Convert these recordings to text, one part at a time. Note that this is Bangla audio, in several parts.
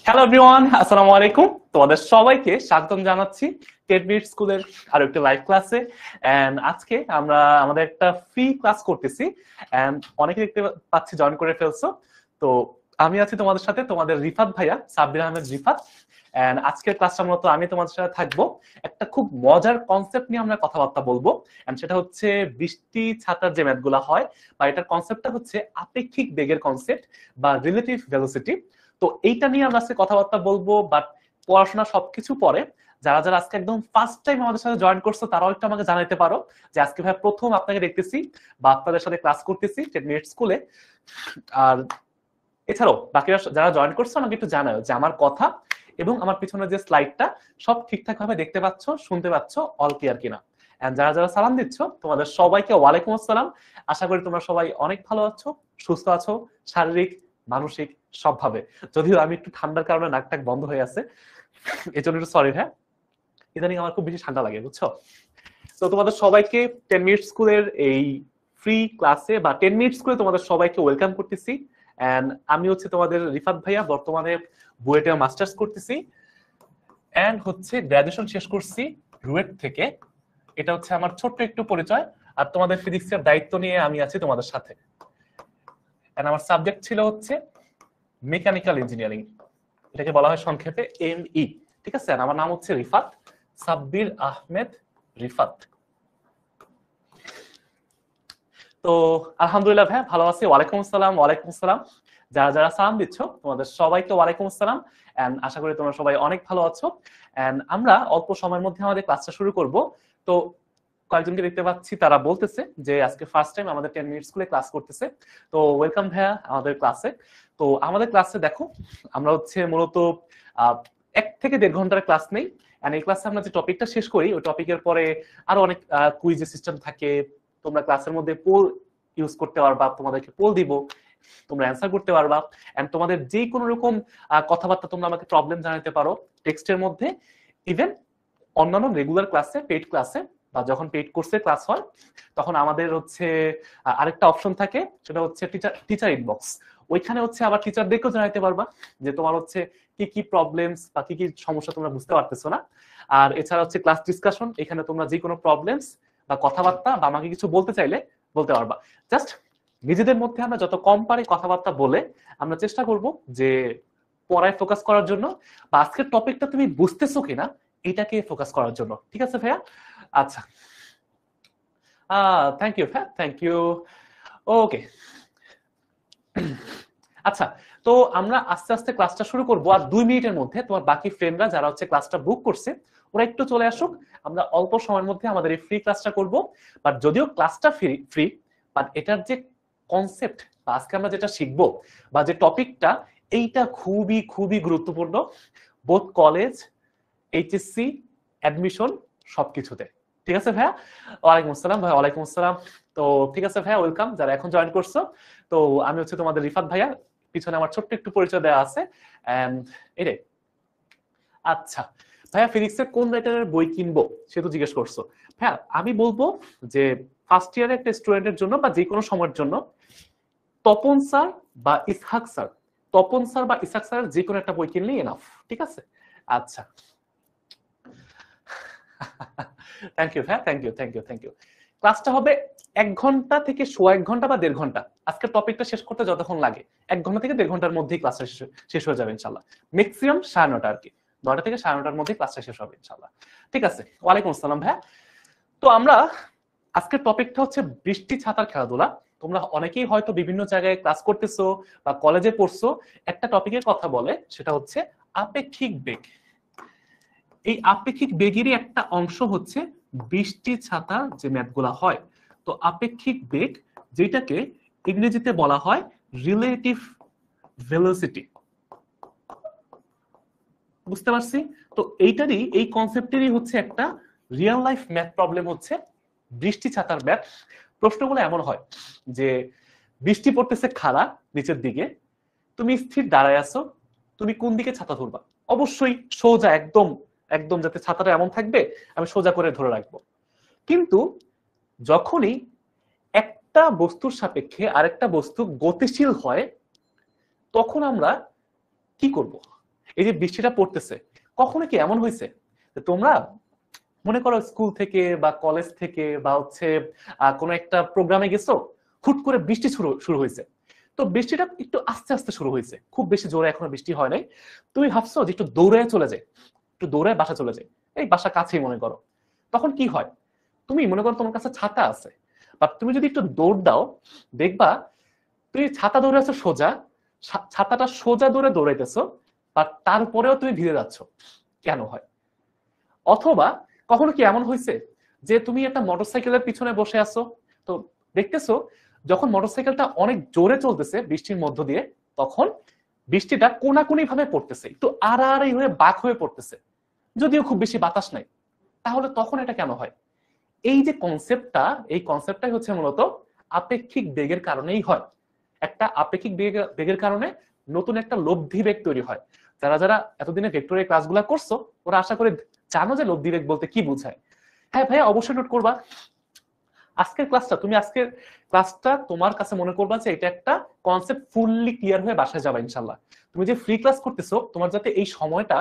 হ্যালো এভরিওয়ান, আসসালামু আলাইকুম। তোমাদের সবাইকে স্বাগতম জানাচ্ছি টেডমিট স্কুলের আরো একটা লাইভ ক্লাসে। এন্ড আজকে আমরা আমাদের একটা ফ্রি ক্লাস করতেছি এন্ড অনেকে দেখতে পাচ্ছি জয়েন করে ফেলছো। তো আমি আছি তোমাদের সাথে, তোমাদের রিফাত ভাইয়া, সাব্বির আহমেদ রিফাত। এন্ড আজকের ক্লাসটা মূলত আমি তোমাদের সাথে থাকবো। একটা খুব মজার কনসেপ্ট নিয়ে আমরা কথাবার্তা বলবো, এন্ড সেটা হচ্ছে বৃষ্টি ছাতার যে ম্যাথগুলো হয়, বা এটার কনসেপ্টটা হচ্ছে আপেক্ষিক বেগের কনসেপ্ট বা রিলেটিভ ভেলোসিটি। তো এইটা নিয়ে আমরা আজকে কথাবার্তা বলবো। বাট পড়াশোনা সবকিছু পরে, যারা যারা আজকে একদম ফার্স্ট টাইম আমাদের সাথে জয়েন করছো তারাও একটু আমাকে জানাতে পারো যে আজকে ভাই প্রথম আপনাকে দেখতেছি বা আপনাদের সাথে ক্লাস করতেছি টেডমিট স্কুলে। আর এছাড়াও বাকিরা যারা জয়েন করছো আমাকে একটু জানাও যে আমার কথা এবং আমার পিছনে যে স্লাইডটা সব ঠিকঠাক ভাবে দেখতে পাচ্ছ, শুনতে পাচ্ছ, অল ক্লিয়ার কিনা। এন্ড যারা যারা সালাম দিচ্ছ তোমাদের সবাইকে ওয়ালাইকুম আসসালাম। আশা করি তোমরা সবাই অনেক ভালো আছো, সুস্থ আছো, শারীরিক মানসিক সবভাবে। যদিও আমি একটু ঠান্ডার কারণে নাকটাক বন্ধ হয়ে আছে, এই জন্য একটু সরি। হ্যাঁ, ইদানিং আমার খুব বেশি ঠান্ডা লাগে, বুঝছো। তো তোমাদের সবাইকে 10 মিনিট স্কুলের এই ফ্রি ক্লাসে বা 10 মিনিট স্কুলে তোমাদের সবাইকে ওয়েলকাম করতেছি। এন্ড আমি হচ্ছে তোমাদের রিফাত ভাইয়া, বর্তমানে বুয়েটে মাস্টার্স করতেছি এন্ড হচ্ছে গ্রাজুয়েশন শেষ করছি রুয়েট থেকে। এটা হচ্ছে আমার ছোট্ট একটু পরিচয়। আর তোমাদের ফিজিক্সের দায়িত্ব নিয়ে আমি আছি তোমাদের সাথে। এন্ড আমার সাবজেক্ট ছিল হচ্ছে মেকানিক্যাল ইঞ্জিনিয়ারিং, এটাকে বলা হয় সংক্ষেপে এমই। ঠিক আছে, আমার নাম হচ্ছে রিফাত, সাব্বির আহমেদ রিফাত। তো আলহামদুলিল্লাহ ভাই ভালো আছি। ওয়ালাইকুম আসসালাম। ওয়ালাইকুম আসসালাম। যারা যারা সালাম দিচ্ছ তোমাদের সবাইকে ওয়ালাইকুম আসসালাম। এন্ড আশা করি তোমরা সবাই অনেক ভালো আছো। এন্ড আমরা অল্প সময়ের মধ্যে আমাদের ক্লাসটা শুরু করব। তো কয়েকজনকে দেখতে পাচ্ছি তারা বলতেছে যে আজকে ফার্স্ট টাইম আমাদের 10 মিনিট স্কুলে ক্লাস করতেছে। তো ওয়েলকাম ভাইয়া আমাদের ক্লাসে। তো আমাদের ক্লাসে দেখো, আমরা হচ্ছে মূলত 1 থেকে 1.5 ঘন্টার ক্লাস নেই। এন্ড এই ক্লাসে আমরা যে টপিকটা শেষ করি ওই টপিকের পরে আরো অনেক কুইজের সিস্টেম থাকে। তোমরা ক্লাসের মধ্যে পোল ইউজ করতে পারবা, তোমাদেরকে পোল দিব, তোমরা অ্যান্সার করতে পারবা। এন্ড তোমাদের যে কোনো রকম কথাবার্তা তোমরা আমাকে প্রবলেম জানাতে পারো টেক্সটের মধ্যে। ইভেন অন্যান্য রেগুলার ক্লাসে, পেইড ক্লাসে বা যখন পেইড কোর্সে ক্লাস হয় তখন আমাদের হচ্ছে আরেকটা অপশন থাকে, সেটা হচ্ছে টিচার ইনবক্স। ওইখানে হচ্ছে আবার টিচারদেরকেও জানাতে পারবা যে তোমার হচ্ছে কি কি প্রবলেমস বা কি কি সমস্যা তোমরা বুঝতে পারতেছো না। আর এছাড়া হচ্ছে ক্লাস ডিসকাশন, এখানে তোমরা যে কোনো প্রবলেমস বা কথাবার্তা বা আমাকে কিছু বলতে চাইলে বলতে পারবা। জাস্ট নিজেদের মধ্যে আমরা যত কম পারি কথাবার্তা বলে আমরা চেষ্টা করব যে পড়ায় ফোকাস করার জন্য, বা আজকের টপিকটা তুমি বুঝতেছো কিনা এটাকে ফোকাস করার জন্য। ঠিক আছে ভাইয়া? আচ্ছা, থ্যাংক ইউ ভাইয়া, থ্যাংক ইউ। ওকে, আচ্ছা। তো আমরা আস্তে আস্তে ক্লাসটা শুরু করব। আর 2 মিনিটের মধ্যে তোমার বাকি ফ্রেন্ডরা যারা হচ্ছে ক্লাসটা বুক করছে ওরা একটু চলে আসুক। আমরা অল্প সময়ের মধ্যে আমাদের এই ফ্রি ক্লাসটা করব। বাট যদিও ক্লাসটা ফ্রি, বাট এটার যে কনসেপ্ট বা আজকে আমরা যেটা শিখবো বা যে টপিকটা, এইটা খুবই খুবই গুরুত্বপূর্ণ বোথ কলেজ, এইচএসসি, অ্যাডমিশন সবকিছুতে। ঠিক আছে ভাইয়া? ওয়ালাইকুম আসসালাম ভাইয়া। ওয়ালাইকুম আসসালাম। তো ঠিক আছে ভাইয়া, ওয়েলকাম যারা এখন জয়েন করছো। তো আমি হচ্ছে তোমাদের রিফাত ভাইয়া, পিছনে আমার ছোট্ট একটু পরিচয় দেওয়া আছে। এটাই। আচ্ছা ভাইয়া, ফিজিক্সের কোন রাইটারের বই কিনবো সে তো জিজ্ঞেস করছো। ভাইয়া আমি বলবো যে ফার্স্ট ইয়ারের একটা স্টুডেন্টের জন্য বা যে কোনো সময়ের জন্য তপন স্যার বা ইসহাক স্যার, তপন স্যার বা ইসহাক স্যারের যে কোনো একটা বই কিনলেই এনাফ। ঠিক আছে? আচ্ছা, থ্যাংক ইউ হ্যাঁ, thank you, thank you, thank you. ক্লাসটা হবে 1 ঘন্টা থেকে 1.5 ঘন্টা বা 1.5 ঘন্টা। আজকের টপিকটা শেষ করতে যতক্ষণ লাগে 1 ঘন্টা থেকে 1.5 ঘন্টার মধ্যেই ক্লাসটা শেষ হয়ে যাবে ইনশাল্লাহ। ম্যাক্সিমাম 9:30 আর কি, 9টা থেকে 9:30-র মধ্যে ক্লাসটা শেষ হবে ইনশাল্লাহ। ঠিক আছে, ওয়ালাইকুম আসসালাম ভাইয়া। তো আমরা আজকের টপিকটা হচ্ছে বৃষ্টি ছাতার খেলাধুলা। তোমরা অনেকেই হয়তো বিভিন্ন জায়গায় ক্লাস করতেছো বা কলেজে পড়ছো, একটা টপিকের কথা বলে সেটা হচ্ছে আপেক্ষিক বেগ। এই আপেক্ষিক বেগেরই একটা অংশ হচ্ছে বৃষ্টি ছাতা যে ম্যাথগুলা হয়। তো আপেক্ষিক বেগ, যেটাকে ইংরেজিতে বলা হয় রিলেটিভ ভেলোসিটি। বুঝতে পারছি? তো এইটারই, এই কনসেপ্টেরই হচ্ছে একটা রিয়েল লাইফ ম্যাথ প্রবলেম হচ্ছে বৃষ্টি ছাতার ম্যাথ। প্রশ্নগুলো এমন হয় যে বৃষ্টি পড়তেছে খাড়া নিচের দিকে, তুমি স্থির দাঁড়ায় আছো, তুমি কোন দিকে ছাতা ধরবা? অবশ্যই সোজা, একদম একদম যাতে ছাতাটা এমন থাকবে আমি সোজা করে ধরে রাখবো। কিন্তু যখনই একটা বস্তুর সাপেক্ষে আরেকটা বস্তু গতিশীল হয় তখন আমরা কি করব? এই যে বৃষ্টিটা পড়তেছে, কখনো কি এমন হয়েছে তোমরা মনে করো স্কুল থেকে বা কলেজ থেকে বা হচ্ছে কোনো একটা প্রোগ্রামে গেছো, হুট করে বৃষ্টি শুরু শুরু হয়েছে, তো বৃষ্টিটা একটু আস্তে আস্তে শুরু হয়েছে, খুব বেশি জোরে এখনো বৃষ্টি হয় নাই, তুমি ভাবছো যে একটু দৌড়ে চলে যায়, একটু দৌড়ে বাসা চলে যায়, এই বাসা কাছেই মনে করো, তখন কি হয়, তুমি মনে করো তোমার কাছে ছাতা আছে, বা তুমি যদি একটু দৌড় দাও, দেখবা তুমি ছাতা দৌড়াচ্ছ সোজা, ছাতাটা সোজা দৌড়ে দৌড়াইতেছো, বা তারপরেও তুমি ভিজে যাচ্ছ, কেন হয়? অথবা কখনো কি এমন হয়েছে যে তুমি একটা মোটরসাইকেলের পিছনে বসে আছো, তো দেখতেছো যখন মোটরসাইকেলটা অনেক জোরে চলতেছে বৃষ্টির মধ্য দিয়ে, তখন বৃষ্টিটা কোনাকুনি ভাবে পড়তেছে, একটু আড়াআড়ি হয়ে বাঁক হয়ে পড়তেছে, যদিও খুব বেশি বাতাস নাই, তাহলে তখন এটা কেন হয়? এই যে কনসেপ্টটা, এই কনসেপ্টটাই হচ্ছে মূলত আপেক্ষিক বেগের কারণেই হয়। একটা আপেক্ষিক বেগের কারণে নতুন একটা লব্ধি বেগ তৈরি হয়। যারা যারা এতদিনে ভেক্টরের ক্লাসগুলো করছো, ওরা আশা করি জানো যে লব্ধি বেগ বলতে কি বোঝায়। হ্যাঁ ভাইয়া, অবশ্যই নোট করবা আজকের ক্লাসটা, তুমি আজকের ক্লাসটা তোমার কাছে মনে করবা যে এটা একটা কনসেপ্ট ফুললি ক্লিয়ার হয়ে বাসায় যাবা ইনশাল্লাহ। তুমি যে ফ্রি ক্লাস করতেছো, তোমার যাতে এই সময়টা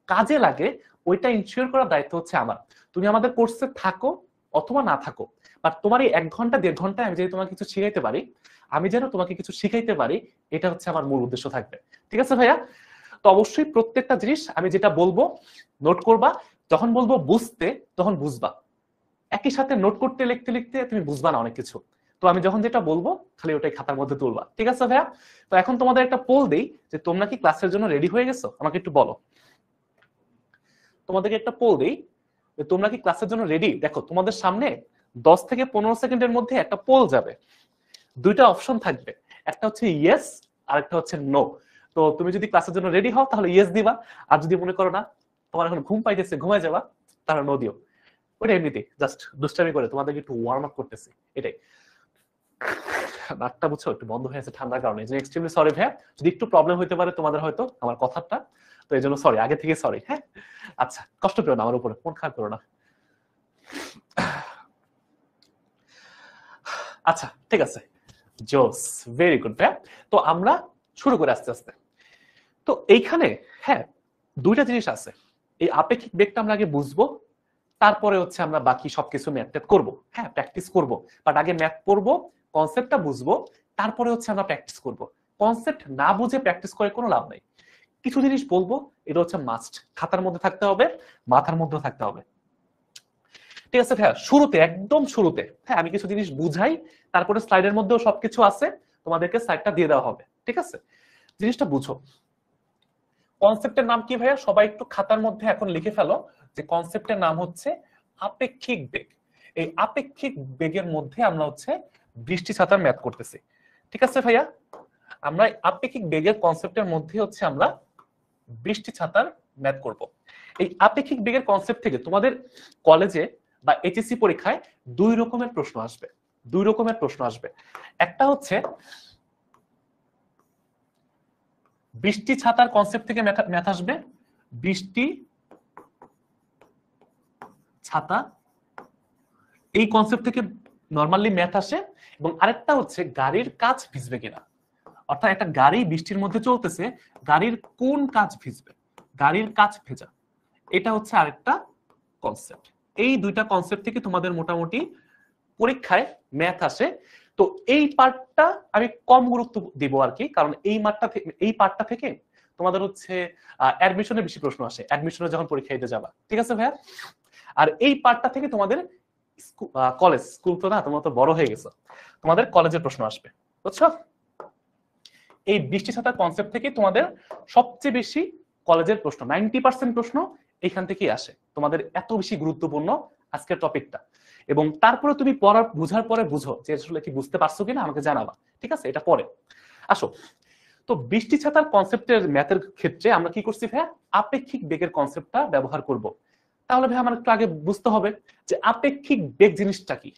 কাজে লাগে ওইটা ইনশিওর করার দায়িত্ব হচ্ছে আমার। তুমি আমাদের কোর্সে থাকো অথবা না থাকো, বাট তোমার এই 1 ঘন্টা 1.5 ঘন্টায় আমি যদি তোমাকে কিছু শিখাইতে পারি, আমি যেন তোমাকে কিছু শিখাইতে পারি, এটা হচ্ছে আমার মূল উদ্দেশ্য থাকবে। ঠিক আছে ভাইয়া? তো অবশ্যই প্রত্যেকটা জিনিস আমি যেটা বলবো নোট করবা, যখন বলবো বুঝতে তখন বুঝবা, একই সাথে নোট করতে লিখতে লিখতে তুমি বুঝবা না অনেক কিছু। তো আমি যখন যেটা বলবো খালি ওটাই খাতার মধ্যে তুলবা। ঠিক আছে ভাইয়া? তো এখন তোমাদের একটা পোল দেই যে তোমরা কি ক্লাসের জন্য রেডি হয়ে গেছো, আমাকে একটু বলো। তোমাদেরকে একটা পোল দেই যে তোমরা কি ক্লাসের জন্য রেডি। দেখো তোমাদের সামনে 10 থেকে 15 সেকেন্ডের মধ্যে একটা পোল যাবে, দুইটা অপশন থাকবে, একটা হচ্ছে ইয়েস আর একটা হচ্ছে নো। তো তুমি যদি ক্লাসের জন্য রেডি হও তাহলে ইয়েস দিবা, আর যদি মনে করো না তোমার এখন ঘুম পাইতেছে ঘুমায় যাবা, তাহলে নো দিও। ওটা এমনিতে জাস্ট দুষ্টামি করে তোমাদেরকে একটু ওয়ার্ম আপ করতেছি, এটাই। নাকটা বুঝছো একটু বন্ধ হয়ে আছে ঠান্ডার কারণে, এই জন্য এক্সট্রিমলি সরি ভাইয়া, যদি একটু প্রবলেম হইতে পারে তোমাদের হয়তো আমার কথাটা, তো এই জন্য সরি, আগে থেকে সরি। হ্যাঁ আচ্ছা, কষ্ট করো না আমার উপরে, মন খারাপ করো না। আচ্ছা ঠিক আছে, জোস, ভেরি গুড ভাইয়া। তো আমরা শুরু করে আস্তে আস্তে। তো এইখানে হ্যাঁ দুইটা জিনিস আছে, এই আপেক্ষিক বেগটা আমরা আগে বুঝবো, তারপরে হচ্ছে আমরা বাকি সবকিছু ম্যাথ করবো, হ্যাঁ প্র্যাকটিস করবো, বাট আগে ম্যাথ পড়বো, কনসেপ্টটা বুঝবো, তারপরে হচ্ছে আমরা প্র্যাকটিস করব। কনসেপ্ট না বুঝে প্র্যাকটিস করে কোনো লাভ নাই। কিছু জিনিস বলবো, এটা হচ্ছে মাস্ট, খাতার মধ্যে থাকতে হবে, মাথার মধ্যে থাকতে হবে। ঠিক আছে ভাইয়া? শুরুতে, একদম শুরুতে হ্যাঁ আমি কিছু জিনিস বুঝাই, তারপরে স্লাইডের মধ্যেও সবকিছু আছে, তোমাদেরকে স্লাইডটা দিয়ে দেওয়া হবে। ঠিক আছে? জিনিসটা বুঝো, কনসেপ্টের নাম কি ভাইয়া? সবাই একটু খাতার মধ্যে এখন লিখে ফেলো যে কনসেপ্টের নাম হচ্ছে আপেক্ষিক বেগ। এই আপেক্ষিক বেগের মধ্যে আমরা হচ্ছে বৃষ্টি ছাতার ম্যাথ করতেছি। ঠিক আছে ভাইয়া? আমরা আপেক্ষিক বেগের কনসেপ্টের মধ্যে হচ্ছে আমরা বৃষ্টি ছাতার ম্যাথ করব। এই আপেক্ষিক বেগের কনসেপ্ট থেকে তোমাদের কলেজে বা এইচএসসি পরীক্ষায় দুই রকমের প্রশ্ন আসবে, দুই রকমের প্রশ্ন আসবে। একটা হচ্ছে বৃষ্টি ছাতার কনসেপ্ট থেকে ম্যাথ আসবে, বৃষ্টি ছাতা এই কনসেপ্ট থেকে নরমালি ম্যাথ আসে। এবং আরেকটা হচ্ছে গাড়ির কাঁচ ভিজবে কিনা, অর্থাৎ একটা গাড়ি বৃষ্টির মধ্যে চলতেছে, গাড়ির কোন কাঁচ ভিজবে, গাড়ির কাঁচ ভেজা, এটা হচ্ছে আরেকটা কনসেপ্ট। এই দুইটা কনসেপ্ট থেকে তোমাদের মোটামুটি পরীক্ষায় ম্যাথ আসে। তো এই পার্টটা আমি কম গুরুত্ব দিব আর কি, কারণ এই পার্টটা থেকে তোমাদের হচ্ছে অ্যাডমিশনের বেশি প্রশ্ন আসে, অ্যাডমিশনে যখন পরীক্ষা দিতে যাবা। ঠিক আছে ভাইয়া? আর এই পার্টটা থেকে তোমাদের কলেজ, স্কুল তো না, তোমরা তো বড় হয়ে গেছো, তোমাদের কলেজের প্রশ্ন আসবে, বুঝছো? এই বৃষ্টি ছাতার কনসেপ্ট থেকে তোমাদের সবচেয়ে বেশি কলেজের প্রশ্ন, 90% প্রশ্ন এখান থেকেই আসে। তোমাদের এত বেশি গুরুত্বপূর্ণ আজকের টপিকটা। এবং তারপরে তুমি পড়ার বুঝার পরে বুঝো যে আসলে কি বুঝতে পারছো কিনা, আমাকে জানাবা। ঠিক আছে? এটা পরে আসো। তো বৃষ্টি ছাতার কনসেপ্টের ম্যাথের ক্ষেত্রে আমরা কি করছি ভাইয়া? আপেক্ষিক বেগের কনসেপ্টটা ব্যবহার করব। তাহলে ভাই আমার একটু আগে বুঝতে হবে যে আপেক্ষিক বেগ জিনিসটা কি।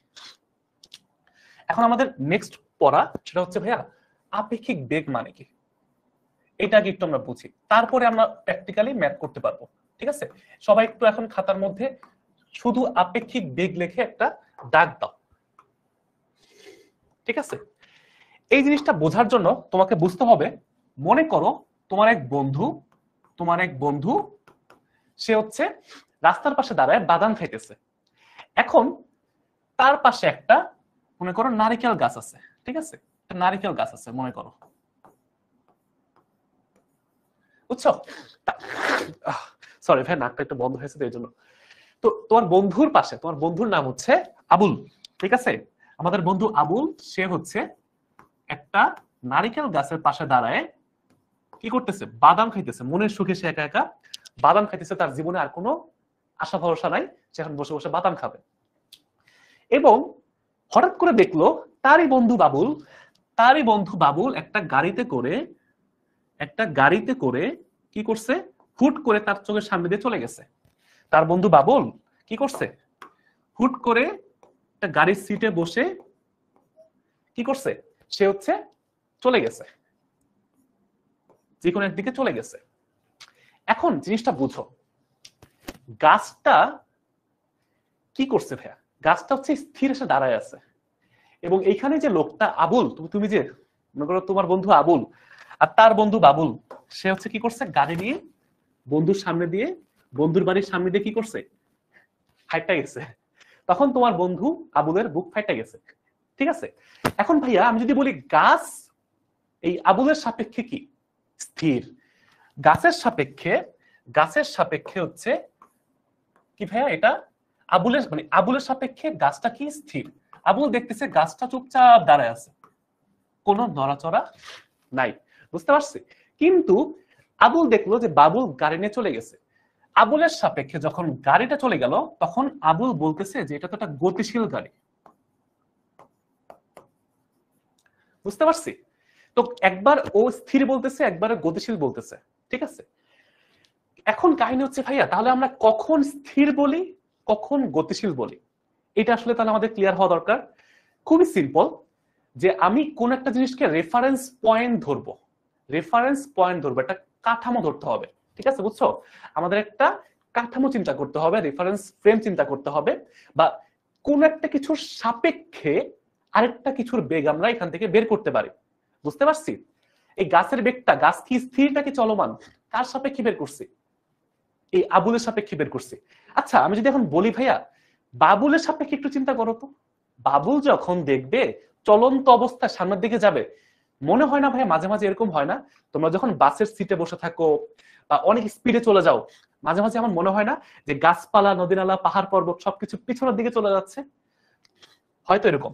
এখন আমাদের নেক্সট পড়া সেটা হচ্ছে ভাইয়া আপেক্ষিক বেগ মানে কি, এটা কি একটু আমরা বুঝি, তারপরে আমরা প্র্যাকটিক্যালি ম্যাথ করতে পারবো। ঠিক আছে? সবাই একটু এখন খাতার মধ্যে শুধু আপেক্ষিক বেগ লিখে একটা দাগ দাও। ঠিক আছে? এই জিনিসটা বোঝার জন্য তোমাকে বুঝতে হবে, মনে করো তোমার এক বন্ধু তোমার এক বন্ধু, সে হচ্ছে রাস্তার পাশে দাঁড়ায় বাদাম খাইতেছে। এখন তার পাশে একটা মনে করো নারিকেল গাছ আছে, ঠিক আছে, নারিকেল গাছ আছে মনে করো, বুঝছো? সরি ভাই, নাকটা একটু বন্ধ হয়েছে এই জন্য। তো তোমার বন্ধুর পাশে, তোমার বন্ধুর নাম হচ্ছে আবুল, ঠিক আছে, আমাদের বন্ধু আবুল, সে হচ্ছে একটা নারিকেল গাছের পাশে দাঁড়ায় কি করতেছে, বাদাম খাইতেছে, মনের সুখে সে একা একা বাদাম খাইতেছে, তার জীবনে আর কোনো আশা ভরসা নাই, সে এখন বসে বসে বাদাম খাবে। এবং হঠাৎ করে দেখলো তারই বন্ধু বাবুল একটা গাড়িতে করে কি করছে, হুট করে তার চোখের সামনে দিয়ে চলে গেছে। তার বন্ধু বাবুল কি করছে, হুট করে একটা গাড়ির সিটে বসে কি করছে, সে হচ্ছে চলে গেছে, যে কোনো একদিকে চলে গেছে। এখন জিনিসটা বুঝো, গাছটা কি করছে ভাইয়া, গাছটা হচ্ছে স্থির এসে দাঁড়ায় আছে। এবং এইখানে যে লোকটা আবুল, তুমি যে মনে করো তোমার বন্ধু আবুল আর তার বন্ধু বাবুল, সে হচ্ছে কি করছে, গাড়ি নিয়ে বন্ধুর সামনে দিয়ে, বন্ধুর বাড়ির সামনে দিয়ে কি করছে, ফাইটটা গেছে। তখন তোমার বন্ধু আবুলের বুক ফাইটটা গেছে, ঠিক আছে। এখন ভাইয়া আমি যদি বলি গাছ এই আবুলের সাপেক্ষে কি স্থির, গাছের সাপেক্ষে হচ্ছে কি ভাইয়া, এটা আবুলের সাপেক্ষে গাছটা কি স্থির। আবুল দেখতেছে গাছটা চুপচাপ দাঁড়ায় আছে, কোনো নড়াচড়া নাই, বুঝতে পারছি। কিন্তু আবুল দেখলো যে বাবুল গাড়ি নিয়ে চলে গেছে। আবুলের সাপেক্ষে যখন গাড়িটা চলে গেল, তখন আবুল বলতেছে যে এটা তো একটা গতিশীল গাড়ি, বুঝতে পারছি। তো একবার ও স্থির বলতেছে, একবার গতিশীল বলতেছে, ঠিক আছে। এখন কাহিনী হচ্ছে ভাইয়া, তাহলে আমরা কখন স্থির বলি, কখন গতিশীল বলি, এটা আসলে তাহলে আমাদের ক্লিয়ার হওয়া দরকার। খুবই সিম্পল, যে আমি কোন একটা জিনিসকে রেফারেন্স পয়েন্ট ধরবো, একটা কাঠামো ধরতে হবে, ঠিক আছে, বুঝছো? আমাদের একটা কাঠামো চিন্তা করতে হবে, রেফারেন্স ফ্রেম চিন্তা করতে হবে, বা কোন একটা কিছুর সাপেক্ষে আরেকটা কিছুর বেগ আমরা এখান থেকে বের করতে পারি, বুঝতে পারছি। এই গাছের বেগটা, গাছ কি স্থির নাকি চলমান, কার সাপেক্ষে বের করছি, এই আবুলের সাপেক্ষে বের করছি। আচ্ছা আমি যদি এখন বলি ভাইয়া বাবুলের সাপেক্ষে একটু চিন্তা করো তো, বাবুল যখন দেখবে চলন্ত অবস্থায় সামনের দিকে যাবে, মনে হয় না ভাইয়া, মাঝে মাঝে এরকম হয় না, তোমরা যখন বাসের সিটে বসে থাকো বা অনেক স্পিডে চলে যাও, মাঝে মাঝে আমার মনে হয় না যে গাছপালা, নদী নালা, পাহাড় পর্বত সবকিছু পিছনের দিকে চলে যাচ্ছে, হয়তো এরকম।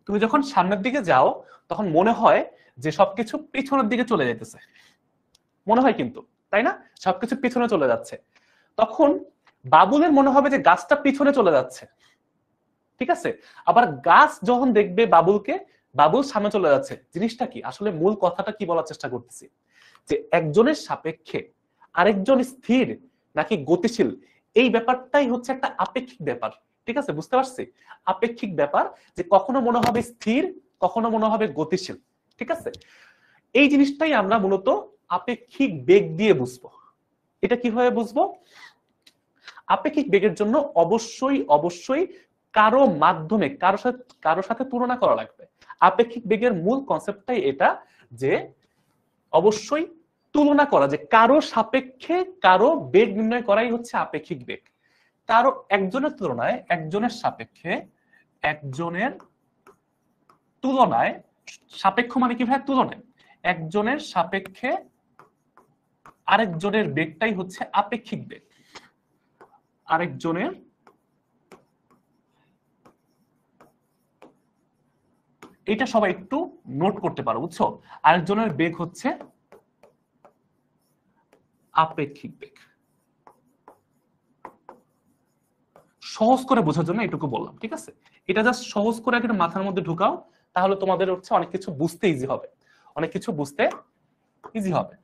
তুমি যখন সামনের দিকে যাও তখন মনে হয় যে সবকিছু পিছনের দিকে চলে যেতেছে, মনে হয় কিন্তু, তাই না? সবকিছু পিছনে চলে যাচ্ছে। তখন বাবুলের মনে হবে যে গাছটা পিছনে চলে যাচ্ছে, ঠিক আছে। আবার গাছ যখন দেখবে বাবুলকে, বাবুল সামনে চলে যাচ্ছে, জিনিসটা কি আসলে, মূল কথাটা কি বলার চেষ্টা করতেছি, যে একজনের সাপেক্ষে আরেকজন স্থির নাকি গতিশীল, এই ব্যাপারটাই হচ্ছে একটা আপেক্ষিক ব্যাপার, ঠিক আছে, বুঝতে পারছি। আপেক্ষিক ব্যাপার, যে কখনো মনে হবে স্থির, কখনো মনে হবে গতিশীল, ঠিক আছে। এই জিনিসটাই আমরা মূলত আপেক্ষিক বেগ দিয়ে বুঝবো। এটা কিভাবে বুঝবো? আপেক্ষিক বেগের জন্য অবশ্যই কারো মাধ্যমে, কারো সাথে তুলনা করা লাগবে। আপেক্ষিক বেগের মূল কনসেপ্টটাই এটা, যে অবশ্যই তুলনা করা, যে কারো সাপেক্ষে কারো বেগ নির্ণয় করাই হচ্ছে আপেক্ষিক বেগ। কারো একজনের তুলনায়, একজনের সাপেক্ষে একজনের তুলনায়, সাপেক্ষ মানে কি ভাই, তুলনায়, একজনের সাপেক্ষে আরেকজনের বেগটাই হচ্ছে আপেক্ষিক বেগ। আরেকজনের, এটা সবাই একটু নোট করতে পারো, বুঝছো? আরেকজনের বেগ হচ্ছে আপেক্ষিক বেগ। সহজ করে বোঝার জন্য এটুকু বললাম, ঠিক আছে। এটা জাস্ট সহজ করে একটু মাথার মধ্যে ঢুকাও, তাহলে তোমাদের হচ্ছে অনেক কিছু বুঝতে ইজি হবে,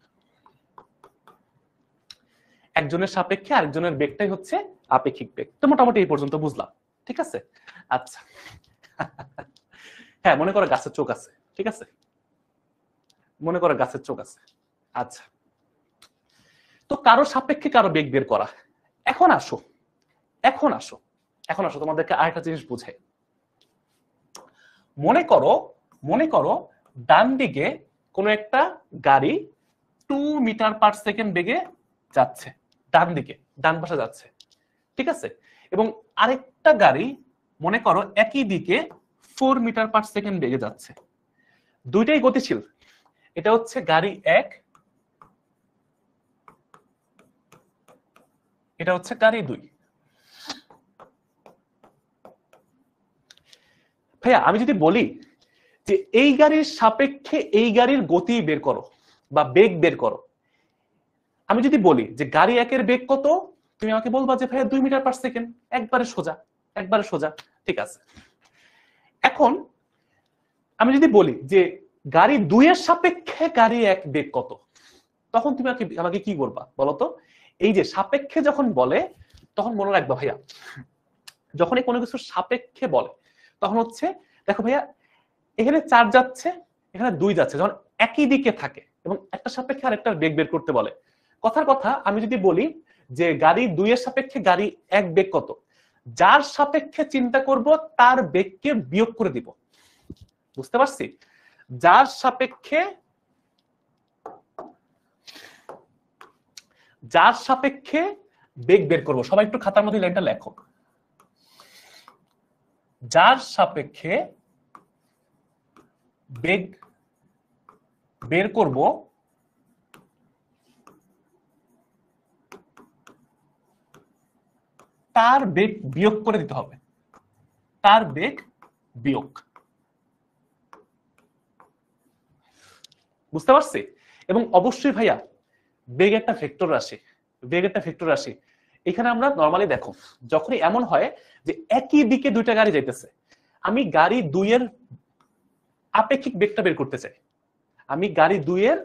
একজনের সাপেক্ষে আরেকজনের বেগটাই হচ্ছে আপেক্ষিক বেগ। তো মোটামুটি এই পর্যন্ত বুঝলাম, ঠিক আছে। আচ্ছা হ্যাঁ, মনে করো গাছের চোখ আছে, ঠিক আছে, মনে করো গাছের চোখ আছে। আচ্ছা, তো কারো সাপেক্ষে কারো বেগ বের করা। এখন আসো তোমাদেরকে আরেকটা জিনিস বুঝাই। মনে করো ডান দিকে কোনো একটা গাড়ি 2 মিটার পার সেকেন্ড বেগে যাচ্ছে, ডান দিকে, ডান পাশে যাচ্ছে, ঠিক আছে। এবং আরেকটা গাড়ি মনে করো একই দিকে 4 মিটার পার সেকেন্ড বেগে যাচ্ছে, দুইটাই গতিশীল। এটা হচ্ছে গাড়ি 1, এটা হচ্ছে গাড়ি 2। ভাইয়া আমি যদি বলি যে এই গাড়ির সাপেক্ষে এই গাড়ির গতি বের করো বা বেগ বের করো, আমি যদি বলি যে গাড়ি 1 এর বেগ কত, তুমি আমাকে বলবা যে ভাইয়া 2 মিটার পার সেকেন্ড, একবারে সোজা, একবারে সোজা, ঠিক আছে। এখন আমি যদি বলি যে গাড়ি 2 এর সাপেক্ষে গাড়ি 1 বেগ কত, তখন তুমি আমাকে কি বলবা বলতো? এই যে সাপেক্ষে যখন বলে তখন মনে রাখবা ভাইয়া, যখনই কোনো কিছুর সাপেক্ষে বলে তখন হচ্ছে, দেখো ভাইয়া এখানে 4 যাচ্ছে, এখানে 2 যাচ্ছে, যখন একই দিকে থাকে এবং একটা সাপেক্ষে আরেকটা বেগ বের করতে বলে, কথার কথা আমি যদি বলি যে গাড়ি 2 এর সাপেক্ষে গাড়ি 1 বেগ কত, যার সাপেক্ষে চিন্তা করব তার বেগকে বিয়োগ করে দিব, বুঝতে পারছি? যার সাপেক্ষে বেগ বের করব, সবাই একটু খাতার মধ্যে লাইনটা লেখো। যার সাপেক্ষে বেগ বের করব তার বেগ বিয়োগ করে দিতে হবে, তার বেগ বিয়োগ, বুঝতে পারছি? এবং অবশ্যই ভাইয়া বেগ একটা ভেক্টর রাশি, বেগ একটা ভেক্টর রাশি। এখানে আমরা নরমালি দেখো যখনই এমন হয় যে একই দিকে দুইটা গাড়ি যাইতেছে, আমি গাড়ি 2 এর আপেক্ষিক বেগটা বের করতে চাই, আমি গাড়ি 2 এর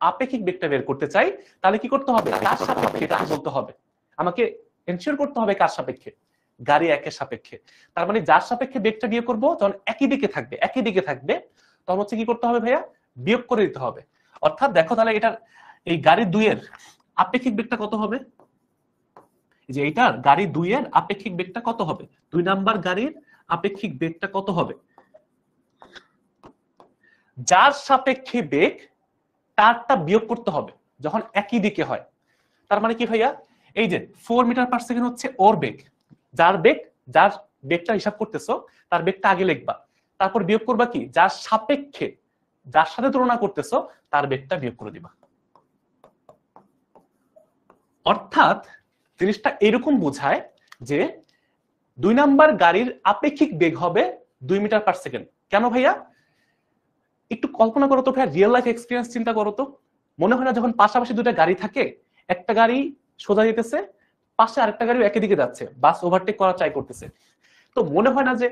আপেক্ষিক বেগটা বের করতে চাই, তাহলে কি করতে হবে? কার সাপেক্ষে এটা বলতে হবে, আমাকে এনশিওর করতে হবে কার সাপেক্ষে, গাড়ি 1 এর সাপেক্ষে। তার মানে যার সাপেক্ষে বেগটা বিয়োগ করব, যখন একই দিকে থাকবে, একই দিকে থাকবে, তখন হচ্ছে কি করতে হবে ভাইয়া? বিয়োগ করে দিতে হবে। অর্থাৎ দেখো তাহলে এটার এই গাড়ি 2 এর আপেক্ষিক বেগটা কত হবে, যে এইটার গাড়ি 2 এর আপেক্ষিক বেগটা কত হবে, 2 নাম্বার গাড়ির আপেক্ষিক বেগটা কত হবে? যার সাপেক্ষে বেগ তারটা বিয়োগ করতে হবে যখন একই দিকে হয়। তার মানে কি ভাইয়া, এই যে 4 মিটার পার সেকেন্ড হচ্ছে ওর বেগ, যার বেগটা হিসাব করতেছো তার বেগটা আগে লিখবা, তারপর বিয়োগ করবা কি, যার সাপেক্ষে, যার সাথে তুলনা করতেছো তার বেগটা বিয়োগ করে দিবা। অর্থাৎ জিনিসটা এরকম বোঝায় যে 2 নাম্বার গাড়ির আপেক্ষিক বেগ হবে 2 মিটার পার সেকেন্ড। কেন ভাইয়া? একটু কল্পনা করো তো ভাইয়া, রিয়েল লাইফ এক্সপিরিয়েন্স চিন্তা করো তো। মনে হয় না যখন পাশাপাশি দুটো গাড়ি থাকে, একটা গাড়ি সোজা যেতেছে, পাশে আরেকটা গাড়ি একই দিকে যাচ্ছে, বাস ওভারটেক করার ট্রাই করতেছে, তো মনে হয় না যে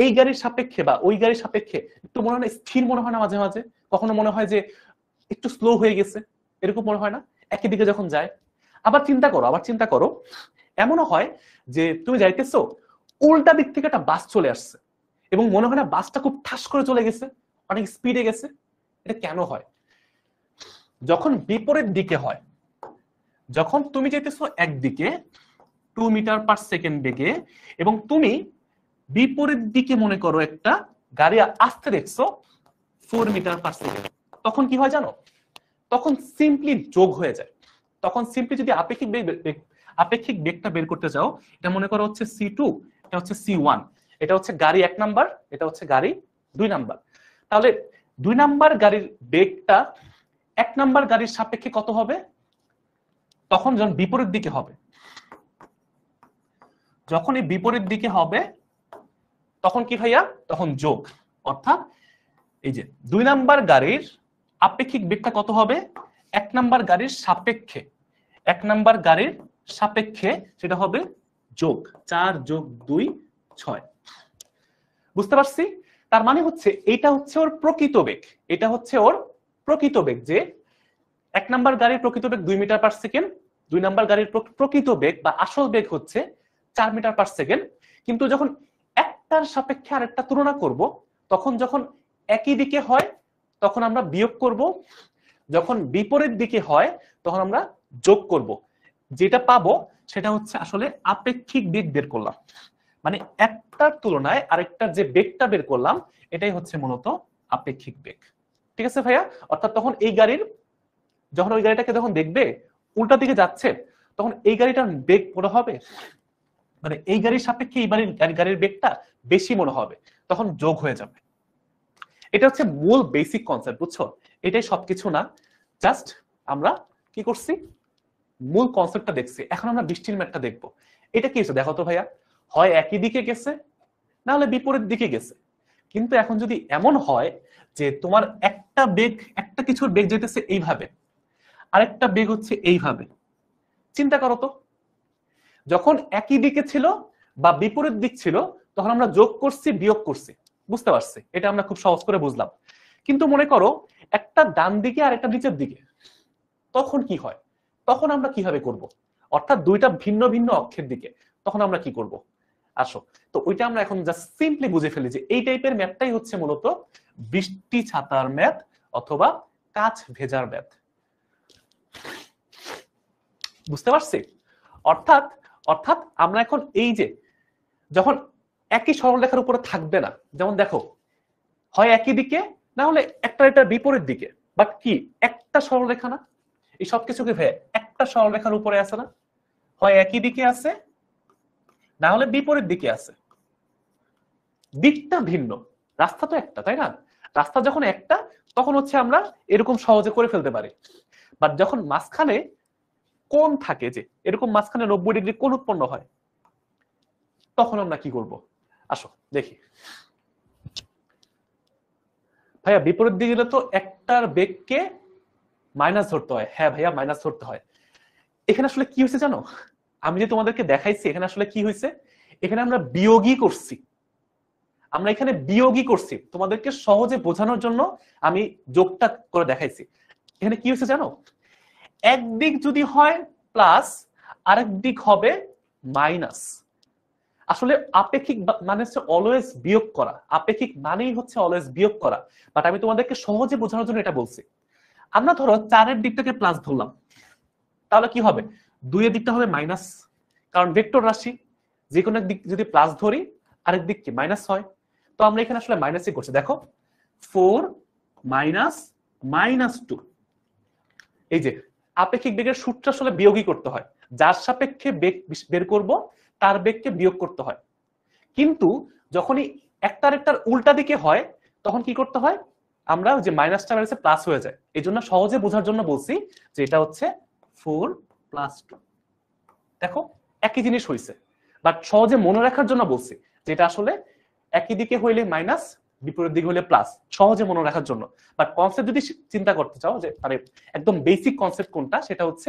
এই গাড়ির সাপেক্ষে বা ওই গাড়ির সাপেক্ষে একটু মনে হয় না স্থির, মনে হয় না মাঝে মাঝে, কখনো মনে হয় যে একটু স্লো হয়ে গেছে, এরকম মনে হয় না একই দিকে যখন যায়? আবার চিন্তা করো এমনও হয় যে তুমি যাইতেছো, উল্টা দিক থেকে একটা বাস চলে আসছে এবং মনে হয় না বাসটা খুব ঠাস করে চলে গেছে, অনেক স্পিডে গেছে। এটা কেন হয়? যখন বিপরীত দিকে হয়, যখন তুমি যেতেছো একদিকে 2 মিটার পার সেকেন্ড বেগে এবং তুমি বিপরীত দিকে মনে করো একটা গাড়ি আসতে দেখছো 4 মিটার পার সেকেন্ড, তখন কি হয় জানো? তখন সিম্পলি যোগ হয়ে যায়। তখন সিম্পলি যদি আপেক্ষিক বেগটা বের করতে চাও, এটা মনে করো হচ্ছে C2, এটা হচ্ছে C1, এটা হচ্ছে গাড়ি 1 নাম্বার, এটা হচ্ছে গাড়ি 2 নাম্বার। তাহলে 2 নাম্বার গাড়ির বেগটা 1 নাম্বার গাড়ির সাপেক্ষে কত হবে? তখন যখন বিপরীত দিকে হবে, যখন এই বিপরীত দিকে হবে তখন কি ভাইয়া? তখন যোগ। অর্থাৎ এই যে 2 নাম্বার গাড়ির আপেক্ষিক বেগটা কত হবে? 1 নাম্বার গাড়ির সাপেক্ষে, 1 নাম্বার গাড়ির সাপেক্ষে সেটা হবে যোগ 4 যোগ 2 6। বুঝতে পারছি? তার মানে হচ্ছে এটা হচ্ছে ওর প্রকৃত বেগ, এটা হচ্ছে ওর প্রকৃত বেগ, যে 1 নাম্বার গাড়ির প্রকৃত বেগ 2 মিটার পার সেকেন্ড, 2 নাম্বার গাড়ির প্রকৃত বেগ বা আসল বেগ হচ্ছে 4 মিটার পার সেকেন্ড। কিন্তু যখন একটার সাপেক্ষে আরেকটা তুলনা করব, তখন যখন একই দিকে হয় তখন আমরা বিয়োগ করব, যখন বিপরীত দিকে হয় তখন আমরা যোগ করব। যেটা পাবো সেটা হচ্ছে আসলে আপেক্ষিক বেগ বের করলাম, মানে একটার তুলনায় আরেকটার যে বেগটা বের করলাম এটাই হচ্ছে মূলত আপেক্ষিক বেগ। ঠিক আছে ভাইয়া? অর্থাৎ তখন এই গাড়ির যখন ওই গাড়িটাকে যখন দেখবে উল্টা দিকে যাচ্ছে, তখন এই গাড়িটার বেগ মনে হবে, মানে এই গাড়ির সাপেক্ষে এই গাড়ির বেগটা বেশি মনে হবে, তখন যোগ হয়ে যাবে। এটা হচ্ছে মূল বেসিক কনসেপ্ট, বুঝছো? এটাই সবকিছু না, জাস্ট আমরা কি করছি, মূল কনসেপ্টটা দেখছি। এখন আমরা বৃষ্টির ম্যাপটা দেখবো। এটা কি হচ্ছে দেখো তো ভাইয়া, হয় একই দিকে গেছে, না হলে বিপরীত দিকে গেছে। কিন্তু এখন যদি এমন হয় যে তোমার একটা বেগ, একটা কিছুর বেগ যেতেছে এইভাবে, আরেকটা বেগ হচ্ছে এইভাবে, চিন্তা করো তো, যখন একই দিকে ছিল বা বিপরীত দিক ছিল তখন আমরা যোগ করছি বিয়োগ করছি, বুঝতে পারছি? এটা আমরা খুব সহজ করে বুঝলাম। কিন্তু মনে করো একটা ডান দিকে আর একটা নিচের দিকে, তখন কি হয়? তখন আমরা কিভাবে করব? অর্থাৎ দুইটা ভিন্ন ভিন্ন অক্ষের দিকে, তখন আমরা কি করব? আসো, তো ওইটা আমরা এখন জাস্ট সিম্পলি বুঝে ফেলি যে এই টাইপের ম্যাথটাই হচ্ছে মূলত বৃষ্টি ছাতার ম্যাথ অথবা কাচ ভেজার ম্যাথ। বুঝতে পারছি? অর্থাৎ অর্থাৎ আমরা এখন এই যে যখন একই সরলরেখার উপরে থাকবে না, যেমন দেখো হয় একই দিকে, না হলে একটা এটা বিপরীত দিকে, বাট কি একটা সরলরেখা না? এই সবকিছুকে ভেবে একটা সরলরেখার উপরে আছে না, হয় একই দিকে আছে না হলে বিপরীত দিকে আছে, দিকটা ভিন্ন, রাস্তা তো একটা, তাই না? রাস্তা যখন একটা তখন হচ্ছে আমরা এরকম সহজে করে ফেলতে পারি। বাট যখন মাঝখানে কোণ থাকে, যে এরকম মাঝখানে 90 ডিগ্রি কোণ উৎপন্ন হয়, তখন আমরা কি করব? আসো দেখি। ভাইয়া বিপরীত দিকে গেলে তো একটার বেগকে মাইনাস ধরতে হয়। হ্যাঁ ভাইয়া, মাইনাস ধরতে হয়। এখানে আসলে কি হয়েছে জানো, আমি যে তোমাদেরকে দেখাইছি এখানে আসলে কি হয়েছে, এখানে আমরা বিয়োগই করছি, আমরা এখানে বিয়োগই করছি তোমাদেরকে সহজে বোঝানোর জন্য আমি যোগটা করে দেখাইছি। এখানে কি হয়েছে জানো, একদিক যদি হয় প্লাস আরেক দিক হবে মাইনাস। আসলে আপেক্ষিক মানে হচ্ছে অলওয়েজ বিয়োগ করা, আপেক্ষিক মানেই হচ্ছে অলওয়েজ বিয়োগ করা। বাট আমি তোমাদেরকে সহজে বোঝানোর জন্য এটা বলছি। আমরা ধরো 4-এর দিকটাকে প্লাস ধরলাম, তাহলে কি হবে, 2-এর দিকটা হবে মাইনাস, কারণ ভেক্টর রাশি, যে কোনো দিক যদি প্লাস ধরি আরেক দিক কি মাইনাস হয়। তো আমরা এখানে আসলে মাইনাসই করছি, দেখো 4 মাইনাস -2। এই যে আপেক্ষিক বেগের সূত্র আসলে বিয়োগই করতে হয়, যার সাপেক্ষে বেগ বের করব তার বেগকে বিয়োগ করতে হয়। কিন্তু যখনই একটার একটার উল্টা দিকে হয় তখন কি করতে হয়, আমরা যে মাইনাসটা বেড়েছে প্লাস হয়ে যায়। এই জন্য সহজে বোঝার জন্য বলছি যে এটা হচ্ছে 4 + 2। দেখো একই জিনিস হয়েছে, বাট সহজে মনে রাখার জন্য বলছি যেটা আসলে একই দিকে হইলে মাইনাস, বিপরীত দিকে হইলে প্লাস, সহজে মনে রাখার জন্য। বাট কনসেপ্ট যদি চিন্তা করতে চাও যে মানে একদম বেসিক কনসেপ্ট কোনটা, সেটা হচ্ছে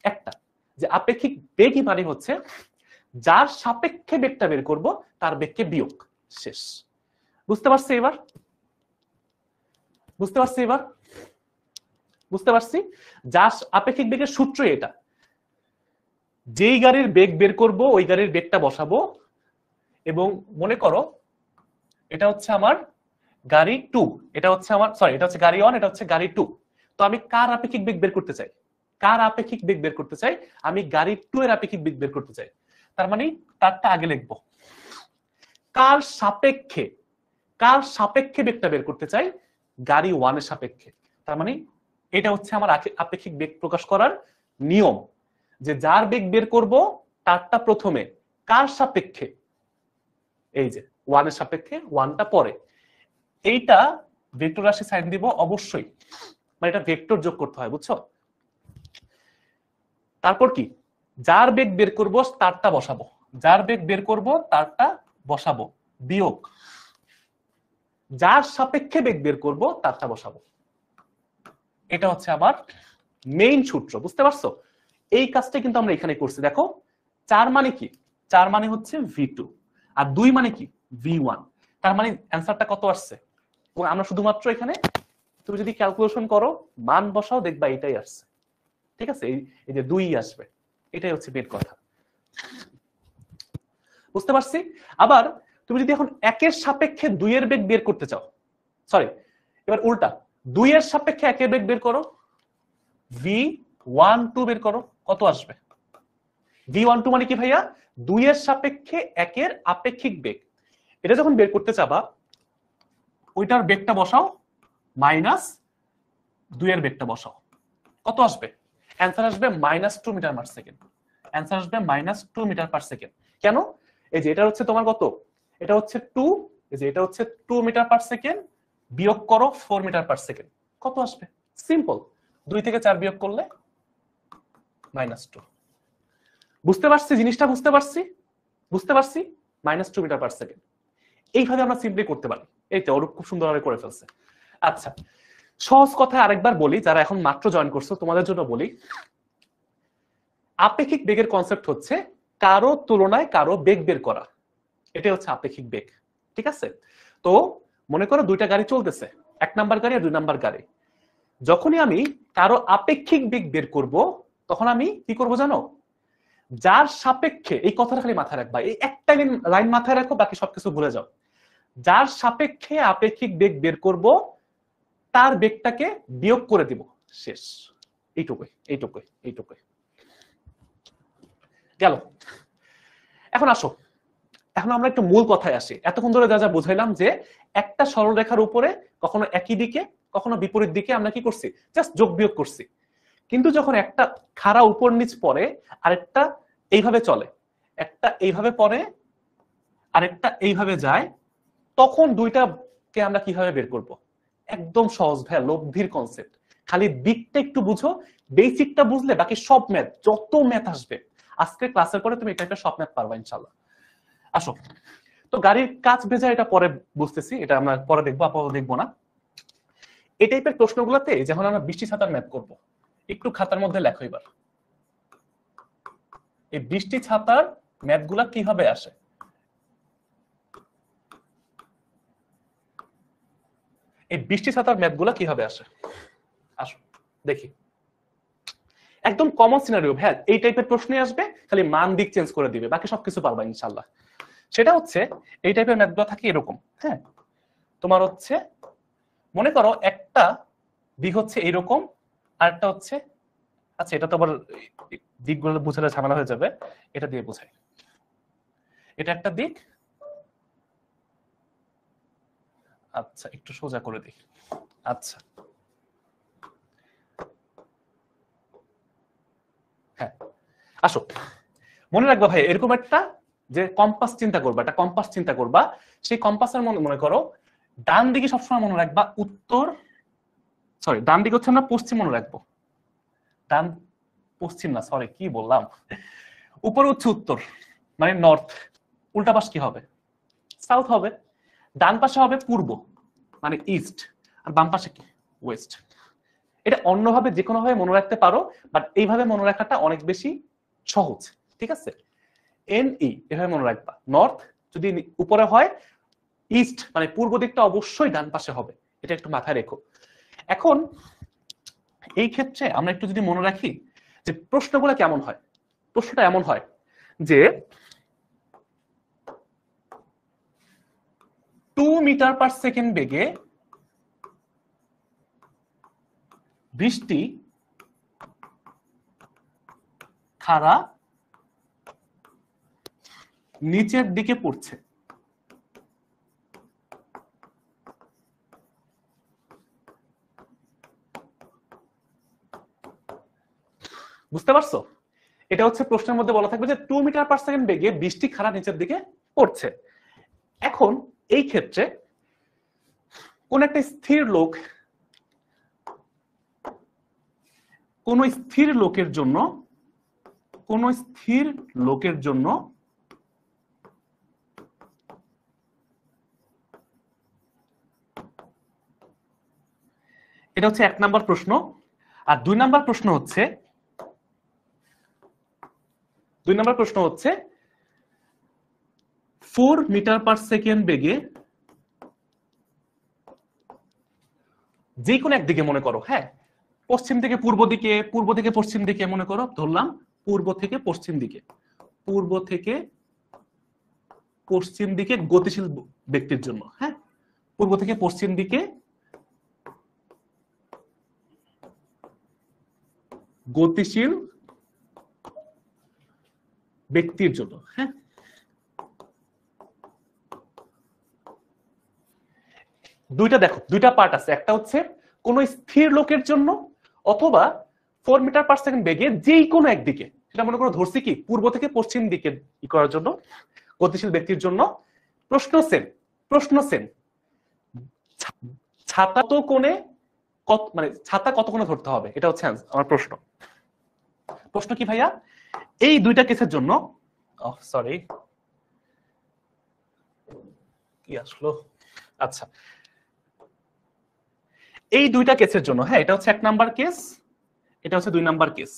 একটা, যে আপেক্ষিক বেগই মানে হচ্ছে যার সাপেক্ষে বেগটা বের করব তার বেগকে বিয়োগ, শেষ। বুঝতে পারছি এবার? বুঝতে পারছি এবার? বুঝতে পারছি। যার আপেক্ষিক বেগের সূত্র এটা, যেই গাড়ির বেগ বের করব ওই গাড়ির বেগটা বসাবো, এবং মনে করো এটা হচ্ছে আমার গাড়ি 2, এটা হচ্ছে আমার সরি এটা হচ্ছে গাড়ি 1, এটা হচ্ছে গাড়ি 2। তো আমি কার আপেক্ষিক বেগ বের করতে চাই? কার আপেক্ষিক বেগ বের করতে চাই? আমি গাড়ি 2 এর আপেক্ষিক বেগ বের করতে চাই। তার মানে তারটা আগে লিখবো। কার সাপেক্ষে, কার সাপেক্ষে বেগটা বের করতে চাই? গাড়ি 1 এর সাপেক্ষে। তার মানে এটা হচ্ছে আমার আপেক্ষিক বেগ প্রকাশ করার নিয়ম, যে যার বেগ বের করব তারটা প্রথমে, কার সাপেক্ষে? এই যে 1 এর সাপেক্ষে, 1টা পরে। এইটা ভেক্টর রাশি সাইন দিব অবশ্যই, মানে এটা ভেক্টর যোগ করতে হয়, বুঝছো? তারপর কি, যার বেগ বের করব তারটা বসাবো, যার বেগ বের করব তারটা বসাবো, বিয়োগ যার সাপেক্ষে বেগ বের করব তারটা বসাবো। এটা হচ্ছে আমার মেইন সূত্র, বুঝতে পারছো? এই কাজটা কিন্তু আমরা এখানে করছি। দেখো 4 মানে কি, 4 মানে হচ্ছে v2, আর 2 মানে কি v1। তার মানে অ্যান্সারটা কত আসছে, এবং আমরা শুধুমাত্র এখানে তুমি যদি ক্যালকুলেশন করো মান বসাও দেখবা এটাই আসছে। ঠিক আছে, এই যে 2 আসবে, এটাই হচ্ছে মেন কথা। বুঝতে পারছি? আবার তুমি যদি এখন 1 এর সাপেক্ষে 2 এর বেগ বের করতে চাও, সরি এবার উল্টা, 2 এর সাপেক্ষে 1 এর বেগ বের করো, v12 বের করো, কত আসবে? v12 মানে কি ভাইয়া? 2 এর সাপেক্ষে 1 এর আপেক্ষিক বেগ। এটা যখন বের করতে চাবা ওইটার বেগটা বসাও, -2 এর বেগটা বসাও, কত আসবে? অ্যান্সার আসবে -2 মিটার পার সেকেন্ড। অ্যান্সার আসবে -2 মিটার পার সেকেন্ড। কেন? এই যে এটা হচ্ছে তোমার কত, এটা হচ্ছে 2, এই যে এটা হচ্ছে 2 মিটার পার সেকেন্ড, বিয়োগ করো 4 মিটার পার সেকেন্ড, কত আসবে? সিম্পল, 2 থেকে 4 বিয়োগ করলে -2। বুঝতে পারছি জিনিসটা? বুঝতে পারছি, বুঝতে পারছি। -2 মিটার পার সেকেন্ড। এইভাবে আমরা সিম্পলি করতে পারি। এই তো অরূপ খুব সুন্দরভাবে করে ফেলছে। আচ্ছা, সহজ কথায় আরেকবার বলি, যারা এখন মাত্র জয়েন করছো তোমাদের জন্য বলি, আপেক্ষিক বেগের কনসেপ্ট হচ্ছে কারো তুলনায় কারো বেগ বের করা। এটাই হচ্ছে আপেক্ষিক বেগ। ঠিক আছে? তো মনে করো দুইটা গাড়ি চলতেছে, 1 নাম্বার গাড়ি আর 2 নাম্বার গাড়ি। যখনই আমি কারো আপেক্ষিক বেগ বের করব, তখন আমি কি করব জানো? যার সাপেক্ষে, এই কথাটা খালি মাথায় রাখবা, এই একটা লাইন মাথায় রাখো, বাকি সবকিছু ভুলে যাও। যার সাপেক্ষে আপেক্ষিক বেগ বের করব, তার বেগটাকে বিয়োগ করে দিব, শেষ। এইটুকুই, এইটুকুই, এইটুকুই। গেল। এখন আসো, এখন আমরা একটু মূল কথায় আসি। এতক্ষণ ধরে যা যা বুঝাইলাম যে একটা সরলরেখার উপরে কখনো একই দিকে কখনো বিপরীত দিকে আমরা কি করছি, জাস্ট যোগ বিয়োগ করছি। কিন্তু যখন একটা খাড়া উপর নিচ পড়ে, আরেকটা এইভাবে চলে, একটা এইভাবে পড়ে, আরেকটা এইভাবে যায়, তখন দুইটাকে আমরা কিভাবে বের করব? একদম সহজ ভাইয়া, লব্ধির কনসেপ্ট। খালি দিকটা একটু বুঝো, বেসিকটা বুঝলে বাকি সব ম্যাথ, যত ম্যাথ আসবে আজকে ক্লাসের পরে তুমি এটা সব ম্যাথ পারবা ইনশাআল্লাহ। আসো, তো গাড়ির কাচ ভেজা এটা পরে বুঝতেছি, এটা আমরা পরে দেখবো, আপাতত দেখবো না। এই টাইপের প্রশ্নগুলোতে যখন আমরা বৃষ্টি ছাতার ম্যাথ করব, একটু খাতার মধ্যে লেখো এবার এই বৃষ্টি ছাতার ম্যাথগুলা কিভাবে আসে। এই বৃষ্টি ছাতার ম্যাথগুলা কিভাবে আসে, আসো দেখি। একদম কমন সিনারিও ভাই, এই টাইপের প্রশ্নই আসবে, খালি মান দিক চেঞ্জ করে দিবে, বাকি সবকিছু পারবা ইনশাআল্লাহ। সেটা হচ্ছে এই টাইপের ম্যাথগুলো থাকে এরকম। হ্যাঁ, তোমার হচ্ছে মনে করো একটা দিক হচ্ছে এরকম, আরেকটা হচ্ছে, আচ্ছা এটা তো আবার দিকগুলো বোঝালে ঝামেলা হয়ে যাবে, এটা দিয়ে বোঝাই। এটা একটা দিক, আচ্ছা একটু সোজা করে দিই। আচ্ছা হ্যাঁ, আসো মনে রাখবা ভাই, এরকম একটা যে কম্পাস চিন্তা করবা, একটা কম্পাস চিন্তা করবা, সেই কম্পাসের মনে করো ডান দিকে সবসময় মনে রাখবা উত্তর, সরি ডান দিকে হচ্ছে আমরা পশ্চিম মনে রাখবো, ডান পশ্চিম না, সরি কি বললাম, উপরে হচ্ছে উত্তর মানে নর্থ, উল্টা পাশ কি হবে, সাউথ হবে। ডান পাশে হবে পূর্ব মানে ইস্ট, আর বাম পাশে কি, ওয়েস্ট। এটা অন্যভাবে যে কোনো ভাবে মনে রাখতে পারো, বাট এইভাবে মনে রাখাটা অনেক বেশি সহজ। ঠিক আছে? NE এভাবে মনে রাখবা, নর্থ যদি উপরে হয়, ইস্ট মানে পূর্ব দিকটা অবশ্যই ডান পাশে হবে, এটা একটু মাথায় রেখো। এখন এই ক্ষেত্রে আমরা একটু যদি মনে রাখি যে প্রশ্নগুলো কেমন হয়, প্রশ্নটা এমন হয় যে 2 মিটার পার সেকেন্ড বেগে বৃষ্টি খাড়া নিচের দিকে পড়ছে, বুঝতে পারছো? এটা হচ্ছে প্রশ্নের মধ্যে বলা থাকবে যে 2 মিটার পার সেকেন্ড বেগে বৃষ্টি খাড়া নিচের দিকে পড়ছে। এখন এই ক্ষেত্রে কোন একটা স্থির লোক, কোন স্থির লোকের জন্য, কোন স্থির লোকের জন্য এটা হচ্ছে 1 নাম্বার প্রশ্ন। আর 2 নাম্বার প্রশ্ন হচ্ছে, 2 নাম্বার প্রশ্ন হচ্ছে 4 মিটার পার সেকেন্ড বেগে যে কোনো একদিকে মনে করো, হ্যাঁ পশ্চিম থেকে পূর্ব দিকে, পূর্ব থেকে পশ্চিম দিকে মনে করো, ধরলাম পূর্ব থেকে পশ্চিম দিকে, পূর্ব থেকে পশ্চিম দিকে গতিশীল ব্যক্তির জন্য, হ্যাঁ পূর্ব থেকে পশ্চিম দিকে গতিশীল ব্যক্তির জন্য, হ্যাঁ দুইটা দেখো, দুইটা পার্ট আছে, একটা হচ্ছে কোন স্থির লোকের জন্য, অথবা 4 মিটার/সেকেন্ড বেগে যেই কোনো একদিকে, সেটা মনে করো ধরছি কি পূর্ব থেকে পশ্চিম দিকে করার জন্য গতিশীল ব্যক্তির জন্য প্রশ্ন সেম ছাতা তো কোণে মানে ছাতা কত কোণে ধরতে হবে, এটা হচ্ছে আমার প্রশ্ন কি ভাইয়া? এই দুইটা কেসের জন্য সরি কি আসলো, আচ্ছা এই দুইটা কেসের জন্য, হ্যাঁ এটা হচ্ছে 1 নাম্বার কেস, এটা হচ্ছে 2 নাম্বার কেস।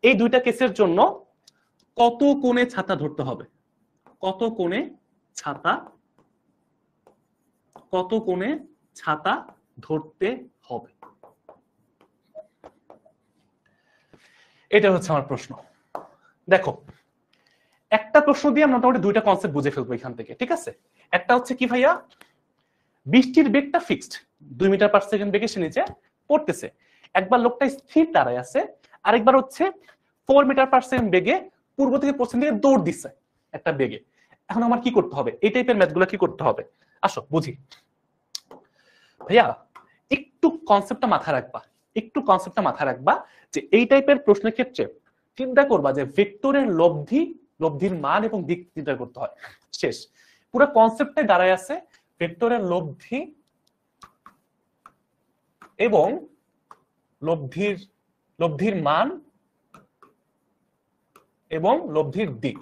এই দুইটা কেসের জন্য কত কোণে ছাতা ধরতে হবে, কত কোণে ছাতা ধরতে হবে, এটা হচ্ছে আমার প্রশ্ন। দেখো একটা প্রশ্ন দিয়ে আমরা মোটামুটি দুইটা কনসেপ্ট বুঝে ফেলবো এখান থেকে, ঠিক আছে? একটা হচ্ছে কি ভাইয়া, বৃষ্টির বেগটা ফিক্সড, 2 মিটার/সেকেন্ড বেগে সে নিচে পড়তেছে। একবার লোকটা স্থির দাঁড়ায় আছে, আরেকবার হচ্ছে 4 মিটার/সেকেন্ড বেগে পূর্ব থেকে পশ্চিম দিকে দৌড় দিচ্ছে একটা বেগে। এখন আমার কি করতে হবে, এই টাইপের ম্যাথগুলো কি করতে হবে, আসো বুঝি। ভাইয়া একটু কনসেপ্টটা মাথায় রাখবা, যে এই টাইপের প্রশ্নের ক্ষেত্রে চিন্তা করবা যে ভেক্টরের লব্ধির মান এবং দিক চিন্তা করতে হয়। শেষ, পুরো কনসেপ্টে দাঁড়ায় আছে ভেক্টরের লব্ধি এবং লব্ধির মান এবং লব্ধির দিক।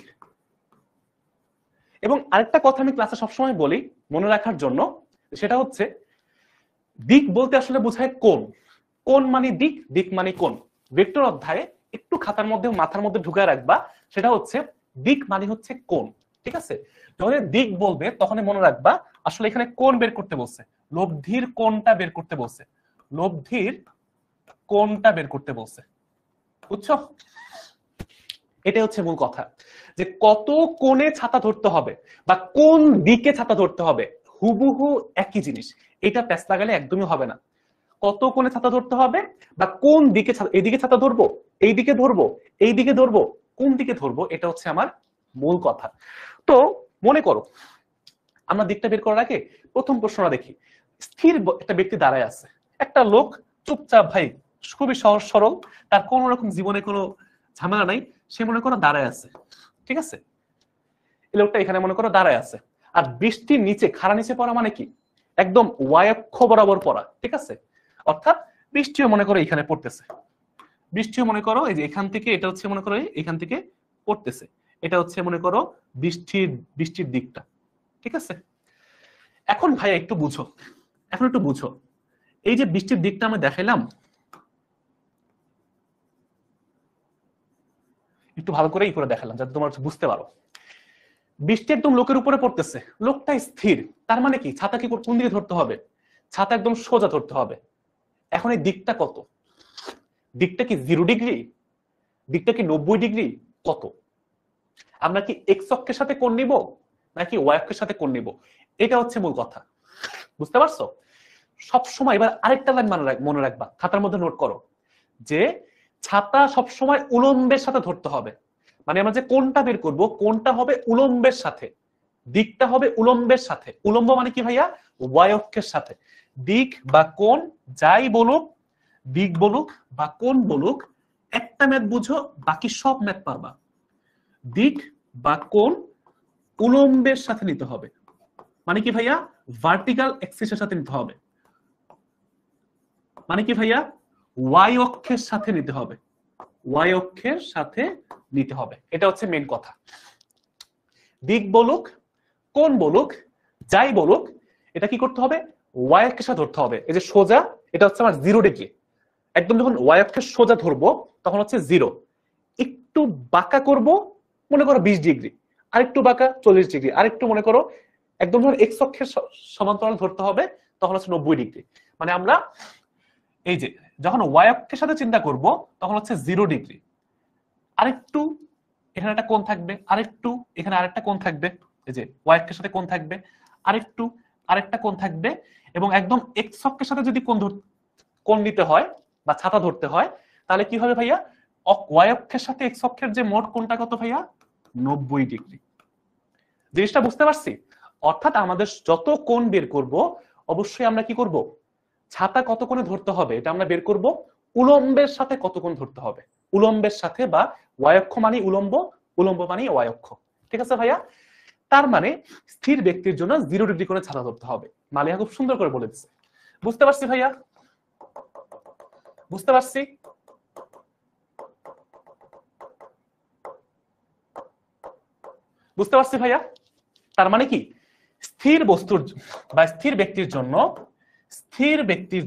এবং আরেকটা কথা আমি ক্লাসে সবসময় বলি মনে রাখার জন্য, সেটা হচ্ছে দিক বলতে আসলে বোঝায় কোণ মানে দিক মানে কোণ। ভেক্টর অধ্যায়ে একটু খাতার মধ্যে মাথার মধ্যে ঢুকায় রাখবা, সেটা হচ্ছে দিক মানে হচ্ছে কোণ, ঠিক আছে? যখন দিক বলবে তখন মনে রাখবা আসলে এখানে কোণ বের করতে বলছে, লব্ধির কোণটা বের করতে বলছে, বুঝছো? এটাই হচ্ছে মূল কথা, যে কত কোণে ছাতা ধরতে হবে বা কোন দিকে ছাতা ধরতে হবে, হুবহু একই জিনিস। এটা প্যাচ লাগালে একদমই হবে না। কত কোণে ছাতা ধরতে হবে বা কোন দিকে, এইদিকে ছাতা ধরবো, এইদিকে ধরবো, কোন দিকে ধরবো, এটা হচ্ছে আমার মূল কথা। তো মনে করো আমরা দিকটা বের করার আগে প্রথম প্রশ্নটা দেখি। স্থির একটা ব্যক্তি দাঁড়ায় আছে, একটা লোক চুপচাপ, ভাই খুবই সহজ সরল, তার কোন রকম জীবনে কোনো ঝামেলা নাই, সে মনে করো দাঁড়ায় আছে, ঠিক আছে? এই লোকটা এখানে মনে করো দাঁড়ায় আছে, আর বৃষ্টির নিচে খাড়া নিচে পড়া মানে কি, একদম ওয়াই অক্ষ বরাবর পড়া, ঠিক আছে? অর্থাৎ বৃষ্টিও মনে করো এখানে পড়তেছে, বৃষ্টিও মনে করো এই যে এখান থেকে, এটা হচ্ছে মনে করো এখান থেকে পড়তেছে, এটা হচ্ছে মনে করো বৃষ্টির দিকটা, ঠিক আছে? এখন ভাইয়া একটু বুঝো, এই যে বৃষ্টির দিকটা আমি দেখাইলাম, একটু ভালো করে দেখালাম যাতে তোমরা বুঝতে পারো। বৃষ্টি একদম লোকের উপরে পড়তেছে, লোকটা স্থির, তার মানে কি ছাতা কি কোন দিকে ধরতে হবে, ছাতা একদম সোজা ধরতে হবে। এখন এই দিকটা কত, দিকটা কি 0 ডিগ্রি, দিকটা কি 90 ডিগ্রি, কত? আমরা কি এক্স অক্ষের সাথে কোণ নিব নাকি ওয়াই অক্ষের সাথে কোণ নিব, এটা হচ্ছে মূল কথা, বুঝতে পারছো? সবসময় এবার আরেকটা লাইন মনে রাখবা, খাতার মধ্যে নোট করো, যে ছাতা সবসময় উলম্বের সাথে ধরতে হবে। মানে আমরা যে কোণটা বের করব, কোণটা হবে উলম্বের সাথে, দিকটা হবে উলম্বের সাথে। উলম্ব মানে কি ভাইয়া, ওয়াই অক্ষের সাথে। দিক বা কোণ যাই বলুক, দিক বলুক বা কোণ বলুক, একটা ম্যাথ বুঝো, বাকি সব ম্যাথ পারবা। দিক বা কোণ উলম্বের সাথে নিতে হবে, মানে কি ভাইয়া, ভার্টিক্যাল এক্সিসের সাথে নিতে হবে, মানে কি ভাইয়া, ওয়াই অক্ষের সাথে নিতে হবে, ওয়াই অক্ষের সাথে নিতে হবে। এটা হচ্ছে মেন কথা। দিক বলুক, কোণ বলুক, যাই বলুক, এটা কি করতে হবে, ওয়াই অক্ষের সাথে ধরতে হবে। এই যে সোজা, এটা হচ্ছে আমার 0 ডিগ্রি, একদম যখন ওয়াই অক্ষের সোজা ধরবো তখন হচ্ছে 0। একটু বাঁকা করব, মনে করো 20 ডিগ্রি, আরেকটু বাঁকা 40 ডিগ্রি, আরেকটু মনে করো একদম যখন এক্স অক্ষের সমান্তরাল ধরতে হবে তখন হচ্ছে 90 ডিগ্রি। মানে আমরা এই যে যখন ওয়াই অক্ষের সাথে চিন্তা করব তখন হচ্ছে 0 ডিগ্রি, আরেকটু এখানে একটা কোণ থাকবে, আরেকটু এখানে আরেকটা কোণ থাকবে, এই যে ওয়াই অক্ষের সাথে কোণ থাকবে, আরেকটা কোণ থাকবে, এবং একদম এক্স অক্ষের সাথে যদি কোণ নিতে হয় বা ছাতা ধরতে হয় তাহলে কি হবে ভাইয়া, ওয়াই অক্ষের সাথে এক্স অক্ষের যে মোট কোণটা কত ভাইয়া, 90 ডিগ্রি। জিনিসটা বুঝতে পারছি? অর্থাৎ আমাদের যত কোণ বের করব অবশ্যই আমরা কি করব, ছাতা কত কোণে ধরতে হবে এটা আমরা বের করব উলম্বের সাথে কত কোণ ধরতে হবে, উলম্বের সাথে, বা ওয়াই অক্ষ মানে উলম্ব, উলম্ব মানে ওয়াই অক্ষ। ঠিক আছে ভাইয়া? তার মানে স্থির ব্যক্তির জন্য 0 ডিগ্রি করে ছাতা ধরতে হবে। মালিয়া খুব সুন্দর করে বলে দিচ্ছে। বুঝতে পারছি ভাইয়া? বুঝতে পারছি? বুঝতে পারছি ভাইয়া? তার মানে কি স্থির বস্তুর বা স্থির ব্যক্তির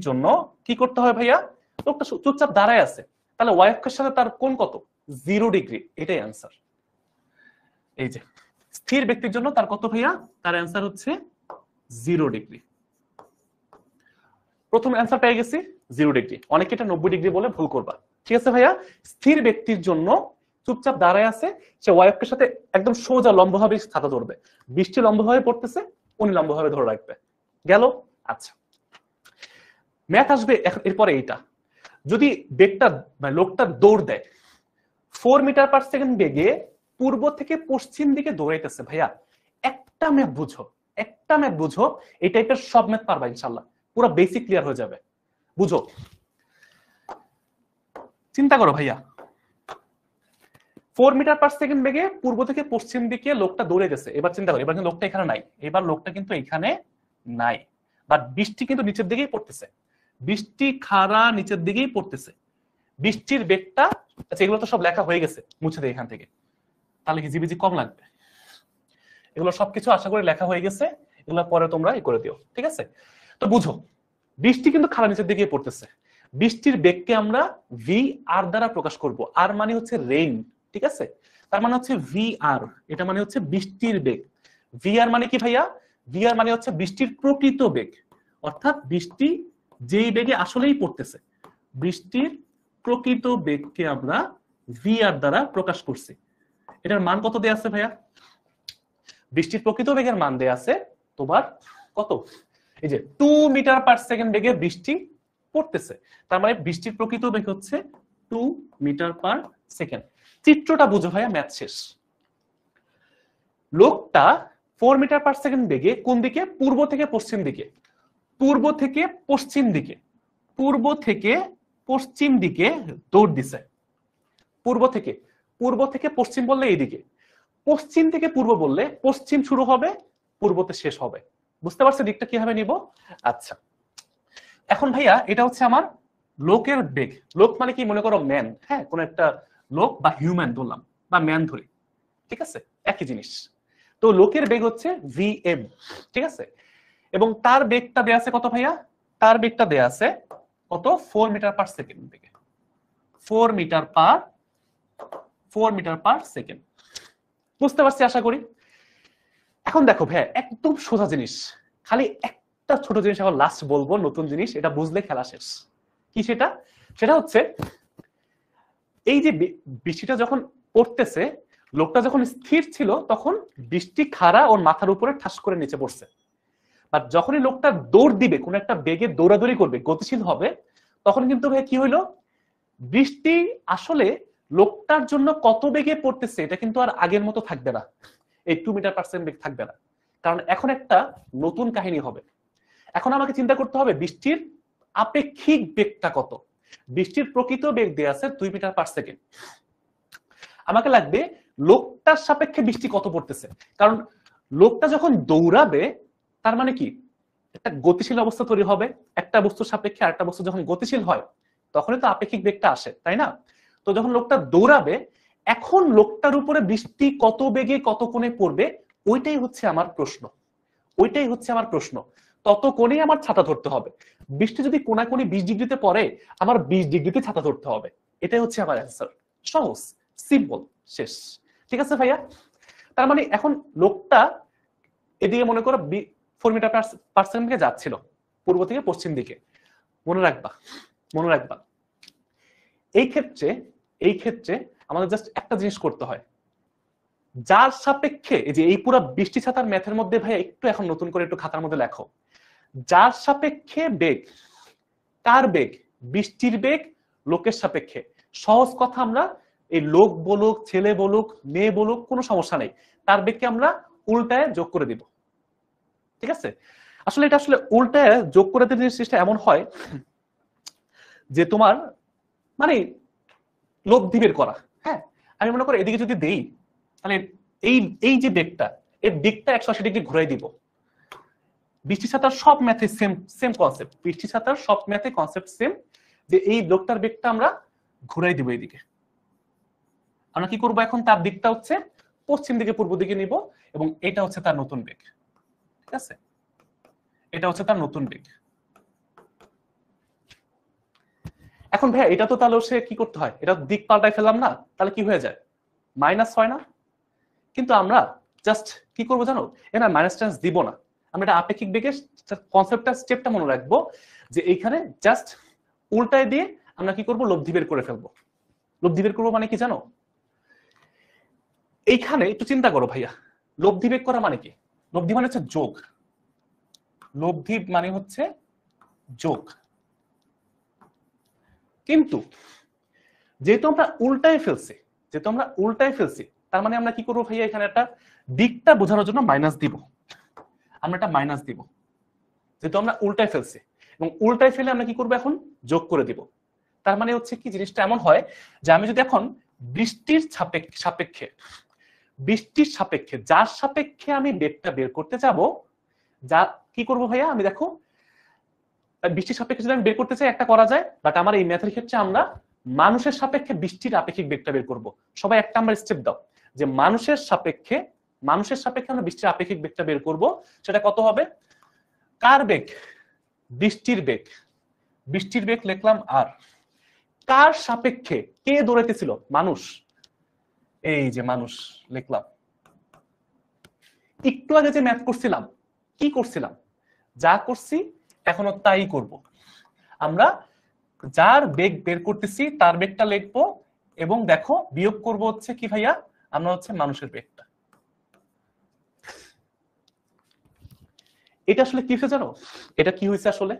জন্য কি করতে হবে ভাইয়া? লোকটা চুপচাপ দাঁড়ায় আছে, তাহলে ওয়াই অক্ষের সাথে তার কোণ কত? 0 ডিগ্রি। এটাই অ্যান্সার। এই যে স্থির ব্যক্তির জন্য তার কত ভাইয়া? তার অ্যান্সার হচ্ছে 0 ডিগ্রি। প্রথম অ্যান্সার পেয়ে গেছি 0 ডিগ্রি। অনেকে এটা 90 ডিগ্রি বলে ভুল করবা। ঠিক আছে ভাইয়া? স্থির ব্যক্তির জন্য চুপচাপ দাঁড়ায় আছে, সে ওয়াই অক্ষের সাথে একদম সোজা লম্বভাবে ছাতা ধরবে। বৃষ্টি লম্বভাবে পড়তেছে, উনি লম্বভাবে ধরে রাখবে। গেল? আচ্ছা, ম্যাথ আসবে এরপরে এইটা। যদি বেগটা লোকটা দৌড় দেয় 4 মিটার পার সেকেন্ড বেগে পূর্ব থেকে পশ্চিম দিকে দৌড়াইতেছে, ভাইয়া একটা ম্যাথ বুঝো, এই টাইপের সব ম্যাথ পারবা ইনশাল্লাহ, পুরো বেসিক ক্লিয়ার হয়ে যাবে। বুঝো, চিন্তা করো ভাইয়া, 4 মিটার পার সেকেন্ড বেগে পূর্ব থেকে পশ্চিম দিকে লোকটা দৌড়ে গেছে। এবার চিন্তা করো, এবার কিন্তু লোকটা এখানে নাই, এবার লোকটা কিন্তু এখানে নাই, বাট বৃষ্টি কিন্তু নিচের দিকেই পড়তেছে, বৃষ্টি খাড়া নিচের দিকেই পড়তেছে। বৃষ্টির বেগটা, আচ্ছা এগুলো তো সব লেখা হয়ে গেছে, মুছে দেয় এখান থেকে, তাহলে কি জিবিজি কম লাগবে? এগুলো সবকিছু আশা করি লেখা হয়ে গেছে, এগুলো পরে তোমরা করে দিও। ঠিক আছে? তো বুঝো, বৃষ্টি কিন্তু খাড়া নিচের দিকে পড়তেছে, বৃষ্টির বেগকে আমরা ভি আর দ্বারা প্রকাশ করব। আর মানে হচ্ছে রেইন। ঠিক আছে? তার মানে হচ্ছে ভি আর, এটা মানে হচ্ছে বৃষ্টির বেগ। ভি আর মানে কি ভাইয়া? ভি আর মানে হচ্ছে বৃষ্টির প্রকৃত বেগ, অর্থাৎ বৃষ্টি যেই বেগে আসলেই পড়তেছে, বৃষ্টির প্রকৃত বেগকে আমরা ভি আর দ্বারা প্রকাশ করছি। এটার মান কত দেয়া আছে ভাইয়া? বৃষ্টির প্রকৃত বেগের মান দেয়া আছে তোমার কত? এই যে 2 মিটার পার সেকেন্ড বেগে বৃষ্টি পড়তেছে, তার মানে বৃষ্টির প্রকৃত বেগ হচ্ছে 2 মিটার পার সেকেন্ড। চিত্রটা বুঝো ভাইয়া, ম্যাথ শেষ। লোকটা 4 মিটার পার সেকেন্ড বেগে কোন দিকে? পূর্ব থেকে পশ্চিম দিকে, পূর্ব থেকে পশ্চিম দিকে, পূর্ব থেকে পশ্চিম দিকে দৌড় দিছে। পূর্ব থেকে পশ্চিম বললে এইদিকে, পশ্চিম থেকে পূর্ব বললে পশ্চিম শুরু হবে, পূর্বতে শেষ হবে। বুঝতে পারছো দিকটা কিভাবে নিব? আচ্ছা, এখন ভাইয়া এটা হচ্ছে আমার লোকের বেগ। লোক মানে কি? মনে করো ম্যান, হ্যাঁ, কোন একটা লোক বা হিউম্যান ধরলাম, বা ম্যান ধরি। ঠিক আছে? একই জিনিস। তো লোকের বেগ হচ্ছে ভিএম। ঠিক আছে? এবং তার বেগটা দেয়া আছে কত ভাইয়া? তার বেগটা দেয়া আছে কত? 4 মিটার পার সেকেন্ড বেগে, 4 মিটার পার সেকেন্ড। বুঝতে পারছি আশা করি। এখন দেখো ভাইয়া, একদম সোজা জিনিস, খালি একটা ছোট জিনিস এখন লাস্ট বলবো, নতুন জিনিস, এটা বুঝলে খেলা শেষ। কি সেটা? সেটা হচ্ছে এই যে বৃষ্টিটা যখন পড়তেছে, লোকটা যখন স্থির ছিল তখন বৃষ্টি খাড়া ওর মাথার উপরে ঠাস করে নিচে পড়ছে। বাট যখনই লোকটা দৌড় দিবে, কোন একটা বেগে দৌড়াদৌড়ি করবে, গতিশীল হবে, তখন কিন্তু ভাই কি হইলো? বৃষ্টি আসলে লোকটার জন্য কত বেগে পড়তেছে এটা কিন্তু আর আগের মতো থাকবে না, এই 2 মিটার পার সেকেন্ড বেগ থাকবে না, কারণ এখন একটা নতুন কাহিনী হবে। এখন আমাকে চিন্তা করতে হবে বৃষ্টির আপেক্ষিক বেগটা কত। বৃষ্টির প্রকৃত বেগ দেয়া আছে 2 মিটার পার সেকেন্ড, আমাকে লাগবে লোকটার সাপেক্ষে বৃষ্টি কত পড়তেছে। কারণ লোকটা যখন দৌড়াবে, তার মানে কি একটা গতিশীল অবস্থা তৈরি হবে, একটা বস্তুর সাপেক্ষে আরেকটা বস্তু যখন গতিশীল হয় তখনই তো আপেক্ষিক বেগটা আসে, তাই না? তো যখন লোকটা দৌড়াবে, এখন লোকটার উপরে বৃষ্টি কত বেগে কত কোণে পড়বে, ওইটাই হচ্ছে আমার প্রশ্ন। তত কোণেই আমার ছাতা ধরতে হবে। বৃষ্টি যদি কোণাকোণি 20 ডিগ্রিতে পড়ে, আমার 20 ডিগ্রিতে ছাতা ধরতে হবে। এটাই হচ্ছে আমার অ্যান্সার। সহজ, সিম্পল, শেষ। ঠিক আছে ভাইয়া? তার মানে এখন লোকটা এদিকে মনে করো 4 মিটার পার সেকেন্ড দিকে যাচ্ছিল, পূর্ব থেকে পশ্চিম দিকে। মনে রাখবা এই ক্ষেত্রে আমাদের জাস্ট একটা জিনিস করতে হয়, যার সাপেক্ষে, এই যে এই পুরো বৃষ্টি ছাতার ম্যাথের মধ্যে ভাই একটু এখন নতুন করে একটু খাতার মধ্যে লেখো, যার সাপেক্ষে বেগ, কার বেগ? বৃষ্টির বেগ লোকের সাপেক্ষে। সহজ কথা, আমরা এই লোক বলুক, ছেলে বলুক, মেয়ে বলুক, কোনো সমস্যা নেই, তার বেগকে আমরা উল্টায় যোগ করে দিব। ঠিক আছে? আসলে এটা আসলে উল্টায় যোগ করে দিলে জিনিসটা এমন হয় যে তোমার মানে লব্ধি বের করা। হ্যাঁ, আমি মনে করি এদিকে যদি দেই তাহলে এই এই যে বেগটা, এর দিকটা 180 ডিগ্রি ঘুরাই দিব। বৃষ্টি ছাতার সব ম্যাথে সেম সেম কনসেপ্ট, বৃষ্টি ছাতার সব ম্যাথে কনসেপ্ট সেম, যে এই লোকটার বেগটা আমরা ঘুরাই দিব এইদিকে। আমরা কি করব এখন, তার দিকটা হচ্ছে পশ্চিম দিকে পূর্ব দিকে নিব, এবং এটা হচ্ছে তার নতুন বেগ। ঠিক আছে, এটা হচ্ছে তার নতুন বেগ। এখন ভাই এটা তো তাহলে সে কি করতে হয়, এটা দিক পাল্টাই ফেললাম না, তাহলে কি হয়ে যায়, মাইনাস হয় না? কিন্তু আমরা জাস্ট কি করবো জানো, এখানে মাইনাস টেন্স দিব না, আমরা এটা আপেক্ষিক বেগের কনসেপ্টটা স্টেপটা মনে রাখবো, যে এইখানে জাস্ট উল্টায় দিয়ে আমরা কি করব, লব্ধি বের করে ফেলবো। লব্ধি বের করবো মানে কি জানো, এইখানে একটু চিন্তা করো ভাইয়া, লব্ধি বের করা মানে কি? লব্ধি মানে হচ্ছে যোগ, লব্ধি মানে হচ্ছে যোগ। কিন্তু যেহেতু আমরা উল্টায় ফেলছি, তার মানে আমরা কি করবো ভাইয়া, এখানে একটা দিকটা বোঝানোর জন্য মাইনাস দিব, আমরা একটা মাইনাস দিব, যেহেতু আমরা উল্টায় ফেলছি, এবং উল্টায় ফেলে আমরা কি করবো, এখন যোগ করে দিব। তার মানে হচ্ছে কি, জিনিসটা এমন হয় যে আমি যদি এখন বৃষ্টির সাপেক্ষে যার সাপেক্ষে আমি বেগটা বের করতে যাব, যা কি করব ভাইয়া, আমি দেখো বৃষ্টির সাপেক্ষে যদি আমি বের করতে চাই একটা করা যায়, বাট আমার এই ম্যাথের ক্ষেত্রে আমরা মানুষের সাপেক্ষে বৃষ্টির আপেক্ষিক বেগটা বের করব। সবাই একটা আমার স্টেপ দাও, যে মানুষের সাপেক্ষে আমরা বৃষ্টির আপেক্ষিক বেগটা বের করব। সেটা কত হবে, কার বেগ, বৃষ্টির বেগ লিখলাম, আর কার সাপেক্ষে, কে দৌড়াইতেছিল, মানুষ, এই যে মানুষ লিখলাম। একটু আগে যে ম্যাথ করছিলাম, কি করছিলাম, যা করছি এখনো তাই করব। আমরা যার বেগ বের করতেছি তার বেগটা লিখবো, এবং দেখো বিয়োগ করব হচ্ছে কি ভাইয়া, আমরা হচ্ছে মানুষের বেগটা। এটা আসলে কি হয়েছে জানো, এটা কি হয়েছে আসলে,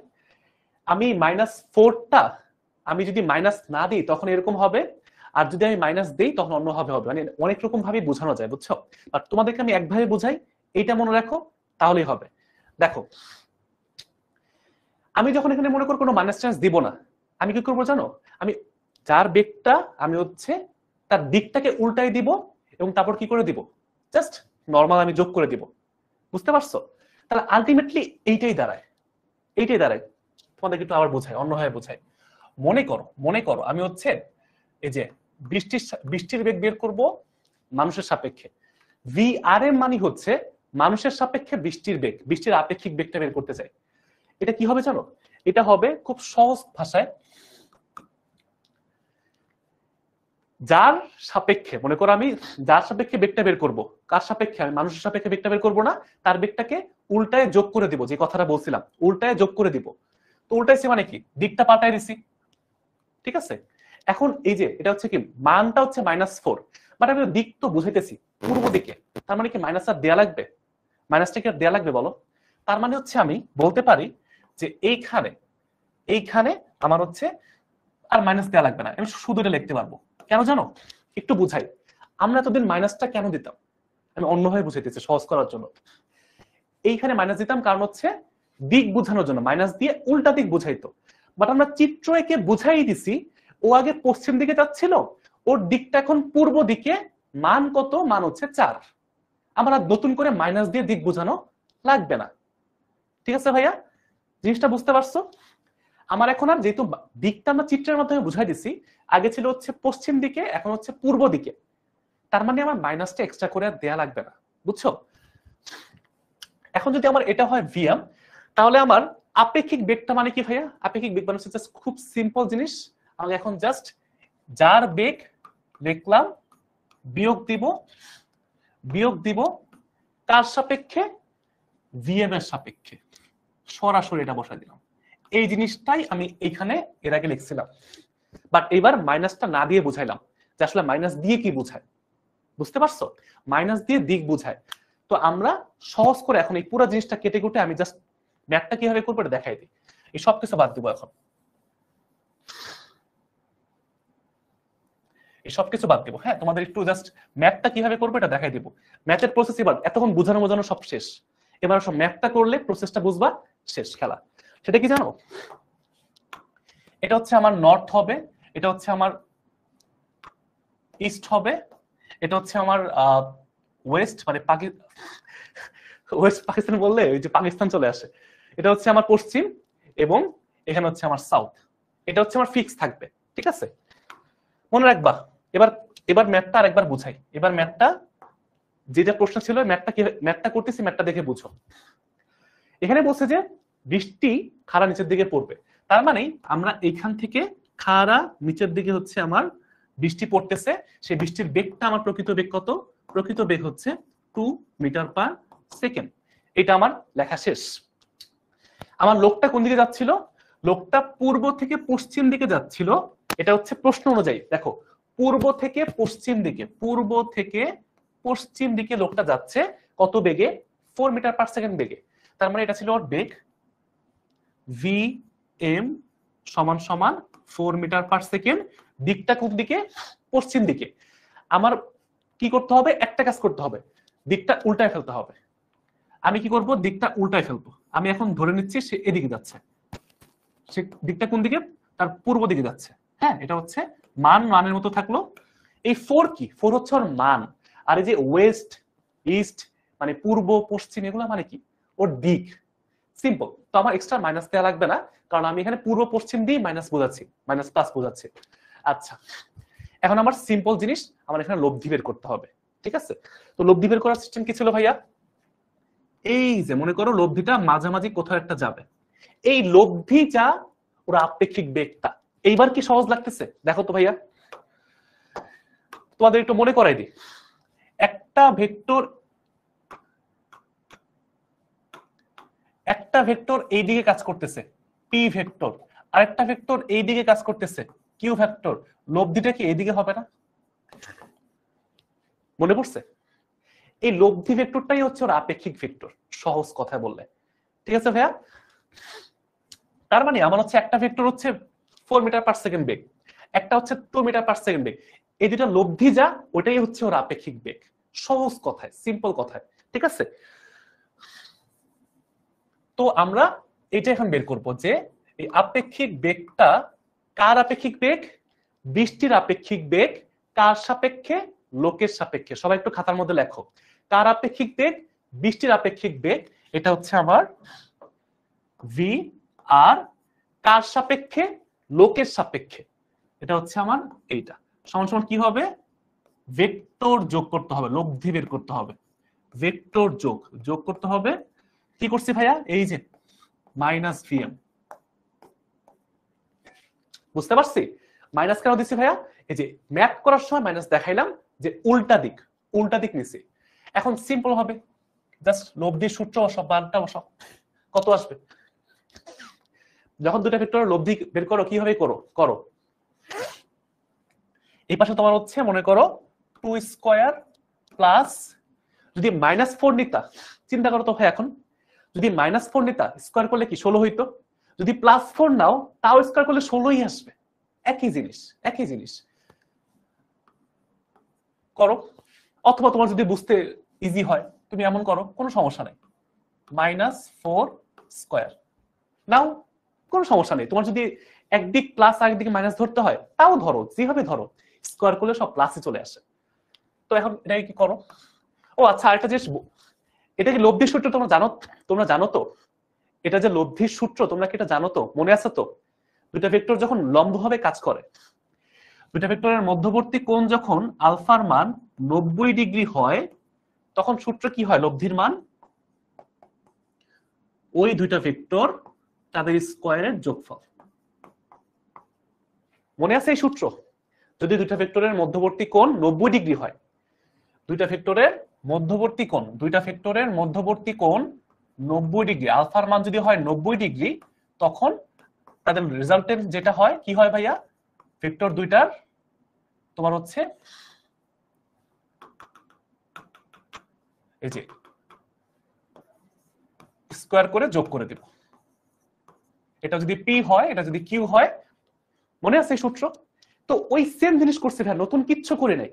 আমি -4টা আমি যদি মাইনাস না দিই তখন এরকম হবে, আর যদি আমি মাইনাস দিই তখন অন্যভাবে হবে। মানে অনেক রকম ভাবে বোঝানো যায়, বুঝছো? আর তোমাদেরকে আমি একভাবে বোঝাই, এইটা মনে রাখো, তাহলেই হবে। দেখো, আমি যখন এখানে মনে করো কোনো মাইনাস চান্স দিব না, আমি কি করবো জানো, আমি যার বেগটা আমি হচ্ছে তার দিকটাকে উল্টাই দিব, এবং তারপর কি করে দিব, জাস্ট নর্মাল আমি যোগ করে দিব। বুঝতে পারছো? তাহলে আলটিমেটলি এইটাই দাঁড়ায়। তোমাদেরকে একটু আবার বোঝাই, অন্যভাবে বোঝাই। মনে করো আমি হচ্ছে এই যে বৃষ্টির বেগ বের করব মানুষের সাপেক্ষে, ভি আর এম মানে হচ্ছে মানুষের সাপেক্ষে বৃষ্টির আপেক্ষিক বেগটা বের করতে চাই। এটা কি হবে জানো, এটা হবে খুব সহজ ভাষায়, যার সাপেক্ষে, মনে করো আমি যার সাপেক্ষে বেগটা বের করব, কার সাপেক্ষে, আমি মানুষের সাপেক্ষে বেগটা বের করবো না, তার বেগটাকে উল্টায় যোগ করে দিব, যে কথাটা বলছিলাম উল্টায় যোগ করে দিব। তো উল্টাইছি মানে কি, দিকটা পাল্টাই দিছি। ঠিক আছে, এখন এই যে এটা হচ্ছে কি, মানটা হচ্ছে -4, বাট আমি দিক তো বুঝাইতেছি পূর্ব দিকে, তার মানে কি মাইনাস আর দেয়া লাগবে, মাইনাসটা কি আর দেয়া লাগবে বলো? তার মানে হচ্ছে আমি বলতে পারি যে এইখানে আমার হচ্ছে আর মাইনাস দেয়া লাগবে না, আমি শুধু এটা লিখতে পারবো। কেন জানো, একটু বুঝাই, আমরা এতদিন মাইনাসটা কেন দিতাম, আমি অন্যভাবে বুঝাইতেছি সহজ করার জন্য। এইখানে মাইনাস দিতাম কারণ হচ্ছে দিক বোঝানোর জন্য, মাইনাস দিয়ে উল্টা দিক বুঝাইতো। বাট আমরা চিত্র এঁকে বুঝাই দিছি, ও আগে পশ্চিম দিকে যাচ্ছিল, ওর দিকটা এখন পূর্ব দিকে, মান কত, মান হচ্ছে 4। আমরা নতুন করে মাইনাস দিয়ে দিক বোঝানো লাগবে না। ঠিক আছে ভাইয়া, জিনিসটা বুঝতে পারছো? আমার এখন আর যেহেতু দিকটা আমরা চিত্রের মাধ্যমে বুঝাই দিছি, আগে ছিল হচ্ছে পশ্চিম দিকে, এখন হচ্ছে পূর্ব দিকে, তার মানে আমার মাইনাসটা এক্সট্রা করে আর দেয়া লাগবে না। বুঝছো? এখন যদি আমার এটা হয় ভিএম, তাহলে আমার আপেক্ষিক বেগটা মানে কি ভাইয়া, আপেক্ষিক বেগ মানে হচ্ছে জাস্ট খুব সিম্পল জিনিস। আমি এখন জাস্ট যার বেগ লিখলাম, বিয়োগ দিব কার সাপেক্ষে, ভিএম এর সাপেক্ষে, সরাসরি এটা বসাই দিলাম। এই জিনিসটাই আমি এখানে এর আগে লিখছিলাম, বাট এবার মাইনাসটা না দিয়ে বুঝাইলাম যে আসলে মাইনাস দিয়ে কি বুঝায়। বুঝতে পারছো? মাইনাস দিয়ে দিক বুঝায়। তো আমরা সহজ করে এখন এই পুরো জিনিসটা কেটে কুটে আমি জাস্ট ম্যাথটা কিভাবে করবো এটা দেখাই দিই। এই সবকিছু বাদ দিব এখন, এই সবকিছু বাদ দিব। হ্যাঁ, তোমাদের একটু জাস্ট ম্যাথটা কিভাবে করবো এটা দেখাই দিব। ম্যাথের প্রসেস এবার এতক্ষণ বোঝানো সব শেষ, এবার সব ম্যাথটা করলে প্রসেসটা বুঝবা, শেষ খেলা। সেটা কি জানো, এটা হচ্ছে আমার নর্থ হবে, এটা হচ্ছে আমার ইস্ট হবে, এটা হচ্ছে আমার ওয়েস্ট, মানে ওয়েস্ট পাকিস্তান বললে ওই যে পাকিস্তান চলে আসে। এটা হচ্ছে আমার পশ্চিম, এবং এখানে হচ্ছে আমার সাউথ। এটা হচ্ছে আমার ফিক্স থাকবে, ঠিক আছে? মনে রাখবা। এবার এবার ম্যাপটা আরেকবার বুঝাই। এবার ম্যাপটা, যেটা প্রশ্ন ছিল ম্যাপটা কি, ম্যাপটা করতেছি, ম্যাপটা দেখে বুঝো। এখানে বলছে যে বৃষ্টি খাড়া নিচের দিকে পড়বে, তার মানে আমরা এখান থেকে খাড়া নিচের দিকে হচ্ছে আমার বৃষ্টি পড়তেছে। সেই বৃষ্টির বেগটা আমার প্রকৃত বেগ কত? প্রকৃত বেগ হচ্ছে 2 মিটার পার সেকেন্ড। এটা আমার লেখা শেষ। আমার লোকটা কোন দিকে যাচ্ছিল? লোকটা পূর্ব থেকে পশ্চিম দিকে যাচ্ছিল। এটা হচ্ছে প্রশ্ন অনুযায়ী, দেখো পূর্ব থেকে পশ্চিম দিকে, পূর্ব থেকে পশ্চিম দিকে লোকটা যাচ্ছে কত বেগে? 4 মিটার পার সেকেন্ড বেগে। তার মানে এটা ছিল ওর বেগ, ভি এম সমান সমান 4 মিটার পার সেকেন্ড। দিকটা কোন দিকে? পশ্চিম দিকে। আমার কি করতে হবে? একটা কাজ করতে হবে, দিকটা উল্টায় ফেলতে হবে। আমি কি করব? দিকটা উল্টায় ফেলবো। আমি এখন ধরে নিচ্ছি সে এদিকে যাচ্ছে, সে দিকটা কোন দিকে? তার পূর্ব দিকে যাচ্ছে। হ্যাঁ, এটা হচ্ছে মান, মানের মতো থাকলো। এই 4 কি? 4 হচ্ছে ওর মান। আর এই যে ওয়েস্ট, ইস্ট মানে পূর্ব, পশ্চিম, এগুলো মানে কি? ওর দিক। সিম্পল। তো আমার এক্সট্রা মাইনাস দেওয়া লাগবে না, কারণ আমি এখানে পূর্ব পশ্চিম দিয়ে মাইনাস বোঝাচ্ছি, মাইনাস প্লাস বোঝাচ্ছি। আচ্ছা, এখন আমার সিম্পল জিনিস, আমার এখানে লব্ধি বের করতে হবে, ঠিক আছে? তো লব্ধি বের করার সিস্টেম কি ছিল ভাইয়া? এই যে মনে করো লব্ধিটা মাঝামাঝি কোথাও একটা যাবে, এই লব্ধি যা ওর আপেক্ষিক বেগটা। এইবার কি সহজ লাগতেছে? দেখো তো ভাইয়া, তোমাদের একটু মনে করাই দিই। একটা ভেক্টর এই দিকে কাজ করতেছে, পি ভেক্টর। আরেকটা ভেক্টর এই দিকে কাজ করতেছে, কিউ ভেক্টর। লব্ধিটা কি এইদিকে হবে না? মনে পড়ছে? এই লব্ধি ভেক্টরটাই হচ্ছে ওর আপেক্ষিক ভেক্টর, সহজ কথায় বললে। ঠিক আছে ভাইয়া? তার মানে আমার হচ্ছে একটা ভেক্টর হচ্ছে 4 মিটার পার সেকেন্ড বেগ, একটা হচ্ছে 2 মিটার পার সেকেন্ড বেগ। এই দুটো লব্ধি যা, ওটাই হচ্ছে ওর আপেক্ষিক বেগ। সহজ কথায়, সিম্পল কথায়, ঠিক আছে? তো আমরা এটা এখন বের করব যে এই আপেক্ষিক বেগটা কার আপেক্ষিক বেগ? বৃষ্টির আপেক্ষিক বেগ। কার সাপেক্ষে? লোকের সাপেক্ষে। সবাই একটু খাতার মধ্যে লেখো, কার আপেক্ষিক বেগ? বৃষ্টির আপেক্ষিক বেগ। এটা হচ্ছে আমার ভি। আর কার সাপেক্ষে? লোকের সাপেক্ষে। এটা হচ্ছে আমার এইটা। সমান সমান কি হবে? ভেক্টর যোগ করতে হবে, লব্ধি বের করতে হবে। ভেক্টর যোগ করতে হবে। কি করছি ভাইয়া? এই যে মাইনাস ভিএম। বুঝতে পারছি? মাইনাস কেন দিচ্ছি ভাইয়া? এই যে ম্যাপ করার সময় মাইনাস দেখাইলাম যে উল্টা দিক নিছি। এখন সিম্পল হবে, জাস্ট লব্ধির সূত্র বসাও, মানটা বসাও, কত আসবে? যখন দুটা ভেক্টরের লব্ধি বের করো, কিভাবে করো এই পাশে তোমার হচ্ছে মনে করো 2 স্কয়ার প্লাস, যদি -4 নিতা, চিন্তা করো তো ভাই, এখন যদি -4 নিতা স্কয়ার করলে কি 16 হইতো? যদি +4 নাও তাও স্কয়ার করলে 16ই আসবে। একই জিনিস করো। অথবা তোমার যদি বুঝতে ইজি হয় তুমি এমন করো, কোনো সমস্যা নাই। -4 স্কয়ার নাও, কোনো সমস্যা নেই। তোমার যদি একদিক প্লাস আর একদিকে মাইনাস ধরতে হয় তাও ধরো, যেভাবে ধরো, স্কয়ার করলে সব প্লাসে চলে আসে। তো এখন এটা কি করো? ও আচ্ছা, আরেকটা জিনিস, এটা কি লব্ধির সূত্র তোমরা জানো তো? এটা যে লব্ধির সূত্র, তোমরা কি এটা জানো তো? মনে আছে তো? দুটা ভেক্টর যখন লম্বভাবে কাজ করে, দুটা ভেক্টরের মধ্যবর্তী কোণ যখন আলফার মান 90 ডিগ্রি হয়, তখন সূত্র কি হয়? লব্ধির মান ওই দুইটা ভেক্টর তাদের স্কয়ারের যোগফল। মনে আছে এই সূত্র? যদি দুইটা ভেক্টরের মধ্যবর্তী কোণ 90 ডিগ্রি হয়, দুইটা ভেক্টরের মধ্যবর্তী কোণ 90 ডিগ্রি, আলফার মান যদি হয় 90 ডিগ্রি, তখন তাদের রেজাল্টেন্ট যেটা হয় কি হয় ভাইয়া? ভেক্টর দুইটার তোমার হচ্ছে এই যে স্কয়ার করে যোগ করে দেব। এটা যদি পি হয়, এটা যদি কিউ হয়। মনে আছে এই সূত্র? তো ওই সেম জিনিস করছে ভাই, নতুন কিচ্ছু করে নাই।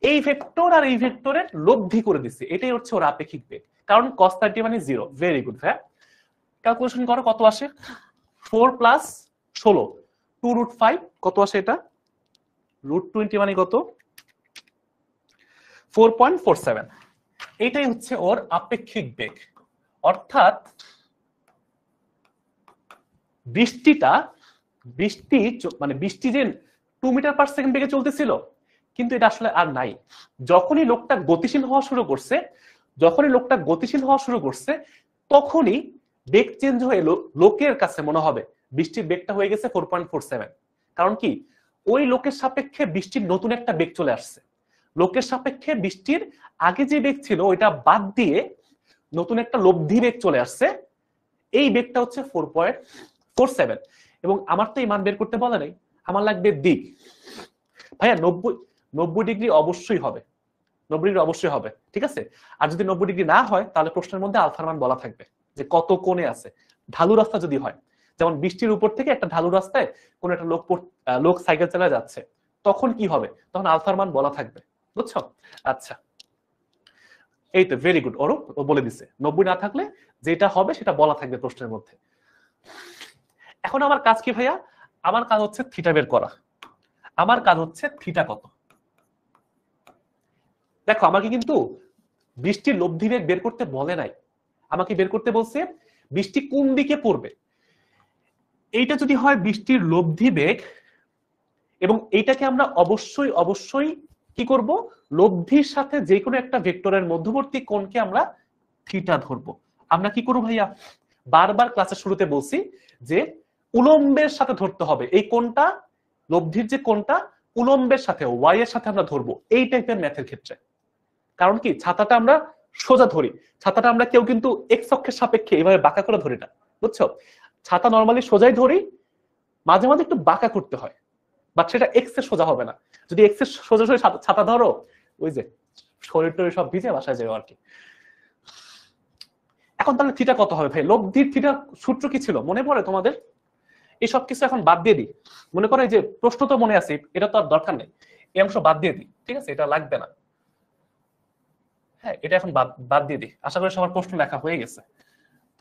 এই ভেক্টর আর এই ভেক্টরের লব্ধি করে দিচ্ছে, এটাই হচ্ছে ওর আপেক্ষিক বেগ। কারণ cos 30 মানে 0। ভেরি গুড ভাই। ক্যালকুলেশন করো কত আসে? 4 + 16, 2√5 কত আসে এটা, √20 মানে কত 4.47। এটাই হচ্ছে ওর আপেক্ষিক বেগ। অর্থাৎ বৃষ্টি যে 2 মিটার পার সেকেন্ড বেগে চলতেছিল, কিন্তু এটা আসলে আর নাই। যখনই লোকটা গতিশীল হওয়া শুরু করছে তখনই বেগ চেঞ্জ হয়ে লোকের কাছে মনে হবে বৃষ্টির বেগটা হয়ে গেছে 4.47। কারণ কি, ওই লোকের সাপেক্ষে বৃষ্টির নতুন একটা বেগ চলে আসছে। লোকের সাপেক্ষে বৃষ্টির আগে যে বেগ ছিল ওইটা বাদ দিয়ে নতুন একটা লব্ধি বেগ চলে আসছে, এই বেগটা হচ্ছে 4.47। এবং আমার তো এই মান বের করতে বলা নেই, আমার লাগবে দিক। ভাইয়া 90 ডিগ্রি অবশ্যই হবে, 90 ডিগ্রি অবশ্যই হবে, ঠিক আছে। আর যদি 90 ডিগ্রি না হয় তাহলে প্রশ্নের মধ্যে আলফার মান বলা থাকবে যে কত কোণে আছে। ঢালু রাস্তা যদি হয়, যেমন বৃষ্টির উপর থেকে একটা ঢালু রাস্তায় কোন একটা লোক সাইকেল চালা যাচ্ছে, তখন কি হবে, তখন আলফার মান বলা থাকবে, বুঝছো? আচ্ছা, এই তো ভেরি গুড, ও বলে দিছে 90 না থাকলে যেটা হবে সেটা বলা থাকবে প্রশ্নের মধ্যে। এখন আমার কাজ কি ভাইয়া, আমার কাজ হচ্ছে থিটা বের করা। আমার কাজ হচ্ছে থিটা কত। দেখো আমাকে কিন্তু বৃষ্টির লব্ধি বেগ বের করতে বলে নাই, আমাকে বের করতে বলছে বৃষ্টি কোন দিকে পড়বে। এইটা যদি হয় বৃষ্টির লব্ধি বেগ, এবং এইটাকে আমরা অবশ্যই কি করব, লব্ধির সাথে যে কোনো একটা ভেক্টরের মধ্যবর্তী কোণকে আমরা থিটা ধরবো। আমরা কি করব ভাইয়া, বারবার ক্লাসের শুরুতে বলছি যে উলম্বের সাথে ধরতে হবে এই কোণটা, লব্ধির যে কোণটা উলম্বের সাথে ওয়াই এর সাথে আমরা ধরবো এই টাইপের ম্যাথের ক্ষেত্রে। কারণ কি, ছাতাটা আমরা সোজা ধরি, ছাতাটা আমরা কেউ কিন্তু এক্স অক্ষের সাপেক্ষে এইভাবে বাঁকা করে ধরি না, বুঝছো? ছাতা নর্মালি সোজাই ধরি, মাঝে মাঝে একটু বাঁকা করতে হয়, বাট সেটা এক্স এর সোজা হবে না। যদি এক্স এর সোজা ছাতা ধরো, ওই যে শরীর টরীর সব ভিজে বাসায় যাবে আর কি। এখন তাহলে থিটা কত হবে ভাই? লব্ধির থিটা সূত্র কি ছিল মনে পড়ে তোমাদের? এই সব কিছু এখন বাদ দিয়ে দিই। মনে করে যে প্রশ্ন তো মনে আছে, এটা তো আর দরকার নেই, এই অংশ বাদ দিয়ে দিই, ঠিক আছে, এটা লাগবে না। হ্যাঁ, এটা এখন বাদ দিয়ে দিই, আশা করি সবার প্রশ্ন লেখা হয়ে গেছে।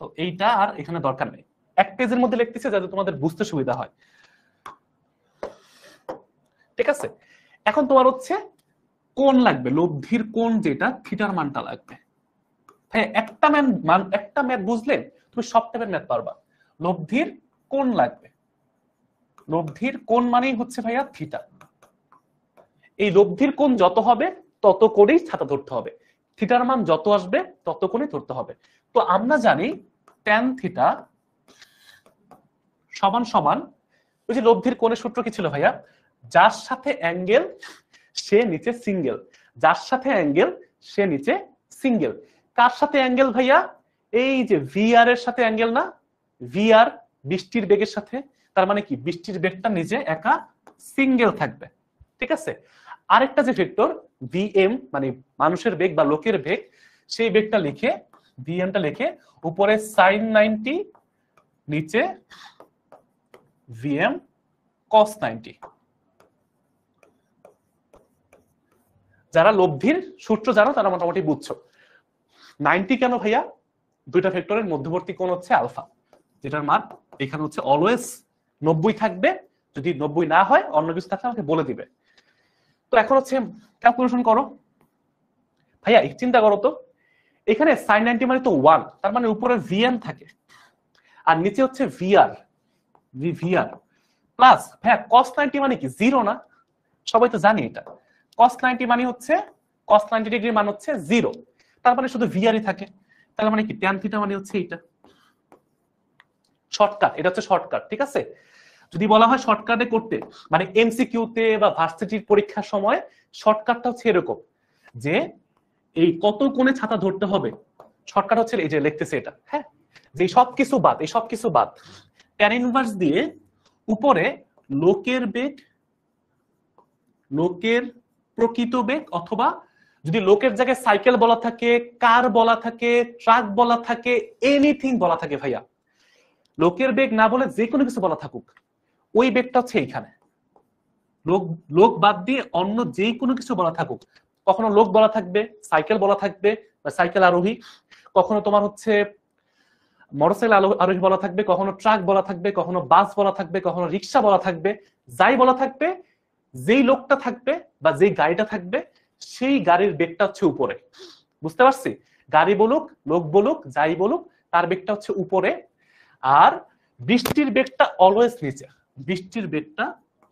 তো এইটা আর এখানে দরকার নেই, এক পেজের মধ্যে লিখতেছে যাতে তোমাদের বুঝতে সুবিধা হয়, ঠিক আছে। এখন তোমার হচ্ছে কোণ লাগবে, লব্ধির কোণ যেটা থিটার মানটা লাগবে। হ্যাঁ, একটা ম্যাথ বুঝলে তুমি সব টাইপের ম্যাথ পারবা। লব্ধির কোণ লাগবে, লব্ধির কোণ মানেই হচ্ছে ভাইয়া থিটা। এই লব্ধির কোণ যত হবে তত করেই ছাতা ধরতে হবে, থিটার মান যত আসবে তত করেই ধরতে হবে। তো আমরা জানি tan থিটা সমান সমান, ওই যে লব্ধির কোণের সূত্র কি ছিল ভাইয়া, যার সাথে অ্যাঙ্গেল সে নিচে সিঙ্গেল, যার সাথে অ্যাঙ্গেল সে নিচে সিঙ্গেল। কার সাথে অ্যাঙ্গেল ভাইয়া? এই যে ভিআর এর সাথে অ্যাঙ্গেল না, ভিআর বৃষ্টির বেগের সাথে, তার মানে কি বৃষ্টির বেগটা নিচে একা সিঙ্গেল থাকবে, ঠিক আছে। আরেকটা যে ভেক্টর ভিএম মানে মানুষের বেগ বা লোকের বেগ, সেই বেগটা লিখে ভিএমটা লিখে উপরে sin 90 নিচে ভিএম cos 90। যারা লব্ধির সূত্র জানো তারা মোটামুটি বুঝছো। 90 কেন ভাইয়া? দুইটা ভেক্টরের মধ্যবর্তী কোণ হচ্ছে আলফা, যেটার মান এখানে হচ্ছে অলওয়েজ 90 থাকবে। যদি 90 না হয় অন্য কিছু থাকলে আমাকে বলে দিবে। তো এখন হচ্ছে ক্যালকুলেশন করো ভাইয়া, চিন্তা করো তো, এখানে sin 90 মানে তো 1, তার মানে উপরে ভিএম থাকে আর নিচে হচ্ছে ভিআর প্লাস ভাইয়া cos 90 মানে কি 0 না? সবাই তো জানি এটা। cos 90 মানে হচ্ছে cos 90 ডিগ্রি মান হচ্ছে 0, তার মানে শুধু ভিআরই থাকে। তার মানে কি tan থিটা মানে হচ্ছে এইটা। শর্টকাট, এটা হচ্ছে শর্টকাট, ঠিক আছে। যদি বলা হয় শর্টকাটে করতে, মানে এমসিকিউ তে বা ভার্সিটির পরীক্ষার সময় শর্টকাটটা হচ্ছে এরকম যে এই কত কোণে ছাতা ধরতে হবে, শর্টকাট হচ্ছে এই যে লিখতেছে এটা, হ্যাঁ, যে সবকিছু বাদ tan ইনভার্স দিয়ে উপরে লোকের বেগ, লোকের প্রকৃত বেগ, অথবা যদি লোকের জায়গায় সাইকেল বলা থাকে, কার বলা থাকে, ট্রাক বলা থাকে, এনিথিং বলা থাকে ভাইয়া, লোকের বেগ না বলে যে কোনো কিছু বলা থাকুক, ওই বেগটা হচ্ছে এইখানে। লোক বাদ দিয়ে অন্য যে কোনো কিছু বলা থাকুক, কখনো লোক বলা থাকবে, সাইকেল বলা থাকবে বা সাইকেল আরোহী, কখনো তোমার হচ্ছে মোটরসাইকেল আরোহী বলা থাকবে, কখনো ট্রাক বলা থাকবে, কখনো বাস বলা থাকবে, কখনো রিক্সা বলা থাকবে, যাই বলা থাকবে, যেই লোকটা থাকবে বা যেই গাড়িটা থাকবে সেই গাড়ির বেগটা হচ্ছে উপরে। বুঝতে পারছি? গাড়ি বলুক, লোক বলুক, যাই বলুক, তার বেগটা হচ্ছে উপরে। আর বৃষ্টির বেগটা অলওয়েজ নিচে। বৃষ্টির বেগটা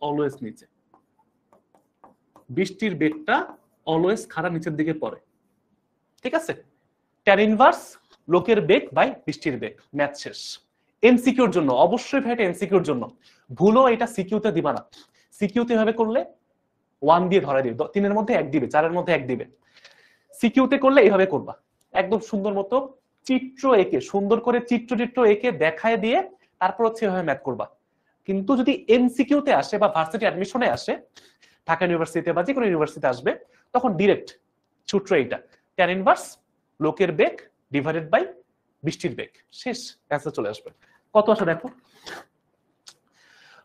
অলওয়েজ নিচে। বৃষ্টির বেগটা অলওয়েজ খাড়া নিচের দিকে পড়ে। ঠিক আছে? ট্যান ইনভার্স লোকের বেগ বাই বৃষ্টির বেগ। ম্যাথ শেষ। এমসিকিউর জন্য অবশ্যই ভাই, এটা এমসিকিউর জন্য। ভুলও এটা সিকিউতে দিবা না। সিকিউতে এভাবে করলে 1 দিয়ে ধরা দিবে, 3 এর মধ্যে 1 দিবে, 4 এর মধ্যে 1 দিবে। সিকিউতে করলে এইভাবে করবা, একদম সুন্দর মতো চিত্র এঁকে, সুন্দর করে চিত্র এঁকে দেখায় দিয়ে তারপর হচ্ছে এভাবে ম্যাথ করবা। কিন্তু যদি এমসিকিউতে আসে বা ভার্সিটি অ্যাডমিশনে আসে, ঢাকা ইউনিভার্সিটিতে বা যে কোনো ইউনিভার্সিটিতে আসবে, তখন ডিরেক্ট সূত্র এইটা, ট্যান ইনভার্স লোকের বেগ ডিভাইডেড বাই বৃষ্টির বেগ। শেষ, অ্যান্সার চলে আসবে। কত আসে দেখো।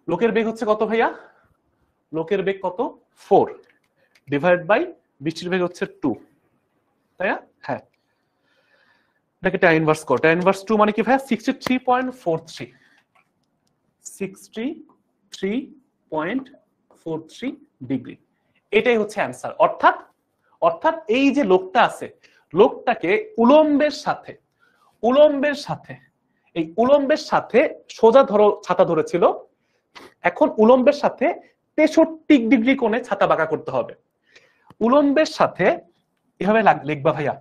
লোকের বেগ হচ্ছে কত ভাইয়া? লোকের বেগ কত? 4 ডিভাইডেড বাই বৃষ্টির বেগ হচ্ছে 2, তাই না? হ্যাঁ, এটাকে ট্যান ইনভার্স কর। ট্যান ইনভার্স 2 মানে কি ভাইয়া? 63.43। 63.43 ডিগ্রি। এটাই হচ্ছে অ্যান্সার। অর্থাৎ এই যে লোকটা আছে, লোকটাকে উলম্বের সাথে এই উলম্বের সাথে সোজা ধরো ছাতা ধরেছিল, এখন উলম্বের সাথে 63 ডিগ্রি কোণে ছাতা বাঁকা করতে হবে। উলম্বের সাথে এভাবে লিখবা ভাইয়া,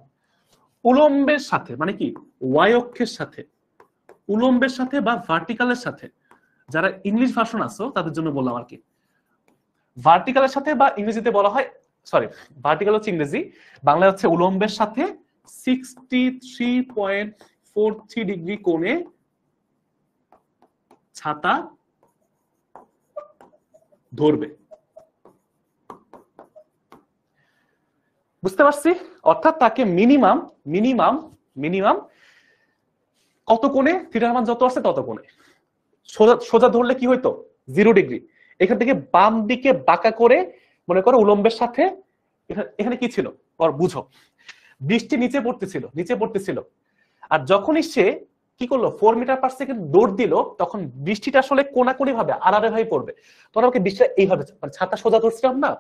উলম্বের সাথে মানে কি? ওয়াই অক্ষের সাথে, উলম্বের সাথে বা ভার্টিক্যালের সাথে। যারা ইংলিশ ভার্সন আছো তাদের জন্য বললাম আর কি। ভার্টিক্যালের সাথে বা ইংরেজিতে বলা হয়, সরি ভার্টিক্যাল হচ্ছে ইংরেজি, বাংলা হচ্ছে উলম্বের সাথে 63.43 ডিগ্রি কোণে ছাতা ধরবে। বুঝতে পারছি? অর্থাৎ তাকে মিনিমাম কত কোণে, থিটার মান যত আছে তত কোণে সোজা ধরলে কি হইতো? 0 ডিগ্রি। এখান থেকে বাম দিকে বাঁকা করে, মনে করো উলম্বের সাথে, এখানে কি ছিল বুঝো, বৃষ্টি নিচে পড়তেছিল। আর যখনই সে কি করলো, 4 মিটার পার সেকেন্ড দৌড় দিল, তখন বৃষ্টিটা আসলে কোনাকুনি ভাবে আড়াআড়ি ভাবে পড়বে। তখন আমাকে বৃষ্টিটা এইভাবে, মানে ছাতা সোজা ধরছিলাম না,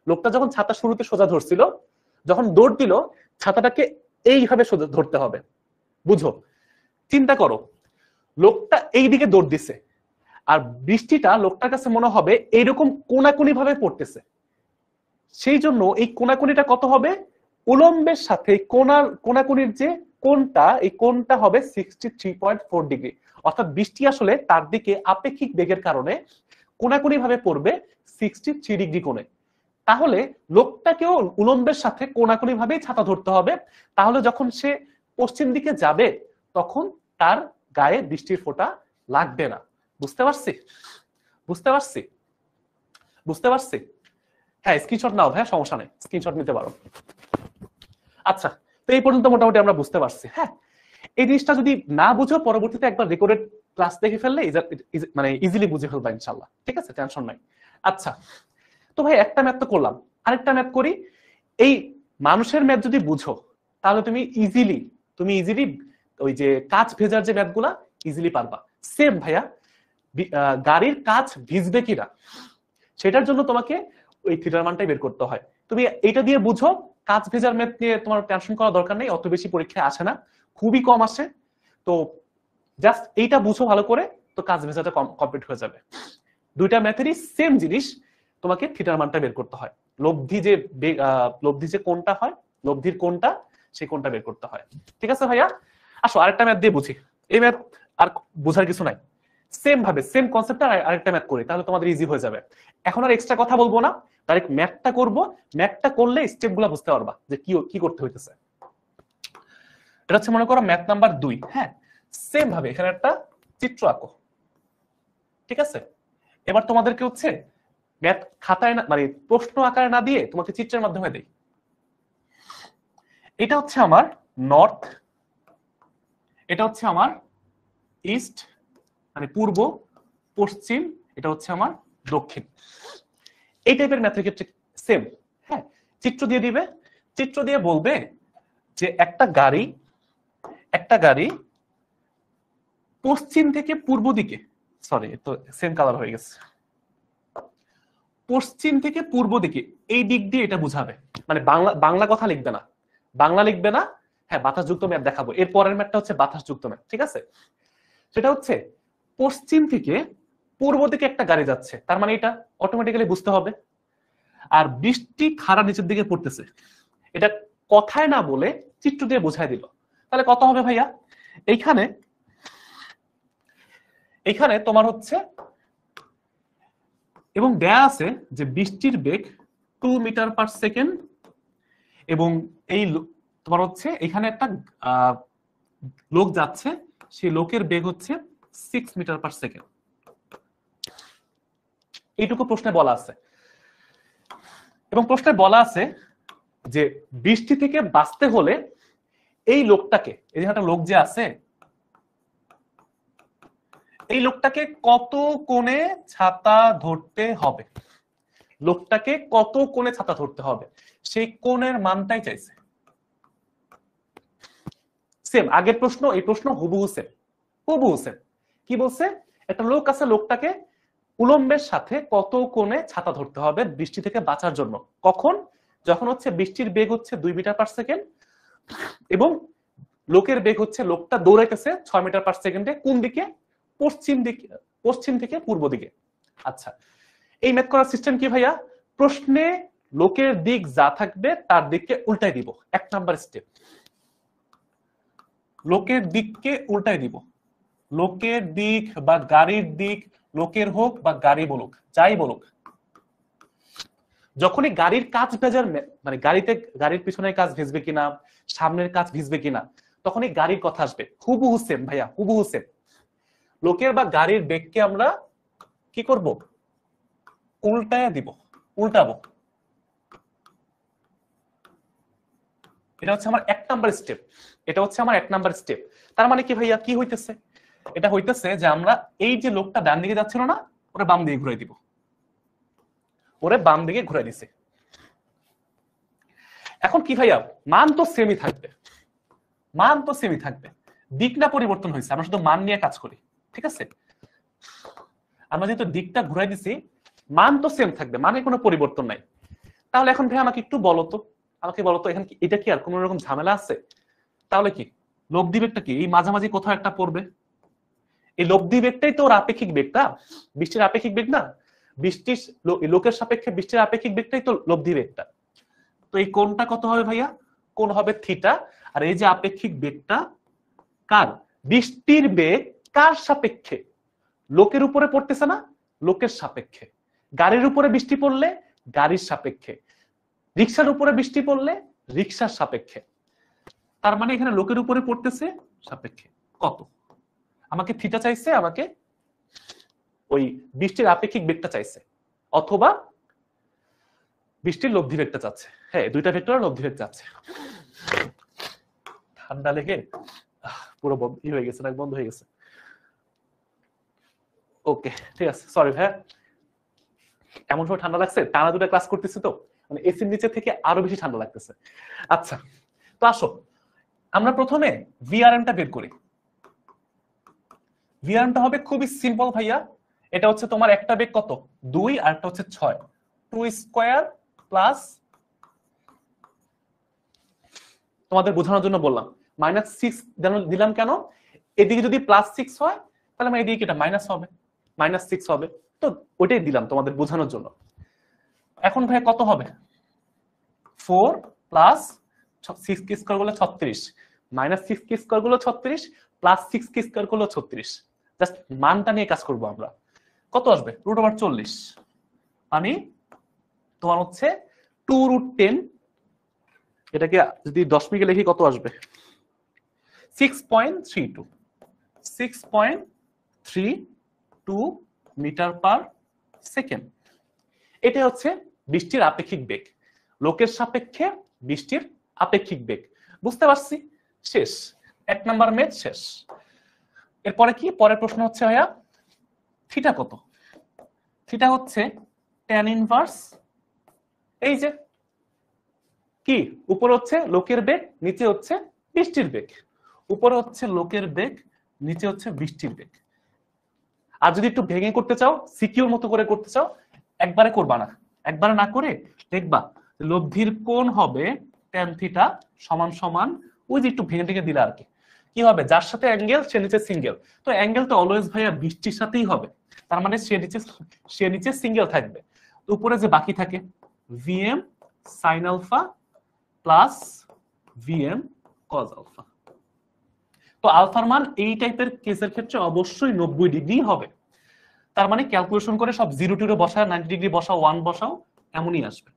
লোকটা যখন ছাতা শুরুতে সোজা ধরছিল, যখন দৌড় দিল ছাতাটাকে এইভাবে সোজা ধরতে হবে। বুঝো, চিন্তা করো, লোকটা এইদিকে দৌড় দিছে আর বৃষ্টিটা লোকটার কাছে মনে হবে এইরকম কোনাকুনি ভাবে পড়তেছে। সেই জন্য এই কোনাকুনিটা কত হবে? উলম্বের সাথে কোনাকুনির যে কোণটা, এই কোণটা হবে 63.4 ডিগ্রি। অর্থাৎ বৃষ্টি আসলে তার দিকে আপেক্ষিক বেগের কারণে কোনাকুনি ভাবে পড়বে 63 ডিগ্রি কোণে। তাহলে লোকটাকেও উলম্বের সাথে কোনাকুনি ভাবেই ছাতা ধরতে হবে। তাহলে যখন সে পশ্চিম দিকে যাবে, তখন তার গায়ে বৃষ্টির ফোঁটা লাগবে না। বুঝতে পারছি? হ্যাঁ, স্ক্রিনশট নাও ভাই, সমস্যা নেই, স্ক্রিনশট নিতে পারো। আচ্ছা, তো এই পর্যন্ত মোটামুটি আমরা বুঝতে পারছি। হ্যাঁ, এই জিনিসটা যদি না বুঝো, পরবর্তীতে একবার রেকর্ডেড ক্লাস দেখে ফেললে মানে ইজিলি বুঝে ফেলবা ইনশাল্লাহ। ঠিক আছে, টেনশন নাই। আচ্ছা, তো ভাই একটা ম্যাথ তো করলাম, আরেকটা ম্যাথ করি। এই মানুষের ম্যাথ যদি বুঝো, তাহলে তুমি ইজিলি ওই যে কাঁচ ভেজার যে ম্যাথগুলা ইজিলি পারবা। সেম ভাইয়া, গাড়ির কাঁচ ভিজবে কিনা সেটার জন্য তোমাকে ওই থিটার মানটাই বের করতে হয়। তুমি এটা দিয়ে বুঝো, কাঁচ ভেজার ম্যাথ নিয়ে তোমার টেনশন করার দরকার নেই, অত বেশি পরীক্ষায় আসে না, খুবই কম আসে। তো জাস্ট এইটা বুঝো ভালো করে, তো কাঁচ ভেজাটা কমপ্লিট হয়ে যাবে। দুইটা ম্যাথেরই সেম জিনিস, তোমাকে থিটার মানটা বের করতে হয়। লব্ধি যে কোণটা হয়, লব্ধির কোণটা, সেই কোণটা বের করতে হয়। ঠিক আছে ভাইয়া, আসো আরেকটা ম্যাথ দিয়ে বুঝি। এই ম্যাথ আর বোঝার কিছু নাই, সেম ভাবে সেম কনসেপ্টটা আরেকটা ম্যাথ করি, তাহলে তোমাদের ইজি হয়ে যাবে। এখন আর এক্সট্রা কথা বলবো না, ডাইরেক্ট ম্যাথটা করব। ম্যাথটা করলে স্টেপগুলো বুঝতে পারবা যে কি করতে হইতেছে। এটা হচ্ছে মনে করো ম্যাথ নাম্বার 2। হ্যাঁ, সেম ভাবে এখানে একটা চিত্র আঁকো। ঠিক আছে, এবার তোমাদেরকে হচ্ছে ম্যাথ খাতায় না, মানে প্রশ্ন আকারে না দিয়ে তোমাকে চিত্রের মাধ্যমে দেই। এটা হচ্ছে আমার নর্থ, এটা হচ্ছে আমার ইস্ট মানে পূর্ব, পশ্চিম, এটা হচ্ছে আমার দক্ষিণ। এই টাইপের ম্যাথের ক্ষেত্রে সেম। হ্যাঁ, চিত্র দিয়ে দিবে, চিত্র দিয়ে বলবে যে একটা গাড়ি পশ্চিম থেকে পূর্ব দিকে, সরি তো সেম কালার হয়ে গেছে, পশ্চিম থেকে পূর্ব দিকে এই দিক দিয়ে এটা বুঝাবে। মানে বাংলা বাংলা কথা লিখবে না, বাংলা লিখবে না। হ্যাঁ বাতাসযুক্ত ম্যাপ দেখাবো, এর পরের ম্যাপটা হচ্ছে বাতাসযুক্ত ম্যাপ, ঠিক আছে। সেটা হচ্ছে পশ্চিম থেকে পূর্ব দিকে একটা গাড়ি যাচ্ছে, তার মানে এটা অটোমেটিক্যালি বুঝতে হবে। আর বৃষ্টি খাড়া নিচের দিকে পড়তেছে, এটা কথায় না বলে চিত্র দিয়ে বোঝায় দিল। তাহলে কত হবে ভাইয়া? এইখানে এইখানে তোমার হচ্ছে এবং দেয়া আছে যে বৃষ্টির বেগ 2 মিটার পার সেকেন্ড, এবং এই তোমার হচ্ছে এখানে একটা লোক যাচ্ছে, সেই লোকের বেগ হচ্ছে 6 মিটার পার সেকেন্ড। এইটুকু প্রশ্নে বলা আছে, এবং প্রশ্নে বলা আছে যে বৃষ্টি থেকে বাঁচতে হলে এই লোকটাকে, এই যে একটা লোক যে আছে, এই লোকটাকে কত কোণে ছাতা ধরতে হবে, লোকটাকে কত কোণে ছাতা ধরতে হবে, সেই কোণের মানটাই চাইছে। সেম আগের প্রশ্ন, এই প্রশ্ন হুবহু সেম, হুবহু সেম। কি বলছে? একটা লোক আছে, লোকটাকে উলম্বের সাথে কত কোণে ছাতা ধরতে হবে বৃষ্টি থেকে বাঁচার জন্য। কখন? যখন হচ্ছে বৃষ্টির বেগ হচ্ছে 2 মিটার পার সেকেন্ড, এবং লোকের বেগ হচ্ছে, লোকটা দৌড়াইতেছে 6 মিটার পার সেকেন্ডে। কোন দিকে? পশ্চিম দিকে, পশ্চিম থেকে পূর্ব দিকে। আচ্ছা, এই ম্যাথ করার সিস্টেম কি ভাইয়া? প্রশ্নে লোকের দিক যা থাকবে তার দিককে উল্টাই দিব। 1 নাম্বার স্টেপ, লোকের দিককে উল্টাই দিব। লোকের দিক বা গাড়ির দিক, লোকের হোক বা গাড়ি বলুক, যাই বলুক, যখনই গাড়ির কাজ ভেজার, মানে গাড়ির পিছনের কাজ ভিজবে কিনা, সামনের কাজ ভিজবে কিনা, তখনই গাড়ির কথা আসবে। হুবহু সেম ভাইয়া, হুবহু সেম। লোকের বা গাড়ির বেগকে আমরা কি করব? উল্টায় দিব, উল্টাবো। এটা হচ্ছে আমার 1 নাম্বার স্টেপ, এটা হচ্ছে আমার 1 নাম্বার স্টেপ। তার মানে কি ভাইয়া? কি হইতেছে? এটা হইতেছে যে আমরা এই যে লোকটা ডান দিকে যাচ্ছিল না, ওরে বাম দিকে ঘুরাই দিব, ওরে বাম দিকে ঘুরাই দিছে। এখন কি ভাইয়া? মান তো সেমই থাকবে, মান তো সেমই থাকবে, দিকটা পরিবর্তন হয়েছে। আমরা শুধু মান নিয়ে কাজ করি, ঠিক আছে। আমরা যেহেতু দিকটা ঘুরাই দিছি, মান তো সেম থাকবে, মানে কোনো পরিবর্তন নাই। তাহলে এখন ভাই আমাকে একটু বলো তো, আমাকে বলো তো, এখানে এটা কি আর কোন রকম ঝামেলা আছে? তাহলে কি লব্ধি বেগটা কি এই মাঝামাঝি কোথাও একটা পড়বে? এই লব্ধি বেগটাই তো ওর আপেক্ষিক বেগটা, বৃষ্টির আপেক্ষিক বেগ না? বৃষ্টির লোকের সাপেক্ষে বৃষ্টির আপেক্ষিক বেগটাই তো লব্ধি বেগটা। তো এই কোণটা কত হবে ভাইয়া? কোণ হবে থিটা। আর এই যে আপেক্ষিক বেগটা কার? বৃষ্টির বেগ কার সাপেক্ষে? লোকের উপরে পড়তেছে না, লোকের সাপেক্ষে। গাড়ির উপরে বৃষ্টি পড়লে গাড়ির সাপেক্ষে, রিক্সার উপরে বৃষ্টি পড়লে রিক্সার সাপেক্ষে। তার মানে এখানে লোকের উপরে পড়তেছে সাপেক্ষে কত? আমাকে থিটা চাইছে, আমাকে ওই বৃষ্টির আপেক্ষিক বেগটা চাইছে, অথবা বৃষ্টির লব্ধি বেগটা চাচ্ছে। হ্যাঁ, দুইটা ভেক্টর লব্ধি বেগ চাচ্ছে। ঠান্ডা লেগে পুরো হয়ে গেছে, নাক বন্ধ হয়ে গেছে। ওকে ঠিক আছে, সরি ভাইয়া। এমন সময় ঠান্ডা লাগছে, টানা দুটো ক্লাস করতেছি তো, মানে এসির নিচে থেকে আরো বেশি ঠান্ডা লাগতেছে। আচ্ছা, তো আসো আমরা প্রথমে ভিআরএমটা বের করি। ভিআরএমটা হবে খুবই সিম্পল ভাইয়া। এটা হচ্ছে তোমার একটা বেগ কত? 2, আর একটা হচ্ছে 6। 2 স্কয়ার প্লাস, তোমাদের বোঝানোর জন্য বললাম, -6 দিলাম কেন? এদিকে যদি +6 হয় তাহলে আমার এদিকে এটা মাইনাস হবে, -6 হবে। তো ওইটাই দিলাম তোমাদের বোঝানোর জন্য। এখন ভাই কত হবে? 4 প্লাস 6 কি স্কয়ার করলে 36, -6 কি স্কয়ার করলে 36, +6 কি স্কয়ার করলে 36। জাস্ট মানটা নিয়ে কাজ করব আমরা। কত আসবে? √40। মানে তোমার হচ্ছে 2√10। এটাকে যদি দশমিকে লিখি কত আসবে? 6.32, 6.32 মিটার পার সেকেন্ড। এটা হচ্ছে বৃষ্টির আপেক্ষিক বেগ, লোকের সাপেক্ষে বৃষ্টির আপেক্ষিক বেগ। বুঝতে পারছি? শেষ, 1 নাম্বার ম্যাথ শেষ। এরপরে কি? পরের প্রশ্ন হচ্ছে ভাইয়া থিটা কত? থিটা হচ্ছে tan ইনভার্স, এই যে কি, উপরে হচ্ছে লোকের বেগ, নিচে হচ্ছে বৃষ্টির বেগ। উপরে হচ্ছে লোকের বেগ, নিচে হচ্ছে বৃষ্টির বেগ। আর যদি একটু ভেঙে করতে চাও, সিকিউর মতো করে করতে চাও, একবারে করবা না, একবারে না করে দেখবা লব্ধির কোণ হবে tan থিটা সমান সমান ওই যে একটু ভেঙে ভেঙে দিলে আর কি। কি হবে, যার সাথে অ্যাঙ্গেল সে নিচে সিঙ্গেল, তো অ্যাঙ্গেল তো অলওয়েজ ভাইয়া বৃষ্টির সাথেই হবে, তার মানে সে নিচে সিঙ্গেল থাকবে। তো উপরে যে বাকি থাকে VM sine alpha plus VM cos alpha. তো আলফার মান এই টাইপের কেসের ক্ষেত্রে অবশ্যই 90 ডিগ্রি হবে। তার মানে ক্যালকুলেশন করে সব 0 টিরো বসাও, 90 ডিগ্রি বসাও, 1 বসাও, এমনই আসবে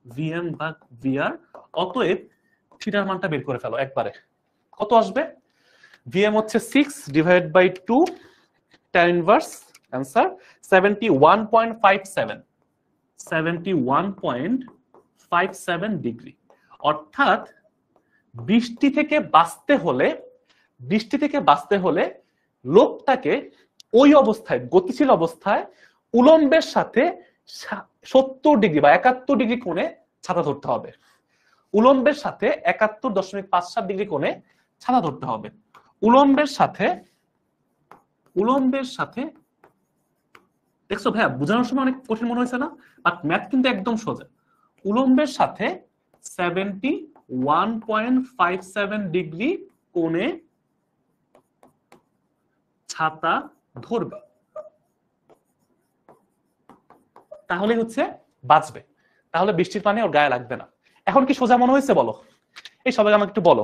ভিএম বা ভিআর। অতএব থিটার মানটা বের করে ফেলো একবারে। কত আসবে? ভিএম হচ্ছে 6 divide by 2 tan inverse answer 71.57 71.57 degree. অর্থাৎ বৃষ্টি থেকে বাঁচতে হলে লোকটাকে ওই অবস্থায়, গতিশীল অবস্থায় উলম্বের সাথে 70 ডিগ্রি বা 71 ডিগ্রি কোণে ছাতা ধরতে হবে। উলম্বের সাথে 71.57 ডিগ্রি কোণে ছাতা ধরতে হবে। উলম্বের সাথে দেখছো ভাইয়া, বোঝানোর সময় অনেক কঠিন মনে হয়েছে না, বাট ম্যাথ কিন্তু একদম সোজা। উলম্বের সাথে 71.57 ডিগ্রি কোণে ছাতা ধরবে, তাহলে হচ্ছে বাঁচবে, তাহলে বৃষ্টির পানি ওর গায়ে লাগবে না। এখন কি সোজা মনে হয়েছে বলো? এই সবাই আমাকে একটু বলো,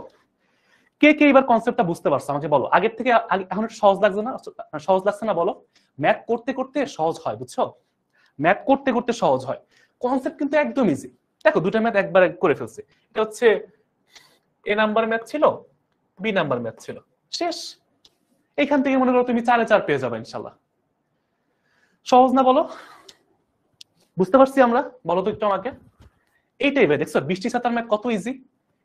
কে কে এবার কনসেপ্টটা বুঝতে পারছো আমাকে বলো। আগের থেকে এখন একটু সহজ লাগছে না? সহজ লাগছে না বলো? ম্যাথ করতে করতে সহজ হয়, বুঝছো? ম্যাথ করতে করতে সহজ হয়, কনসেপ্ট কিন্তু একদম ইজি। দেখো দুটো ম্যাথ একবার করে ফেলছি, এটা হচ্ছে এ নাম্বার ম্যাথ ছিল, বি নাম্বার ম্যাথ ছিল, শেষ। এইখান থেকে মনে করো তুমি 4 এ 4 পেয়ে যাবে ইনশাল্লাহ। সহজ না বলো? বুঝতে পারছি আমরা? বলো তো একটু আমাকে। এইটাই ভাই, দেখছো বৃষ্টি ছাতার ম্যাথ কত ইজি,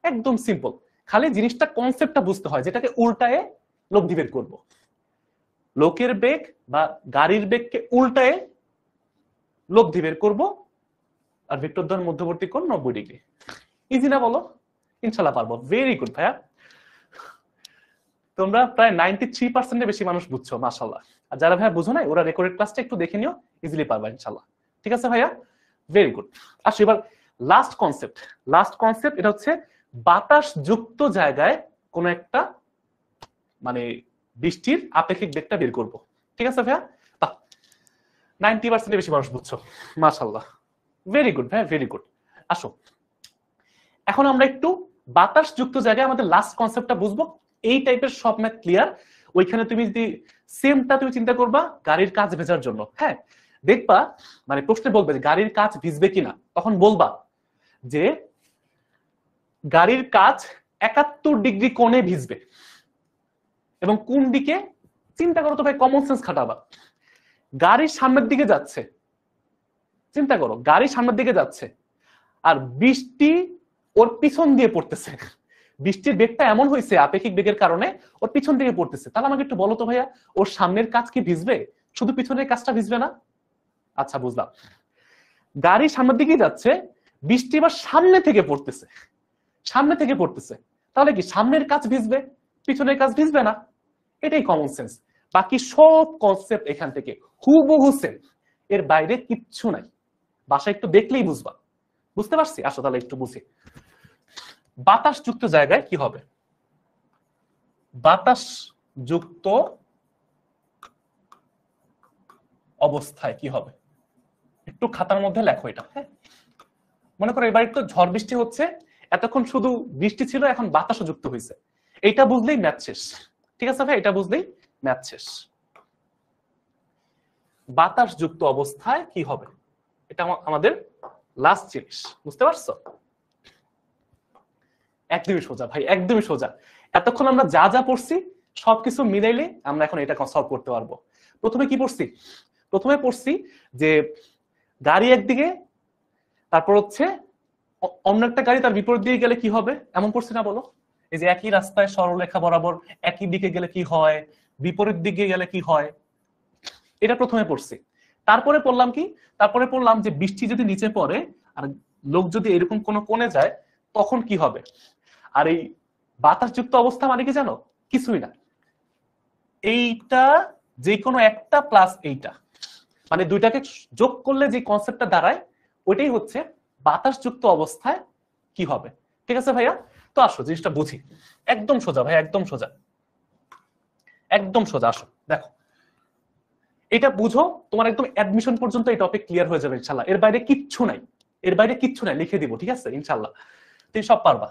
একদম সিম্পল। খালি জিনিসটা কনসেপ্টটা বুঝতে হয়, যেটাকে উল্টায়ে লব্ধি বের করবো। লোকের বেগ বা গাড়ির বেগকে উল্টায়ে লব্ধি বের করবো, আর ভেক্টর দ্বয়ের মধ্যবর্তী কোণ 90 ডিগ্রি। ইজি না বলো? ইনশাল্লাহ পারবো। ভেরি গুড ভাইয়া, তোমরা প্রায় 93% বেশি মানুষ বুঝছো, মাশাআল্লাহ। আর যারা ভাইয়া বুঝো নাই, ওরা রেকর্ডেড ক্লাসটা একটু দেখে নিও, ইজিলি পারবা ইনশাল্লাহ। ঠিক আছে ভাইয়া, ভেরি গুড। আসো এবার লাস্ট কনসেপ্ট, এটা হচ্ছে বাতাস যুক্ত জায়গায় কোন একটা মানে বৃষ্টির আপেক্ষিক বেগটা বের করব। ঠিক আছে ভাইয়া, 90% বেশি মানুষ বুঝছো, মাশাআল্লাহ। ভেরি গুড ভাইয়া, ভেরি গুড। আসো এখন আমরা একটু বাতাস যুক্ত জায়গায় আমাদের লাস্ট কনসেপ্টটা বুঝবো। এই টাইপের সব ম্যাথ ক্লিয়ার। ওইখানে তুমি যদি সেমটা তুমি চিন্তা করবা গাড়ির কাজ ভেজার জন্য, হ্যাঁ দেখবা মানে প্রশ্নে বলবে যে গাড়ির কাজ ভিজবে কিনা, তখন বলবা যে গাড়ির কাজ 71 ডিগ্রি কোণে ভিজবে। এবং কোন দিকে চিন্তা করো তো ভাই, কমন সেন্স খাটাবা। গাড়ির সামনের দিকে যাচ্ছে, চিন্তা করো গাড়ির সামনের দিকে যাচ্ছে আর বৃষ্টি ওর পিছন দিয়ে পড়তেছে। বৃষ্টির বেগটা এমন হয়েছে আপেক্ষিক বেগের কারণে ওর পিছন দিকে পড়তেছে। তাহলে আমাকে একটু বলো তো ভাইয়া, ওর সামনের কাজ কি ভিজবে? শুধু পিছনের কাজটা ভিজবে না? আচ্ছা বুঝলাম, গাড়ি সামনের দিকে যাচ্ছে, বৃষ্টি এবার সামনে থেকে পড়তেছে, তাহলে কি সামনের কাজ ভিজবে, পিছনের কাজ ভিজবে না? এটাই কমন সেন্স। বাকি সব কনসেপ্ট এখান থেকে হুবহু সেম, এর বাইরে কিচ্ছু নাই। বাসায় একটু দেখলেই বুঝবা। বুঝতে পারছি? আসো তাহলে একটু বুঝি। বাতাস যুক্ত জায়গায় কি হবে? বাতাস যুক্ত অবস্থায় কি হবে একটু খাতার মধ্যে লেখো এটা। হ্যাঁ, মনে করো এবার একটু ঝড় বৃষ্টি হচ্ছে, এতক্ষণ শুধু বৃষ্টি ছিল, এখন বাতাসও যুক্ত হয়েছে। এইটা বুঝলেই ম্যাথ শেষ। ঠিক আছে ভাই, এটা বুঝলেই ম্যাথ শেষ। বাতাস যুক্ত অবস্থায় কি হবে, এটা আমাদের লাস্ট জিনিস। বুঝতে পারছো? একদমই সোজা ভাই, একদমই সোজা। এতক্ষণ আমরা যা যা পড়ছি সবকিছু মিলাইলে আমরা এখন এটা সলভ করতে পারবো। প্রথমে কি পড়ছি? প্রথমে পড়ছি যে গাড়ি একদিকে, তারপর হচ্ছে অন্য একটা গাড়ি তার বিপরীত দিকে গেলে কি হবে, এমন পড়ছি না বলো? এই যে একই রাস্তায় সরলরেখা বরাবর একই দিকে গেলে কি হয়, বিপরীত দিকে গেলে কি হয়, এটা প্রথমে পড়ছি। তারপরে পড়লাম কি? তারপরে পড়লাম যে বৃষ্টি যদি নিচে পড়ে আর লোক যদি এরকম কোনো কোণে যায় তখন কি হবে। আর এই বাতাসযুক্ত অবস্থা মানে কি জানো? কিছুই না, এইটা যে কোনো একটা প্লাস এইটা, মানে দুইটাকে যোগ করলে যে কনসেপ্টটা দাঁড়ায় ওইটাই হচ্ছে বাতাসযুক্ত অবস্থায় কি হবে। ঠিক আছে ভাইয়া? তো আসো জিনিসটা বুঝি। একদম সোজা ভাইয়া, একদম সোজা, একদম সোজা। আসো দেখো, এটা বুঝো, তোমার একদম অ্যাডমিশন পর্যন্ত এই টপিক ক্লিয়ার হয়ে যাবে ইনশাল্লাহ। এর বাইরে কিচ্ছু নাই, এর বাইরে কিচ্ছু নাই, লিখে দিব, ঠিক আছে ইনশাল্লাহ, তুমি সব পারবা।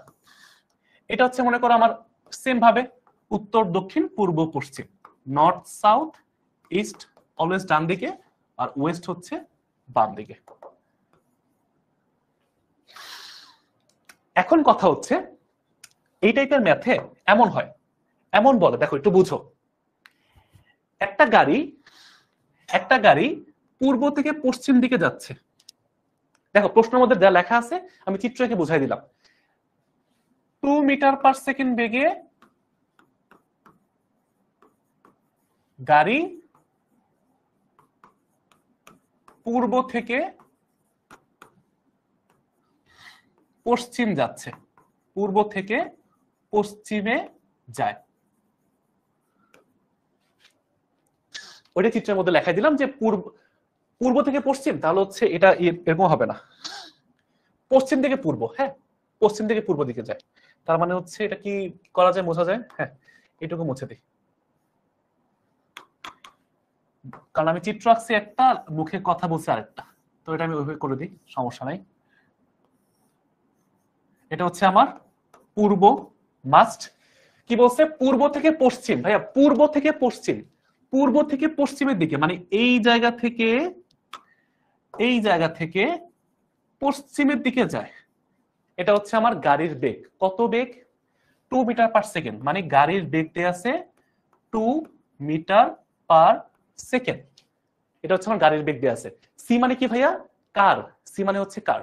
এটা হচ্ছে মনে করো আমার সেম ভাবে উত্তর দক্ষিণ পূর্ব পশ্চিম, নর্থ সাউথ ইস্ট অলওয়েজ ডান দিকে, আর ওয়েস্ট হচ্ছে বাম দিকে। এখন কথা হচ্ছে এই টাইপের ম্যাথে এমন হয়, এমন বলে, দেখো একটু বুঝো, একটা গাড়ি পূর্ব থেকে পশ্চিম দিকে যাচ্ছে। দেখো প্রশ্নের মধ্যে যা লেখা আছে আমি চিত্র এঁকে বুঝাই দিলাম। 2 মিটার পার সেকেন্ড বেগে গাড়ি পূর্ব থেকে পশ্চিম যাচ্ছে, পূর্ব থেকে পশ্চিমে যায়। ওইটা চিত্রের মধ্যে লেখাই দিলাম যে পূর্ব থেকে পশ্চিম, তাহলে হচ্ছে এটা এরকম হবে না, পশ্চিম থেকে পূর্ব, হ্যাঁ পশ্চিম থেকে পূর্ব দিকে যায়। তার মানে হচ্ছে এটা কি করা যায়, বোঝা যায়? হ্যাঁ, এটুকু মুছে দিই, কারণ আমি চিত্র আঁকছি একটা, মুখে কথা বলছি আরেকটা, তো এটা আমি ওইভাবে করে দিই, সমস্যা নাই। এটা হচ্ছে আমার পূর্ব, মাস্ট কি বলছে, পূর্ব থেকে পশ্চিম। ভাইয়া পূর্ব থেকে পশ্চিম, পূর্ব থেকে পশ্চিমের দিকে, মানে এই জায়গা থেকে, এই জায়গা থেকে পশ্চিমের দিকে যায়। এটা হচ্ছে আমার গাড়ির বেগ। কত বেগ? 2 মিটার পার সেকেন্ড, মানে গাড়ির বেগ দেয়া আছে 2 মিটার পার সেকেন্ড। এটা হচ্ছে আমার গাড়ির বেগ দেয়া আছে। সি মানে কি ভাইয়া? কার। সি মানে হচ্ছে কার,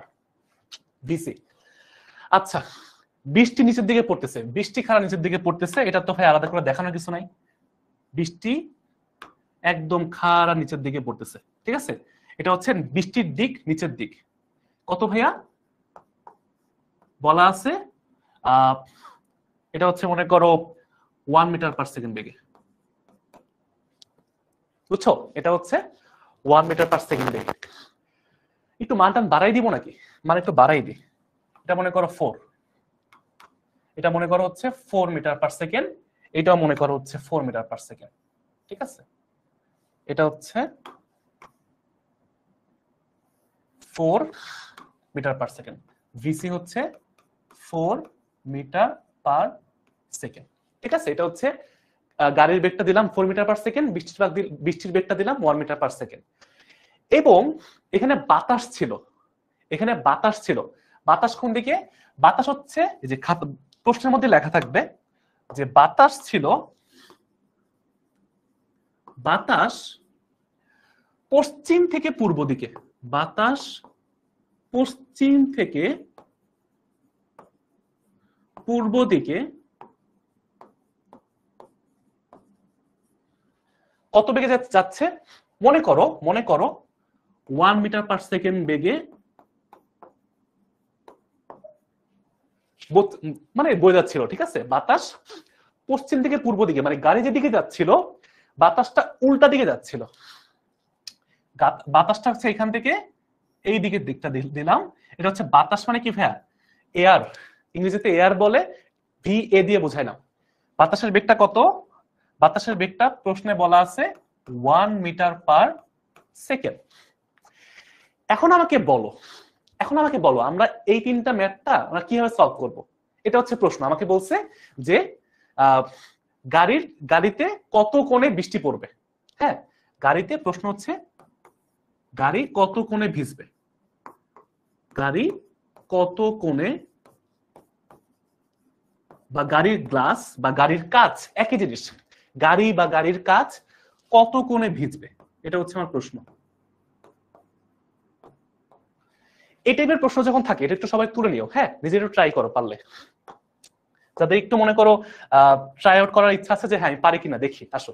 ভিসি। আচ্ছা, বৃষ্টি নিচের দিকে পড়তেছে, বৃষ্টি খাড়া নিচের দিকে পড়তেছে, এটা তো ভাই আলাদা করে দেখানোর কিছু নাই, বৃষ্টি একদম খাড়া নিচের দিকে পড়তেছে, ঠিক আছে? এটা হচ্ছে বৃষ্টির দিক, নিচের দিক। কত ভাইয়া বলা আছে? এটা হচ্ছে মনে করো 1 মিটার পার সেকেন্ড বেগে, বুঝছো? এটা হচ্ছে 1 মিটার পার সেকেন্ড বেগে। একটু মানটা বাড়াই দিব নাকি? মানে একটু বাড়াই দিই, এটা মনে করো 4, এটা মনে করো হচ্ছে 4 মিটার পার সেকেন্ড, এটাও মনে করো হচ্ছে 4 মিটার পার সেকেন্ড, ঠিক আছে? এটা হচ্ছে 4 মিটার পার সেকেন্ড, ভিসি হচ্ছে 4 মিটার পার সেকেন্ড, ঠিক আছে? এটা হচ্ছে গাড়ির বেগটা দিলাম 4 মিটার পার সেকেন্ড, বৃষ্টির বেগটা দিলাম 1 মিটার পার সেকেন্ড। এবং এখানে বাতাস ছিল, এখানে বাতাস ছিল। বাতাস কোন দিকে? বাতাস হচ্ছে যে প্রশ্নের মধ্যে লেখা থাকবে যে বাতাস ছিল, বাতাস পশ্চিম থেকে পূর্ব দিকে, বাতাস পশ্চিম থেকে পূর্ব দিকে কত বেগে যাচ্ছে? মনে করো 1 মিটার পার সেকেন্ড বেগে, মানে বয়ে যাচ্ছিল, ঠিক আছে? বাতাস পশ্চিম থেকে পূর্ব দিকে, মানে গাড়ি যেদিকে যাচ্ছিল বাতাসটা উল্টা দিকে যাচ্ছিল। বাতাসটা হচ্ছে এখান থেকে এই দিকের দিকটা দিলাম। এটা হচ্ছে বাতাস মানে কি ভাইয়া? এয়ার, ইংরেজিতে এয়ার বলে, ভি এ দিয়ে বোঝাইলাম। বাতাসের বেগটা কত? বাতাসের বেগটা প্রশ্নে বলা আছে 1 মিটার পার সেকেন্ড। এখন আমাকে বলো আমরা এই তিনটা ম্যাথটা আমরা কিভাবে সলভ করব? এটা হচ্ছে প্রশ্ন। আমাকে বলছে যে গাড়িতে কত কোণে বৃষ্টি পড়বে। হ্যাঁ, গাড়িতে প্রশ্ন হচ্ছে গাড়ি কত কোণে ভিজবে, গাড়ি কত কোণে, বা গাড়ির গ্লাস বা গাড়ির কাঁচ একই জিনিস, গাড়ি বা গাড়ির কাঁচ কত কোণে ভিজবে, এটা হচ্ছে আমার প্রশ্ন। এই টাইপের প্রশ্ন যখন থাকে এটা একটু সবাই তুলে নিও, হ্যাঁ নিজে একটু ট্রাই করো পারলে, যাদের একটু মনে করো ট্রাই আউট করার ইচ্ছা আছে যে হ্যাঁ আমি পারি কিনা দেখি। আসো,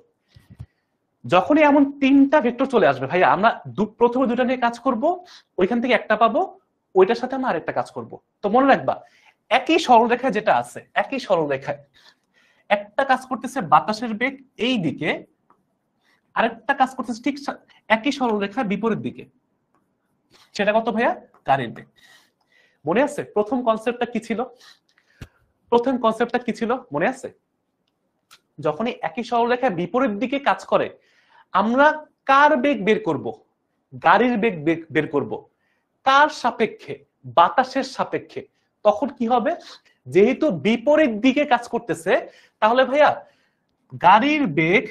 যখনই এমন তিনটা ভেক্টর চলে আসবে ভাইয়া, আমরা প্রথমে দুটা নিয়ে কাজ করব, ওইখান থেকে একটা পাবো, ওইটার সাথে আমরা আরেকটা কাজ করব। তো মনে রাখবা একই সরলরেখায় যেটা আছে, একই সরলরেখায় একটা কাজ করতেছে বাতাসের বেগ এই দিকে, আরেকটা কাজ করতেছে ঠিক একই সরলরেখার বিপরীত দিকে। সেটা কত ভাইয়া? গাড়ির বেগ। মনে আছে প্রথম কনসেপ্টটা কি ছিল? প্রথম কনসেপ্টটা কি ছিল মনে আছে? যখনই একই সরলরেখার বিপরীত দিকে কাজ করে আমরা কার বেগ বের করব? গাড়ির বেগ বের করব। কার সাপেক্ষে? বাতাসের সাপেক্ষে। তখন কি হবে? যেহেতু বিপরীত দিকে কাজ করতেছে তাহলে ভাইয়া গাড়ির বেগ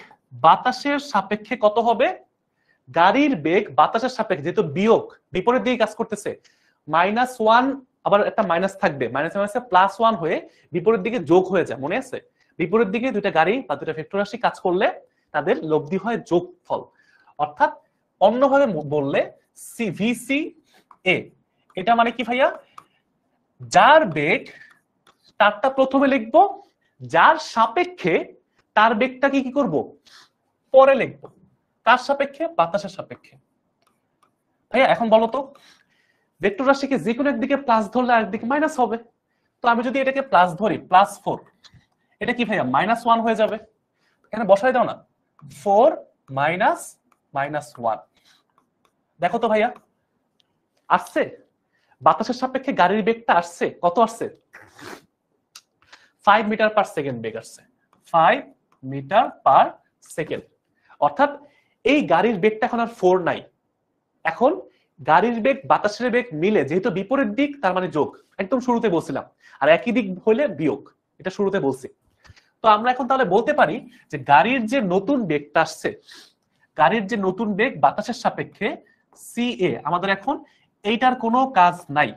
বাতাসের সাপেক্ষে কত হবে? গাড়ির বেগ বাতাসের সাপেক্ষে, যেহেতু বিয়োগ বিপরীত দিকে কাজ করতেছে, -1, আবার একটা মাইনাস থাকবে, মাইনাস মাইনাসে +1 হয়ে বিপরীত দিকে যোগ হয়ে যায়। মনে আছে? বিপরীত দিকে দুইটা গাড়ি বা দুইটা ভেক্টর রাশি কাজ করলে তাদের লব্ধি হয় যোগফল। অর্থাৎ অন্যভাবে বললে ভিসি এ, এটা মানে কি ভাইয়া? যার বেগ তারটা প্রথমে লিখবো, যার সাপেক্ষে তার বেগটাকে কি করব? পরে লিখবো। কার সাপেক্ষে? বাতাসের সাপেক্ষে। ভাইয়া এখন বলো তো, ভেক্টর রাশিকে যে কোনো একদিকে প্লাস ধরলে আরেকদিকে মাইনাস হবে। তো আমি যদি এটাকে প্লাস ধরি, +4, এটা কি ভাইয়া -1 হয়ে যাবে। এখানে বসাই দাও না, 4 -1। দেখো তো ভাইয়া আসছে? বাতাসের সাপেক্ষে গাড়ির বেগটা আসছে কত? আসছে 5 মিটার পার সেকেন্ড বেগ আসছে, 5 মিটার পার সেকেন্ড। অর্থাৎ এই গাড়ির বেগটা এখন আর 4 নাই, এখন গাড়ির বেগ বাতাসের বেগ মিলে যেহেতু বিপরীত দিক তার মানে যোগ, একদম শুরুতে বলছিলাম, আর একই দিক হইলে বিয়োগ, এটা শুরুতে বলছি। তো আমরা এখন তাহলে বলতে পারি যে গাড়ির যে নতুন বেগটা আসছে, গাড়ির যে নতুন বেগ বাতাসের সাপেক্ষে CA, আমাদের এখন এইটার কোনো কাজ নাই,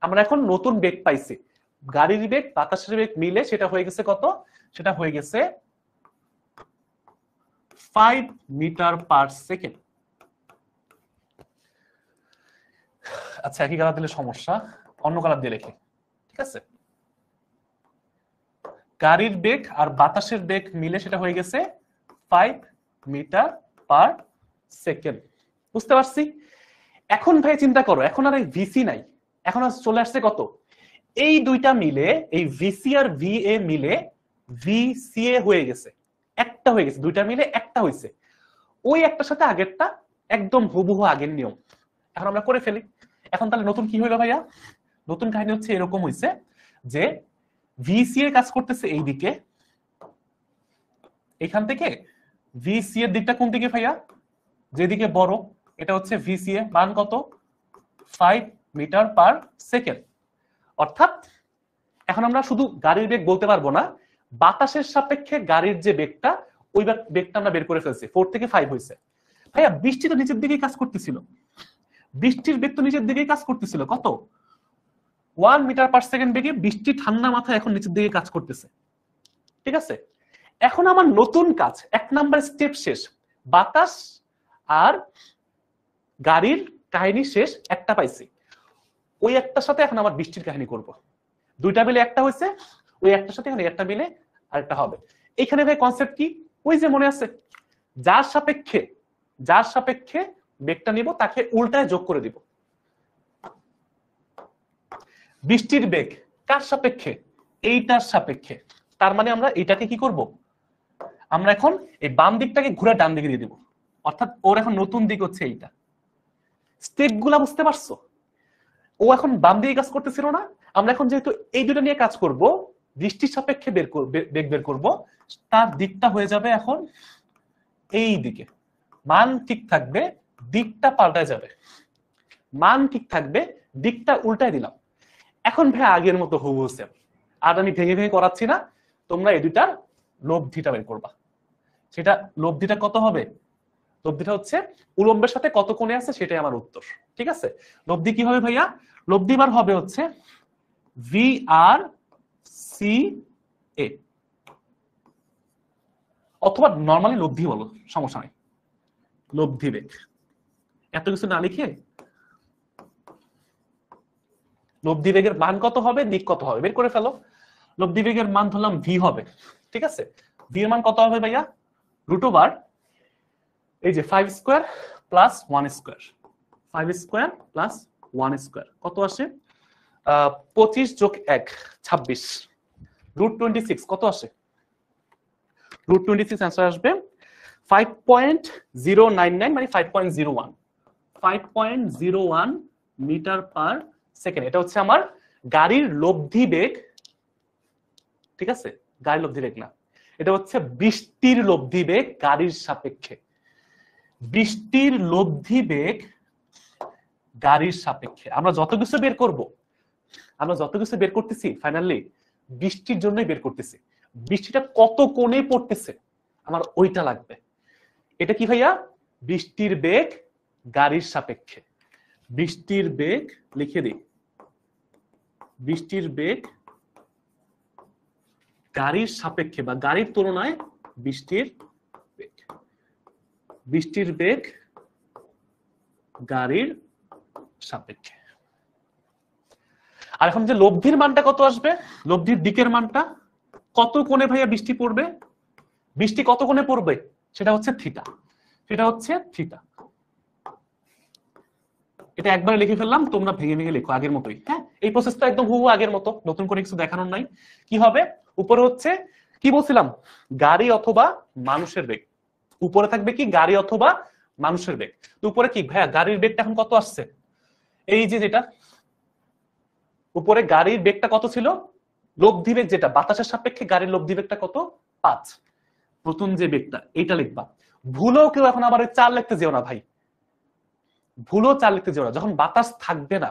আমরা এখন নতুন বেগ পাইছি। গাড়ির বেগ বাতাসের বেগ মিলে সেটা হয়ে গেছে কত? সেটা হয়ে গেছে 5 মিটার পার সেকেন্ড। আচ্ছা একই কালার দিলে সমস্যা, অন্য কালার দিয়ে লিখি, ঠিক আছে? গাড়ির বেগ আর বাতাসের বেগ মিলে সেটা হয়ে গেছে 5 মিটার পার সেকেন্ড। বুঝতে পারছি? এখন ভাই চিন্তা করো, এখন আর এই ভিসি নাই, এখন আর চলে আসছে কত? এই দুইটা মিলে, এই ভিসি আর ভিএ মিলে ভিসিএ হয়ে গেছে, একটা হয়ে গেছে, দুইটা মিলে একটা হয়েছে। ওই একটার সাথে আগেরটা একদম হুবহু আগের নিয়ম, এখন আমরা করে ফেলি। এখন তাহলে নতুন কি হইলো ভাইয়া? নতুন কাহিনী হচ্ছে এরকম হয়েছে যে ভিসিএ কাজ করতেছে এইদিকে, এখান থেকে ভিসি এর দিকটা কোন দিকে ভাইয়া? যেদিকে বড়, এটা হচ্ছে ভিসিএ, মান কত? 5 মিটার পার সেকেন্ড। অর্থাৎ এখন আমরা শুধু গাড়ির বেগ বলতে পারবো না, বাতাসের সাপেক্ষে গাড়ির যে বেগটা, ওই বেগটা আমরা বের করে ফেলছি, 4 থেকে 5 হয়েছে। ভাইয়া বৃষ্টি তো নিচের দিকেই কাজ করতেছিল, বৃষ্টির বেগ তো নিচের দিকেই কাজ করতেছিল, কত? 1 মিটার পার সেকেন্ড বেগে বৃষ্টি ঠান্ডা মাথায় এখন নিচের দিকে কাজ করতেছে, ঠিক আছে? এখন আমার নতুন কাজ, 1 নাম্বার স্টেপ শেষ, বাতাস আর গাড়ির কাহিনী শেষ, একটা পাইছি, ওই একটার সাথে এখন আমার বৃষ্টির কাহিনী করব। দুইটা মিলে একটা হয়েছে, ওই একটার সাথে এখন একটা মিলে আরেকটা হবে। এখানে ভাই কনসেপ্ট কি? ওই যে মনে আছে, যার সাপেক্ষে বেগটা নিব তাকে উল্টায় যোগ করে দিব। বৃষ্টির বেগ কার সাপেক্ষে? এইটার সাপেক্ষে, তার মানে আমরা এটাকে কি করব? আমরা এখন এই বাম দিকটাকে ঘুরে ডান দিকে দিয়ে দিব, অর্থাৎ ওর এখন নতুন দিক হচ্ছে এইটা। স্টেপ গুলা বুঝতে পারছো? ও এখন বাম দিকে কাজ করতেছিল না, আমরা এখন যেহেতু এই দুটো নিয়ে কাজ করব, বৃষ্টির সাপেক্ষে বেগ বের করব, তার দিকটা হয়ে যাবে এখন এই দিকে। মান ঠিক থাকবে, দিকটা পাল্টায় যাবে, মান ঠিক থাকবে, দিকটা উল্টায় দিলাম। এখন ভাই আগের মতো হুবহু সেম, আর আমি ভেঙে ভেঙে করাচ্ছি না, তোমরা এই দুইটার লব্ধিটা বের করবা। সেটা লব্ধিটা কত হবে? লব্ধিটা হচ্ছে উলম্বের সাথে কত কোণে আছে সেটাই আমার উত্তর, ঠিক আছে? লব্ধি কি হবে ভাইয়া? লব্ধি বার হবে হচ্ছে VRCA, অথবা নরমালি লব্ধি বলো, সমস্যা নাই। লব্ধি বেগ, এত কিছু না লিখে লব্ধি বেগের মান কত হবে, দিক কত হবে বের করে ফেলো। লব্ধি বেগের মান ধরলাম V হবে, ঠিক আছে? V এর মান কত হবে ভাইয়া? √, এই যে 5 square plus 1 square, 5 square plus 1 square কত আসে? 25 যোগ 1 26, √26 কত আসে? √26 অ্যান্সার আসবে 5.099 মানে 5.01 5.01 মিটার পার সেকেন্ড। এটা হচ্ছে আমার গাড়ির লব্ধি বেগ, ঠিক আছে, গাড়ির লব্ধি বেগ না, এটা হচ্ছে বৃষ্টির লব্ধি বেগ গাড়ির সাপেক্ষে। বৃষ্টির লব্ধি বেগ গাড়ির সাপেক্ষে আমরা যত কিছু বের করব, আমরা যত কিছু বের করতেছি ফাইনালি বৃষ্টির জন্যই বের করতেছি। বৃষ্টিটা কত কোণে পড়তেছে আমার ওইটা লাগবে। এটা কি ভাইয়া? বৃষ্টির বেগ গাড়ির সাপেক্ষে। বৃষ্টির বেগ লিখে দিই, বৃষ্টির বেগ গাড়ির সাপেক্ষে বা গাড়ির তুলনায় বৃষ্টির বেগ, বৃষ্টির বেগ গাড়ির সাপেক্ষে। আর এখন যে লব্ধির মানটা কত আসবে, লব্ধির দিকের মানটা কত কোণে ভাইয়া বৃষ্টি পড়বে, বৃষ্টি কত কোণে পড়বে সেটা হচ্ছে থিটা, সেটা হচ্ছে থিটা। এটা একবার লিখে ফেললাম, তোমরা ভেঙে ভেঙে লেখো আগের মতোই। হ্যাঁ, এই প্রসেসটা একদম হুবহু আগের মতো, নতুন করে কিছু দেখানোর নাই। কি হবে? উপরে হচ্ছে কি বলছিলাম, গাড়ি অথবা মানুষের বেগ। উপরে থাকবে কি গাড়ি অথবা মানুষের বেগ। তো উপরে কি ভাইয়া গাড়ির বেগটা এখন কত আসছে, এই যে যেটা উপরে গাড়ির বেগটা কত ছিল, লব্ধি বেগ যেটা বাতাসের সাপেক্ষে গাড়ির লব্ধি বেগটা কত, 5। প্রথম যে বেগটা এইটা লিখবা। ভুলেও কেউ এখন আবার 4 লিখতে যেও না ভাই, ভুলও 4 লিখতে যেও না। যখন বাতাস থাকবে না,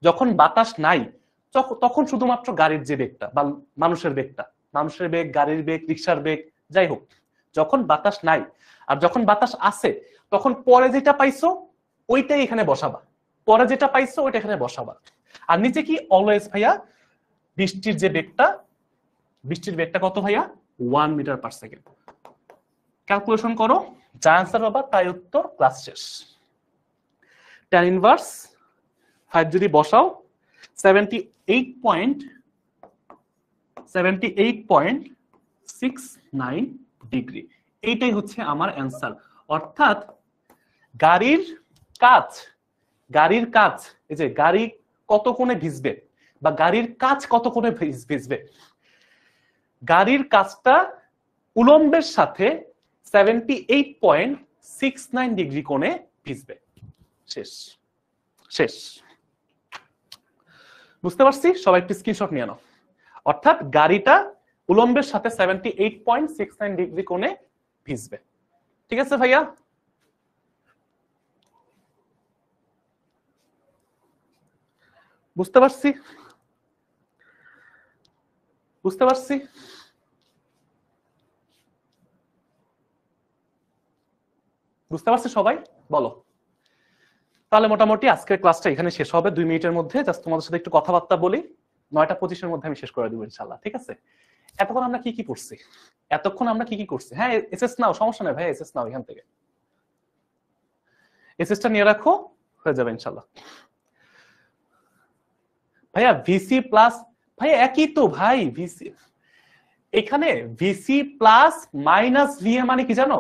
যখন বাতাস নাই, তখন শুধুমাত্র গাড়ির যে বেগটা বা মানুষের বেগটা, মানুষের বেগ, গাড়ির বেগ, রিক্সার বেগ, যাই হোক, যখন বাতাস নাই আর যখন বাতাস আছে তখন পরে যেটা পাইছো ওইটাই এখানে বসাবা, পরে যেটা পাইছো ওইটা এখানে বসাবা। আর নিচে কি অলওয়েজ ভাইয়া বৃষ্টির যে বেগটা, বৃষ্টির বেগটা কত ভাইয়া, 1 মিটার পার সেকেন্ড। ক্যালকুলেশন করো, যা অ্যান্সার পাবা তাই উত্তর, ক্লাস শেষ। tan ইনভার্স 5 যদি বসাও 78.69 ডিগ্রি, এইটাই হচ্ছে আমার অ্যান্সার। অর্থাৎ গাড়ির কাজ, গাড়ির কাজ, এই যে গাড়ি কত কোণে ভিজবে বা গাড়ির কাজ কত কোণে ভিজবে, গাড়ির কাজটা উলম্বের সাথে 78.69 ডিগ্রি কোণে ভিজবে। শেষ, শেষ। বুঝতে পারছি? সবাই একটু স্ক্রিনশট নিয়ে নাও। অর্থাৎ গাড়িটা উলম্বের সাথে 78.69 ডিগ্রি কোণে ভিজবে। ঠিক আছে ভাইয়া? বুঝতে পারছি, বুঝতে পারছি। বুঝতে পারছি সবাই? বলো। তাহলে মোটামুটি আজকের ক্লাসটা এখানে শেষ হবে 2 মিনিটের মধ্যে। জাস্ট তোমাদের সাথে একটু কথাবার্তা বলি, 9:25-এর মধ্যে আমি শেষ করে দেবো ইনশাআল্লাহ। ঠিক আছে? এতক্ষণ আমরা কি কি করছি, এতক্ষণ আমরা কি কি করছি? হ্যাঁ, এসএস নাও, সমস্যা নেই ভাই, এসএস নাও এখান থেকে, এসএসটা নিয়ে রাখো, হয়ে যাবে ইনশাআল্লাহ। ভাইয়া ভিসি প্লাস, ভাই একই তো ভাই, ভিসি এখানে ভিসি প্লাস মাইনাস ভিএ মানে কি জানো?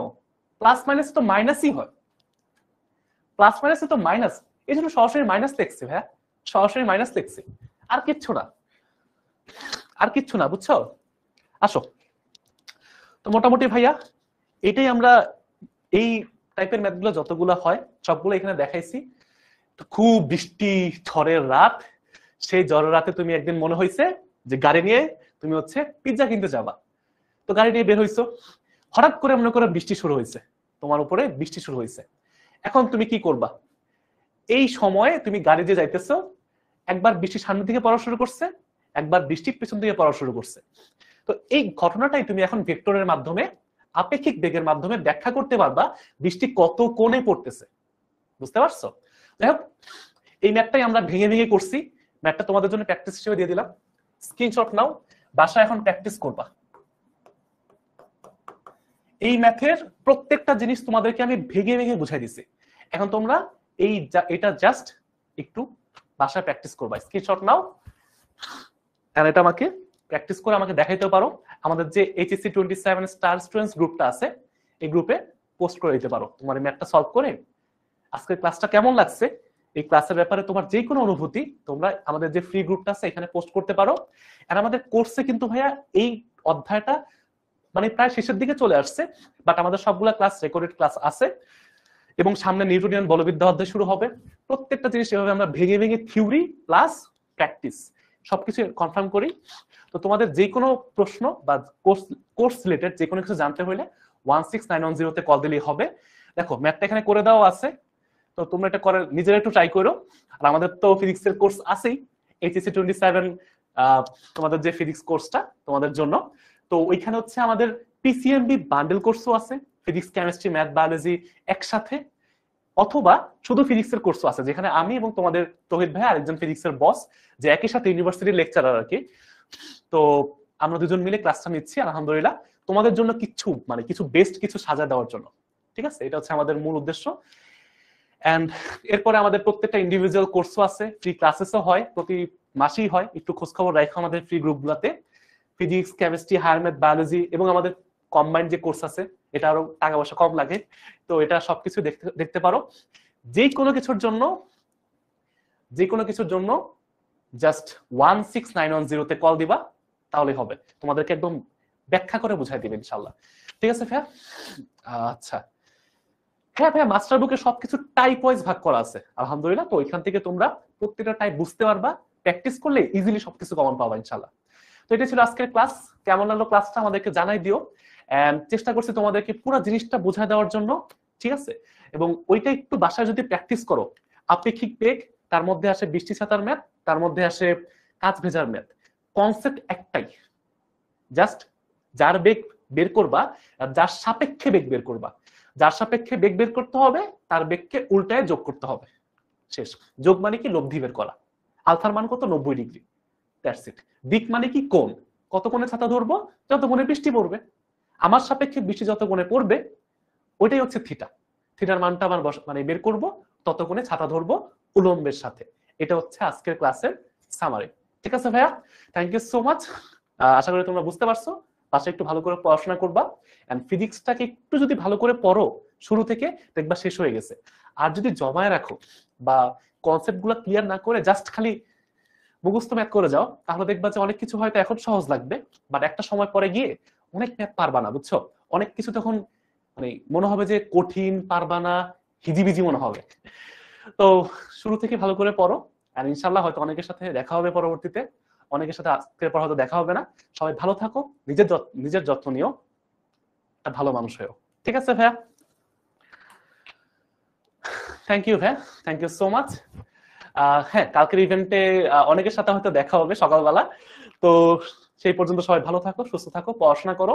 প্লাস মাইনাস তো মাইনাসই হয়, প্লাস মাইনাসে তো মাইনাস, এই জন্য সরাসরি মাইনাস লিখছি ভাইয়া, সরাসরি মাইনাস লিখছি, আর কিচ্ছু না, আর কিচ্ছু না। বুঝছো? আসো। তো মোটামুটি ভাইয়া এটাই আমরা এই টাইপের ম্যাথগুলো যতগুলো হয় সবগুলো এখানে দেখাইছি। তো খুব বৃষ্টি ঝড়ের রাত, সেই ঝড়ের রাতে তুমি একদিন মনে হয়েছে যে গাড়ি নিয়ে তুমি হচ্ছে পিৎজা কিনতে যাবা, তো গাড়ি নিয়ে বের হইছো, হঠাৎ করে মনে করো বৃষ্টি শুরু হয়েছে, তোমার উপরে বৃষ্টি শুরু হয়েছে। এখন তুমি কি করবা? এই সময়ে তুমি গাড়ি দিয়ে যাইতেছো, একবার বৃষ্টি সামনে থেকে পড়া শুরু করছে, একবার বৃষ্টি পেছন থেকে পড়া শুরু করছে। তো এই ঘটনাটাই তুমি এখন ভেক্টরের মাধ্যমে, আপেক্ষিক বেগের মাধ্যমে ব্যাখ্যা করতে পারবা বৃষ্টি কত কোণে পড়তেছে। বুঝতে পারছো? যাই হোক, এই ম্যাথটাই আমরা ভেঙে ভেঙে করছি। ম্যাথটা তোমাদের জন্য প্র্যাকটিস হিসেবে দিয়ে দিলাম, স্ক্রিনশট নাও, বাসায় এখন প্র্যাকটিস করবা। এই ম্যাথের প্রত্যেকটা জিনিস তোমাদেরকে আমি ভেঙে ভেঙে বুঝাই দিছি। এখন তোমরা এটা জাস্ট একটু বাসায় প্র্যাকটিস করবা, স্ক্রিনশট নাও, আর এটা আমাকে প্র্যাকটিস করে আমাকে দেখাইতে পারো। আমাদের যে HSC 27 স্টার স্টুডেন্টস গ্রুপটা আছে, এই গ্রুপে পোস্ট করে দিতে পারো তোমার এই ম্যাথটা সলভ করে আজকের ক্লাসটা কেমন লাগছে, এই ক্লাসের ব্যাপারে তোমার যে কোনো অনুভূতি তোমরা আমাদের যে ফ্রি গ্রুপটা আছে এখানে পোস্ট করতে পারো। আর আমাদের কোর্সে কিন্তু ভাইয়া এই অধ্যায়টা মানে প্রায় শেষের দিকে চলে আসছে, বাট আমাদের সবগুলা ক্লাস রেকর্ডেড ক্লাস আছে এবং সামনে নিউটনিয়ান বলবিদ্যা অধ্যায় শুরু হবে। প্রত্যেকটা জিনিস এভাবে আমরা ভেঙে ভেঙে থিওরি প্লাস প্র্যাকটিস সবকিছু কনফার্ম করি। তো তোমাদের যে কোনো প্রশ্ন বা কোর্স রিলেটেড যে কোনো কিছু জানতে হলে 16910 তে কল দিলেই হবে। দেখো ম্যাথটা এখানে করে দেওয়া আছে, তো তোমরা এটা করে নিজেরা একটু ট্রাই করো। আর আমাদের তো ফিজিক্সের কোর্স আছেই, HSC 27 তোমাদের যে ফিজিক্স কোর্সটা তোমাদের জন্য। তো ওইখানে হচ্ছে আমাদের পিসিএমবি বান্ডেল কোর্সও আছে, ফিজিক্স কেমিস্ট্রি ম্যাথ বায়োলজি একসাথে, অথবা শুধু ফিজিক্সের কোর্সও আছে যেখানে আমি এবং তোমাদের তৌহিদ ভাই আরেকজন ফিজিক্সের বস, যে একই সাথে ইউনিভার্সিটির লেকচারার আর কি। তো আমরা দুজন মিলে ক্লাসটা নিচ্ছি আলহামদুলিল্লাহ তোমাদের জন্য কিছু মানে কিছু বেস্ট কিছু সাজা দেওয়ার জন্য। ঠিক আছে, এটা হচ্ছে আমাদের মূল উদ্দেশ্য। এন্ড এরপরে আমাদের প্রত্যেকটা ইন্ডিভিজুয়াল কোর্সও আছে, ফ্রি ক্লাসেসও হয়, প্রতি মাসেই হয়। একটু খোঁজ খবর রাখো আমাদের ফ্রি গ্রুপগুলোতে, physics chemistry higher math biology এবং আমাদের কম্বাইন্ড যে কোর্স আছে এটা আরো টাকা পয়সা কম লাগে, তো এটা সবকিছু দেখতে পারো। যে কোনো কিছুর জন্য জাস্ট 16910 তে কল দিবা, তাহলে হবে, তোমাদেরকে একদম ব্যাখ্যা করে বুঝাই দিবে ইনশাআল্লাহ। ঠিক আছে ভাইয়া? আচ্ছা হ্যাঁ ভাইয়া, মাস্টার বুকে সবকিছু টাইপ ওয়াইজ ভাগ করা আছে আলহামদুলিল্লাহ। তো ওইখান থেকে তোমরা প্রত্যেকটা টাইপ বুঝতে পারবা, প্র্যাকটিস করলে ইজিলি সবকিছু কমন পাবা ইনশাআল্লাহ। তো এটা ছিল আজকের ক্লাস। কেমন লাগলো ক্লাসটা আমাদেরকে জানাই দিও। চেষ্টা করছি তোমাদেরকে পুরো জিনিসটা বোঝায় দেওয়ার জন্য, ঠিক আছে? এবং ওইটা একটু বাসায় যদি প্র্যাকটিস করো, আপেক্ষিক বেগ, তার মধ্যে আসে বৃষ্টি ছাতার ম্যাথ, তার মধ্যে আসে কাঁচ ভেজার ম্যাথ, কনসেপ্ট একটাই, জাস্ট যার বেগ বের করবা, যার সাপেক্ষে বেগ বের করবা, যার সাপেক্ষে বেগ বের করতে হবে তার বেগকে উল্টায় যোগ করতে হবে, শেষ। যোগ মানে কি? লব্ধি বের করা। আলফার মান কত? 90 ডিগ্রি, দ্যাটস ইট। দিক মানে কি? কোণ। কত কোণে ছাতা ধরবো? যত কোণে বৃষ্টি পড়বে। আমার সাপেক্ষে বৃষ্টি যত কোণে পড়বে ওইটাই হচ্ছে থিটা। থিটার মানটা আমার মানে বের করব, তত কোণে ছাতা ধরবো উলম্বের সাথে। এটা হচ্ছে আজকের ক্লাসের সামারি। ঠিক আছে ভাইয়া, থ্যাংক ইউ সো মাচ। আশা করি তোমরা বুঝতে পারছো। পাশে একটু ভালো করে পড়াশোনা করবা, এন্ড ফিজিক্সটাকে একটু যদি ভালো করে পড়ো শুরু থেকে, দেখবা শেষ হয়ে গেছে। আর যদি জমায় রাখো বা কনসেপ্ট গুলো ক্লিয়ার না করে জাস্ট খালি মুখস্থ ম্যাথ করে যাও, তাহলে দেখবা যে অনেক কিছু হয়তো এখন সহজ লাগবে, বাট একটা সময় পরে গিয়ে অনেক ম্যাথ পারবা না, বুঝছো? অনেক কিছু তখন মানে মনে হবে যে কঠিন, পারবা না, হিজিবিজি মনে হবে। তো শুরু থেকে ভালো করে পড়ো, আর ইনশাল্লাহ হয়তো অনেকের সাথে দেখা হবে পরবর্তীতে, অনেকের সাথে আজকের পর হয়তো দেখা হবে না। সবাই ভালো থাকো, নিজের যত্ন নিও, একটা ভালো মানুষ হয়েও। ঠিক আছে ভাইয়া? থ্যাংক ইউ ভাইয়া, থ্যাংক ইউ সো মাচ। হ্যাঁ, কালকের ইভেন্টে অনেকের সাথে হয়তো দেখা হবে সকালবেলা। তো সেই পর্যন্ত সবাই ভালো থাকো, সুস্থ থাকো, পড়াশোনা করো,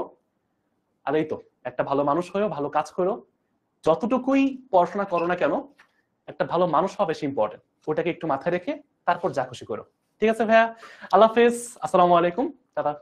আর এই তো একটা ভালো মানুষ হয়েও ভালো কাজ করো। যতটুকুই পড়াশোনা করো না কেন, একটা ভালো মানুষ হওয়া বেশি ইম্পর্টেন্ট, ওটাকে একটু মাথায় রেখে তারপর যা খুশি করো। ঠিক আছে ভাইয়া, আল্লাহ হাফেজ, আসসালামু আলাইকুম, টাটা।